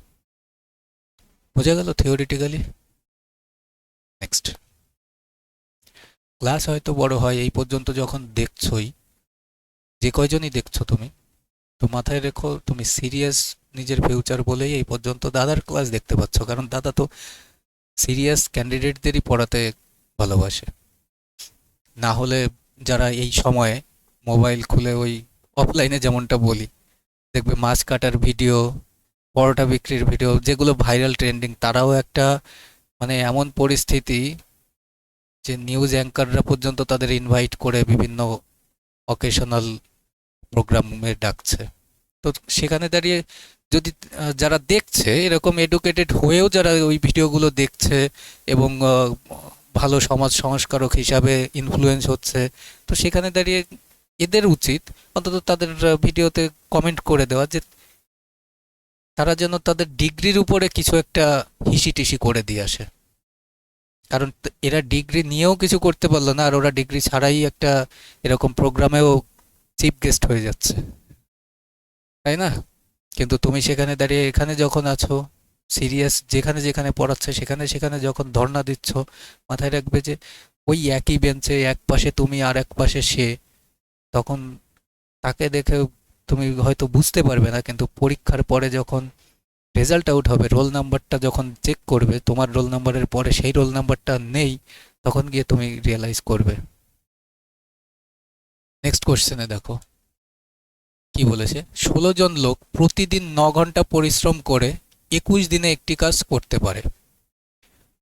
বোঝা গেল থিওরিটিক্যালি? নেক্সট, ক্লাস হয়তো বড় হয়, এই পর্যন্ত যখন দেখছোই, যে কয়জনই দেখছো তুমি, তো মাথায় রেখো তুমি সিরিয়াস নিজের ফিউচার বলেই এই পর্যন্ত দাদার ক্লাস দেখতে পাচ্ছ, কারণ দাদা তো সিরিয়াস ক্যান্ডিডেটদেরই পড়াতে ভালোবাসে। না হলে যারা এই সময়ে মোবাইল খুলে ওই অফলাইনে যেমনটা বলি, দেখবে মাছ কাটার ভিডিও, পরোটা বিক্রির ভিডিও, যেগুলো ভাইরাল ট্রেন্ডিং, তারাও একটা মানে এমন পরিস্থিতি যে নিউজ অ্যাঙ্কাররা পর্যন্ত তাদের ইনভাইট করে বিভিন্ন অকেশনাল প্রোগ্রামে ডাকছে। তো সেখানে দাঁড়িয়ে যদি যারা দেখছে এরকম এডুকেটেড হয়েও যারা ওই ভিডিওগুলো দেখছে এবং ভালো সমাজ সংস্কারক হিসাবে ইনফ্লুয়েন্স হচ্ছে, তো সেখানে দাঁড়িয়ে এদের উচিত অন্তত তাদের ভিডিওতে কমেন্ট করে দেওয়া যে তারা যেন তাদের ডিগ্রির উপরে কিছু একটা হিসি টিসি করে দিয়ে আসে, কারণ এরা ডিগ্রি নিয়েও কিছু করতে পারলো না, আর ওরা ডিগ্রি ছাড়াই একটা এরকম প্রোগ্রামেও চিফ গেস্ট হয়ে যাচ্ছে, তাই না? কিন্তু তুমি সেখানে দাঁড়িয়ে এখানে যখন আছো, সিরিয়াস যেখানে যেখানে পড়াচ্ছে সেখানে সেখানে যখন ধর্ণা দিচ্ছ, মাথায় রাখবে যে ওই একই বেঞ্চে এক পাশে তুমি আর এক পাশে সে, তখন তাকে দেখে তুমি হয়তো বুঝতে পারবে না, কিন্তু পরীক্ষার পরে যখন রেজাল্ট আউট হবে, রোল নাম্বারটা যখন চেক করবে, তোমার রোল নাম্বারের পরে সেই রোল নাম্বারটা নেই, তখন গিয়ে তুমি রিয়েলাইজ করবে। নেক্সট কোশ্চেনে দেখো কি বলেছে, 16 জন লোক প্রতিদিন 9 ঘন্টা পরিশ্রম করে 21 দিনে একটি কাজ করতে পারে।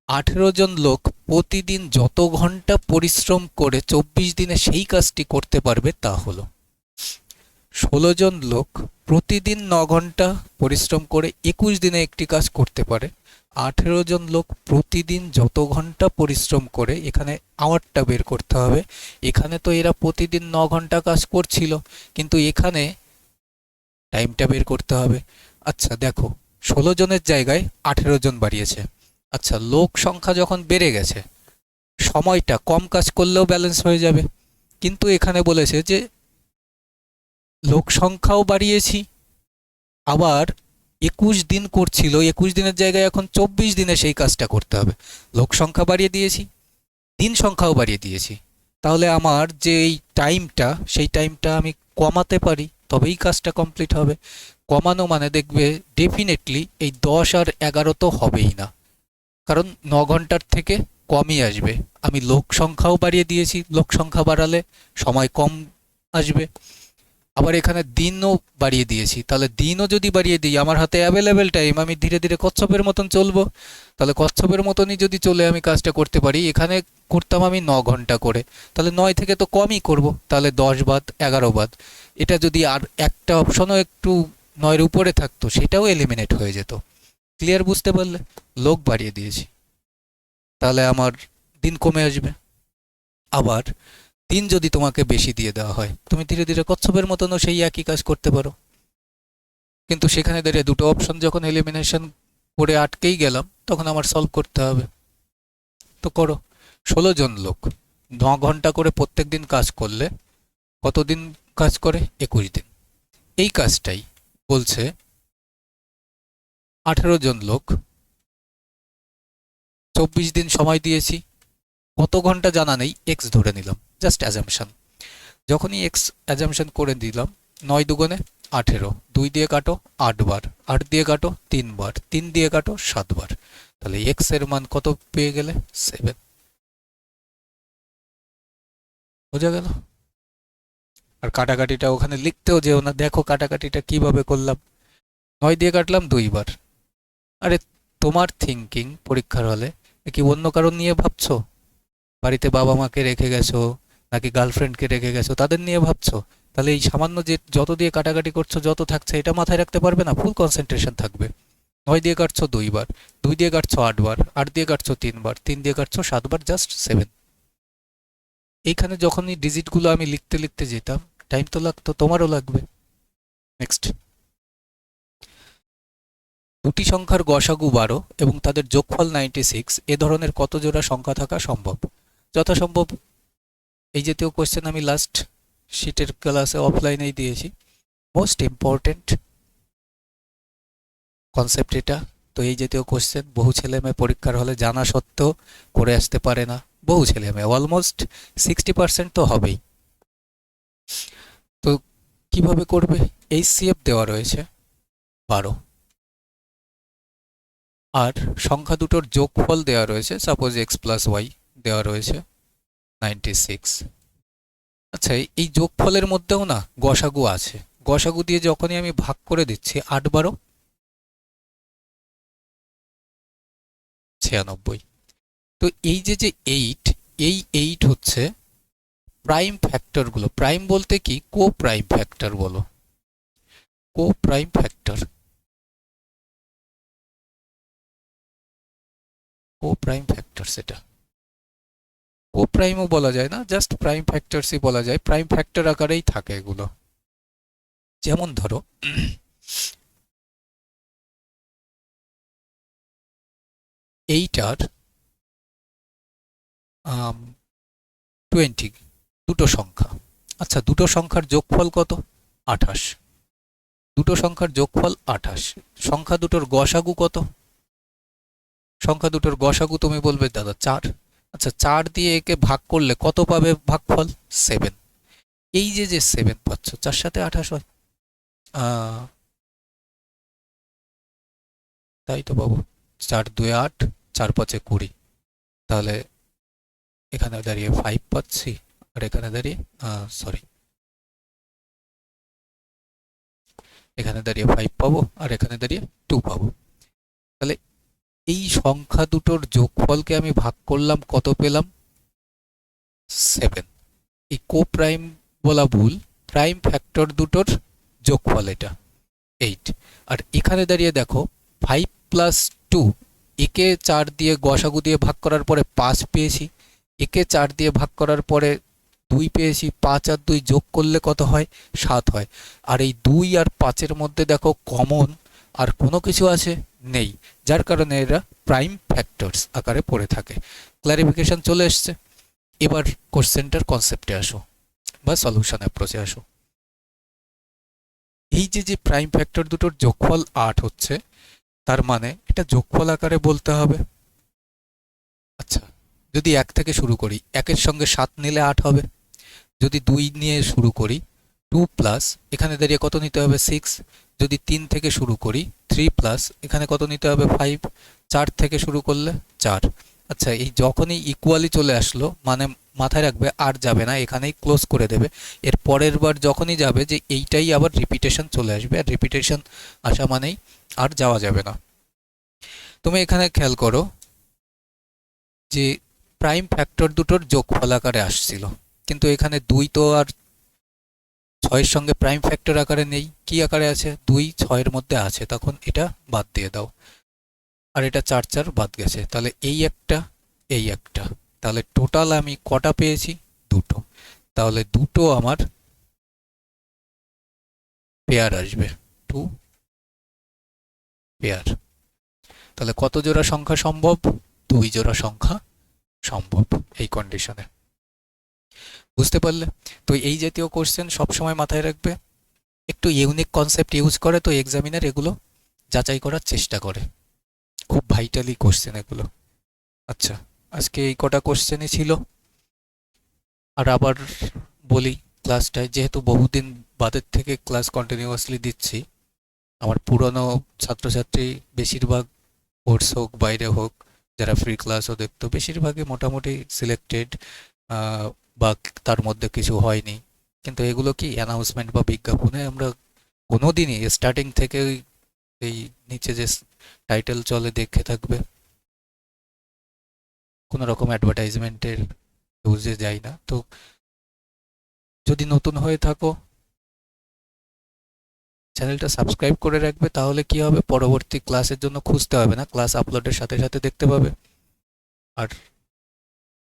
18 জন লোক প্রতিদিন যত ঘন্টা পরিশ্রম করে 24 দিনে সেই কাজটি করতে পারবে তা হলো। 16 জন লোক প্রতিদিন 9 ঘন্টা পরিশ্রম করে 21 দিনে একটি কাজ করতে পারে। 18 জন লোক প্রতিদিন যত ঘন্টা পরিশ্রম করে, এখানে আওয়ারটা বের করতে হবে। এখানে তো এরা প্রতিদিন 9 ঘন্টা কাজ করছিল, কিন্তু এখানে টাইমটা বের করতে হবে। আচ্ছা দেখো, 16 জনের জায়গায় 18 জন বাড়িয়েছে। আচ্ছা, লোক সংখ্যা যখন বেড়ে গেছে, সময়টা কম কাজ করলেও ব্যালেন্স হয়ে যাবে, কিন্তু এখানে বলেছে যে লোক সংখ্যাও বাড়িয়েছি, আবার 21 দিন করছিল, 21 দিনের জায়গায় এখন 24 দিনে সেই কাজটা করতে হবে। লোক সংখ্যা বাড়িয়ে দিয়েছি, দিন সংখ্যাও বাড়িয়ে দিয়েছি, তাহলে আমার যে এই টাইমটা, সেই টাইমটা আমি কমাতে পারি, তবেই কাজটা কমপ্লিট হবে। কমানো মানে দেখবে ডেফিনেটলি এই 10 আর 11 তো হবেই না, কারণ 9 ঘন্টার থেকে কমই আসবে। আমি লোক সংখ্যাও বাড়িয়ে দিয়েছি, লোক সংখ্যা বাড়ালে সময় কম আসবে। আবার এখানে দিনও বাড়িয়ে দিয়েছি, তাহলে দিনও যদি বাড়িয়ে দিই, আমার হাতে অ্যাভেলেবেল টাইম, আমি ধীরে ধীরে কচ্ছপের মতন চলবো। তাহলে কচ্ছপের মতনই যদি চলে আমি কাজটা করতে পারি, এখানে করতাম আমি 9 ঘন্টা করে, তাহলে 9 থেকে তো কমই করব, তাহলে 10 বাদ 11 বাদ। এটা যদি আর একটা অপশনও একটু 9-এর উপরে থাকতো, সেটাও এলিমিনেট হয়ে যেত। ক্লিয়ার? বুঝতে পারলে? লোক বাড়িয়ে দিয়েছি, তাহলে আমার দিন কমে আসবে। আবার দিন যদি তোমাকে বেশি দিয়ে দেওয়া হয়, তুমি ধীরে ধীরে কচ্ছপের মতনও সেই একই কাজ করতে পারো। কিন্তু সেখানে দাঁড়িয়ে দুটো অপশন যখন এলিমিনেশন করে আটকেই গেলাম, তখন আমার সলভ করতে হবে। তো করো। 16 জন লোক 9 ঘন্টা করে প্রত্যেক দিন কাজ করলে কতদিন কাজ করে? 21 দিন। এই কাজটাই বলছে 18 জন লোক 24 দিন সময় দিয়েছি, কত ঘন্টা জানা নেই, এক্স ধরে নিলাম, জাস্ট অ্যাজাম্পশন। যখনই এক্স অ্যাজাম্পশন করে দিলাম, 9 দুগুণে 18, 2 দিয়ে কাটো 8 বার, 8 দিয়ে কাটো 3 বার, 3 দিয়ে কাটো 7 বার। তাহলে x এর মান কত পেয়ে গেলে? 7। বোঝা গেল? আর কাটাকাটিটা ওখানে লিখতেও যেও না, দেখো কাটাকাটিটা কিভাবে করলাম। 9 দিয়ে কাটলাম 2 বার। আরে তোমার থিঙ্কিং পরীক্ষার হলে কি অন্য কারণ নিয়ে ভাবছো? বাড়িতে বাবা মাকে রেখে গেছো, নাকি গার্লফ্রেন্ডকে রেখে গেছো, তাদের নিয়ে ভাবছো? তাহলে এই সামান্য যে যত দিয়ে কাটাকাটি করছো, যত থাকছে, এটা মাথায় রাখতে পারবে না? ফুল কনসেন্ট্রেশন থাকবে। 9 দিয়ে কাটছো 2 বার, 2 দিয়ে কাটছো 8 বার, 8 দিয়ে কাটছো 3 বার, 3 দিয়ে কাটছো 7 বার, জাস্ট 7। এইখানে যখনই ডিজিটগুলো আমি লিখতে লিখতে যেতাম, টাইম তো লাগতো, তোমারও লাগবে। নেক্সট, দুটি সংখ্যার গসাগু 12 এবং তাদের যোগফল 96, এ ধরনের কত জোড়া সংখ্যা থাকা সম্ভব? যথাসম্ভব এই জাতীয় কোয়েশ্চেন আমি লাস্ট শীটের ক্লাসে অফলাইনেই দিয়েছি। মোস্ট ইম্পর্টেন্ট কনসেপ্ট এটা। তো এই জাতীয় কোয়েশ্চেন বহু ছেলে মেয়ে পরীক্ষার হলে জানা সত্ত্বেও করে আসতে পারে না। বহু ছেলে মেয়ে, অলমোস্ট 60% তো হবেই। তো কিভাবে করবে? HCF দেওয়া রয়েছে 12, আর সংখ্যা দুটোর যোগফল দেওয়া রয়েছে, সাপোজ x প্লাস ওয়াই দেওয়া রয়েছে 96। আচ্ছা, এই যোগফলের মধ্যেও না গসাগু আছে। গসাগু দিয়ে যখনই আমি ভাগ করে দিচ্ছি, 8 12 96। তো এই যে 8, এই 8 হচ্ছে প্রাইম ফ্যাক্টরগুলো। প্রাইম বলতে কি? কো প্রাইম ফ্যাক্টর বলো, কো প্রাইম ফ্যাক্টর, কো প্রাইম ফ্যাক্টর। সেটা কো প্রাইমও বলা যায় না, জাস্ট প্রাইম ফ্যাক্টরসই বলা যায়। প্রাইম ফ্যাক্টর আকারেই থাকে এগুলো। যেমন ধরো এইটার 20, দুটো সংখ্যা। আচ্ছা, দুটো সংখ্যার যোগফল কত? 28। দুটো সংখ্যার যোগফল 28। সংখ্যা দুটোর গসাগু কত? সংখ্যা দুটোর গসাগু তুমি বলবে দাদা 4। আচ্ছা, 4 দিয়ে একে ভাগ করলে কত পাবে ভাগফল? 7। এই যে 7 পাচ্ছ, 4 সাথে 28 হয়। তাই তো বাবু, 4 2 8, 4 5 20। তাহলে এখানে দাঁড়িয়ে 5 পাচ্ছি, আর এখানে দাঁড়িয়ে সরি, এখানে দাঁড়িয়ে 5 পাবো, আর এখানে দাঁড়িয়ে 2 পাবো। তাহলে এই সংখ্যা দুটোর যোগফলকে আমি ভাগ করলাম, কত পেলাম? 7। এই কো প্রাইম বলা ভুল, প্রাইম ফ্যাক্টর দুটোর যোগফল এটা 8। আর এখানে দাঁড়িয়ে দেখো 5 প্লাস 2, একে 4 দিয়ে গসাগু দিয়ে ভাগ করার পরে 5 পেয়েছি, একে 4 দিয়ে ভাগ করার পরে 2 পেয়েছি, 5 আর 2 যোগ করলে কত হয়? 7 হয়। আর এই 2 আর 5-এর মধ্যে দেখো কমন আর কোনো কিছু আছে? নেই, যার কারণে এরা প্রাইম ফ্যাক্টরস আকারে পড়ে থাকে। ক্লারিফিকেশন চলে এসছে। এবার কোশ্চেনটার কনসেপ্টে আসো বা সলিউশন অ্যাপ্রোচে আসো। এই যে প্রাইম ফ্যাক্টর দুটোর যোগফল 8 হচ্ছে, তার মানে এটা যোগফল আকারে বলতে হবে। আচ্ছা, যদি 1 থেকে শুরু করি, 1-এর সঙ্গে 7 নিলে 8 হবে। যদি 2 নিয়ে শুরু করি, 2 প্লাস এখানে দাঁড়িয়ে কত নিতে হবে? 6। যদি 3 থেকে শুরু করি, 3 প্লাস এখানে কত নিতে হবে? 5। 4 থেকে শুরু করলে 4। আচ্ছা, এই যখনই ইকুয়ালি চলে আসলো, মানে মাথায় রাখবে আর যাবে না, এখানেই ক্লোজ করে দেবে। এর পরের বার যখনই যাবে, যে এইটাই আবার রিপিটেশন চলে আসবে, আর রিপিটেশন আসা মানেই আর যাওয়া যাবে না। তুমি এখানে খেয়াল করো যে প্রাইম ফ্যাক্টর দুটোর যোগফল আকারে আসছিল, কিন্তু এখানে 2 তো আর 6-এর সঙ্গে প্রাইম ফ্যাক্টর আকারে নেই। কি আকারে আছে? 2 6-এর মধ্যে আছে, তখন এটা বাদ দিয়ে দাও। আর এটা 4 4 বাদ গেছে, তাহলে এই একটা, এই একটা, তাহলে টোটাল আমি কটা পেয়েছি? 2টো। তাহলে 2টো আমার পেয়ার আসবে, 2 পেয়ার। তাহলে কত জোড়া সংখ্যা সম্ভব? 2 জোড়া সংখ্যা সম্ভব এই কন্ডিশনে। বুঝতে পারলে? তো এই জাতীয় কোশ্চেন সবসময় মাথায় রাখবে। একটু ইউনিক কনসেপ্ট ইউজ করে তো এক্সামিনার এগুলো যাচাই করার চেষ্টা করে। খুব ভাইটালি কোশ্চেন এগুলো। আচ্ছা, আজকে এই কটা কোশ্চেনই ছিল। আর আবার বলি, ক্লাসটায় যেহেতু বহুদিন বাদের থেকে ক্লাস কন্টিনিউয়াসলি দিচ্ছি, আমার পুরনো ছাত্রছাত্রী বেশিরভাগ কোর্স হোক বাইরে হোক, যারা ফ্রি ক্লাসও দেখতো বেশিরভাগই মোটামুটি সিলেক্টেড, বা তার মধ্যে কিছু হয়নি। কিন্তু এগুলো কি অ্যানাউন্সমেন্ট বা বিজ্ঞাপনে আমরা কোনোদিনই স্টার্টিং থেকে এই নিচে যে টাইটেল চলে দেখে থাকবে, কোনো রকম অ্যাডভার্টাইজমেন্টের ইউজে যাই না। তো যদি নতুন হয়ে থাকো, চ্যানেলটা সাবস্ক্রাইব করে রাখবে, তাহলে কি হবে, পরবর্তী ক্লাসের জন্য খুঁজতে হবে না, ক্লাস আপলোডের সাথে সাথে দেখতে পাবে। আর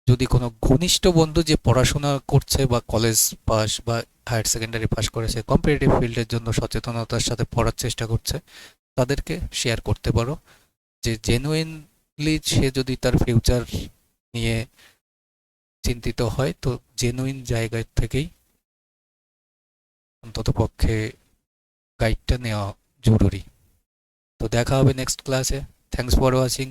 যদি কোনো ঘনিষ্ঠ বন্ধু যে পড়াশোনা করছে বা কলেজ পাস বা হায়ার সেকেন্ডারি পাস করেছে, কম্পিটিটিভ ফিল্ডের জন্য সচেতনতার সাথে পড়ার চেষ্টা করছে, তাদেরকে শেয়ার করতে পারো, যে জেনুইনলি সে যদি তার ফিউচার নিয়ে চিন্তিত হয়, তো জেনুইন জায়গা থেকেই অন্তত পক্ষে গাইডটা নেওয়া জরুরি। তো দেখা হবে নেক্সট ক্লাসে। Thanks for watching.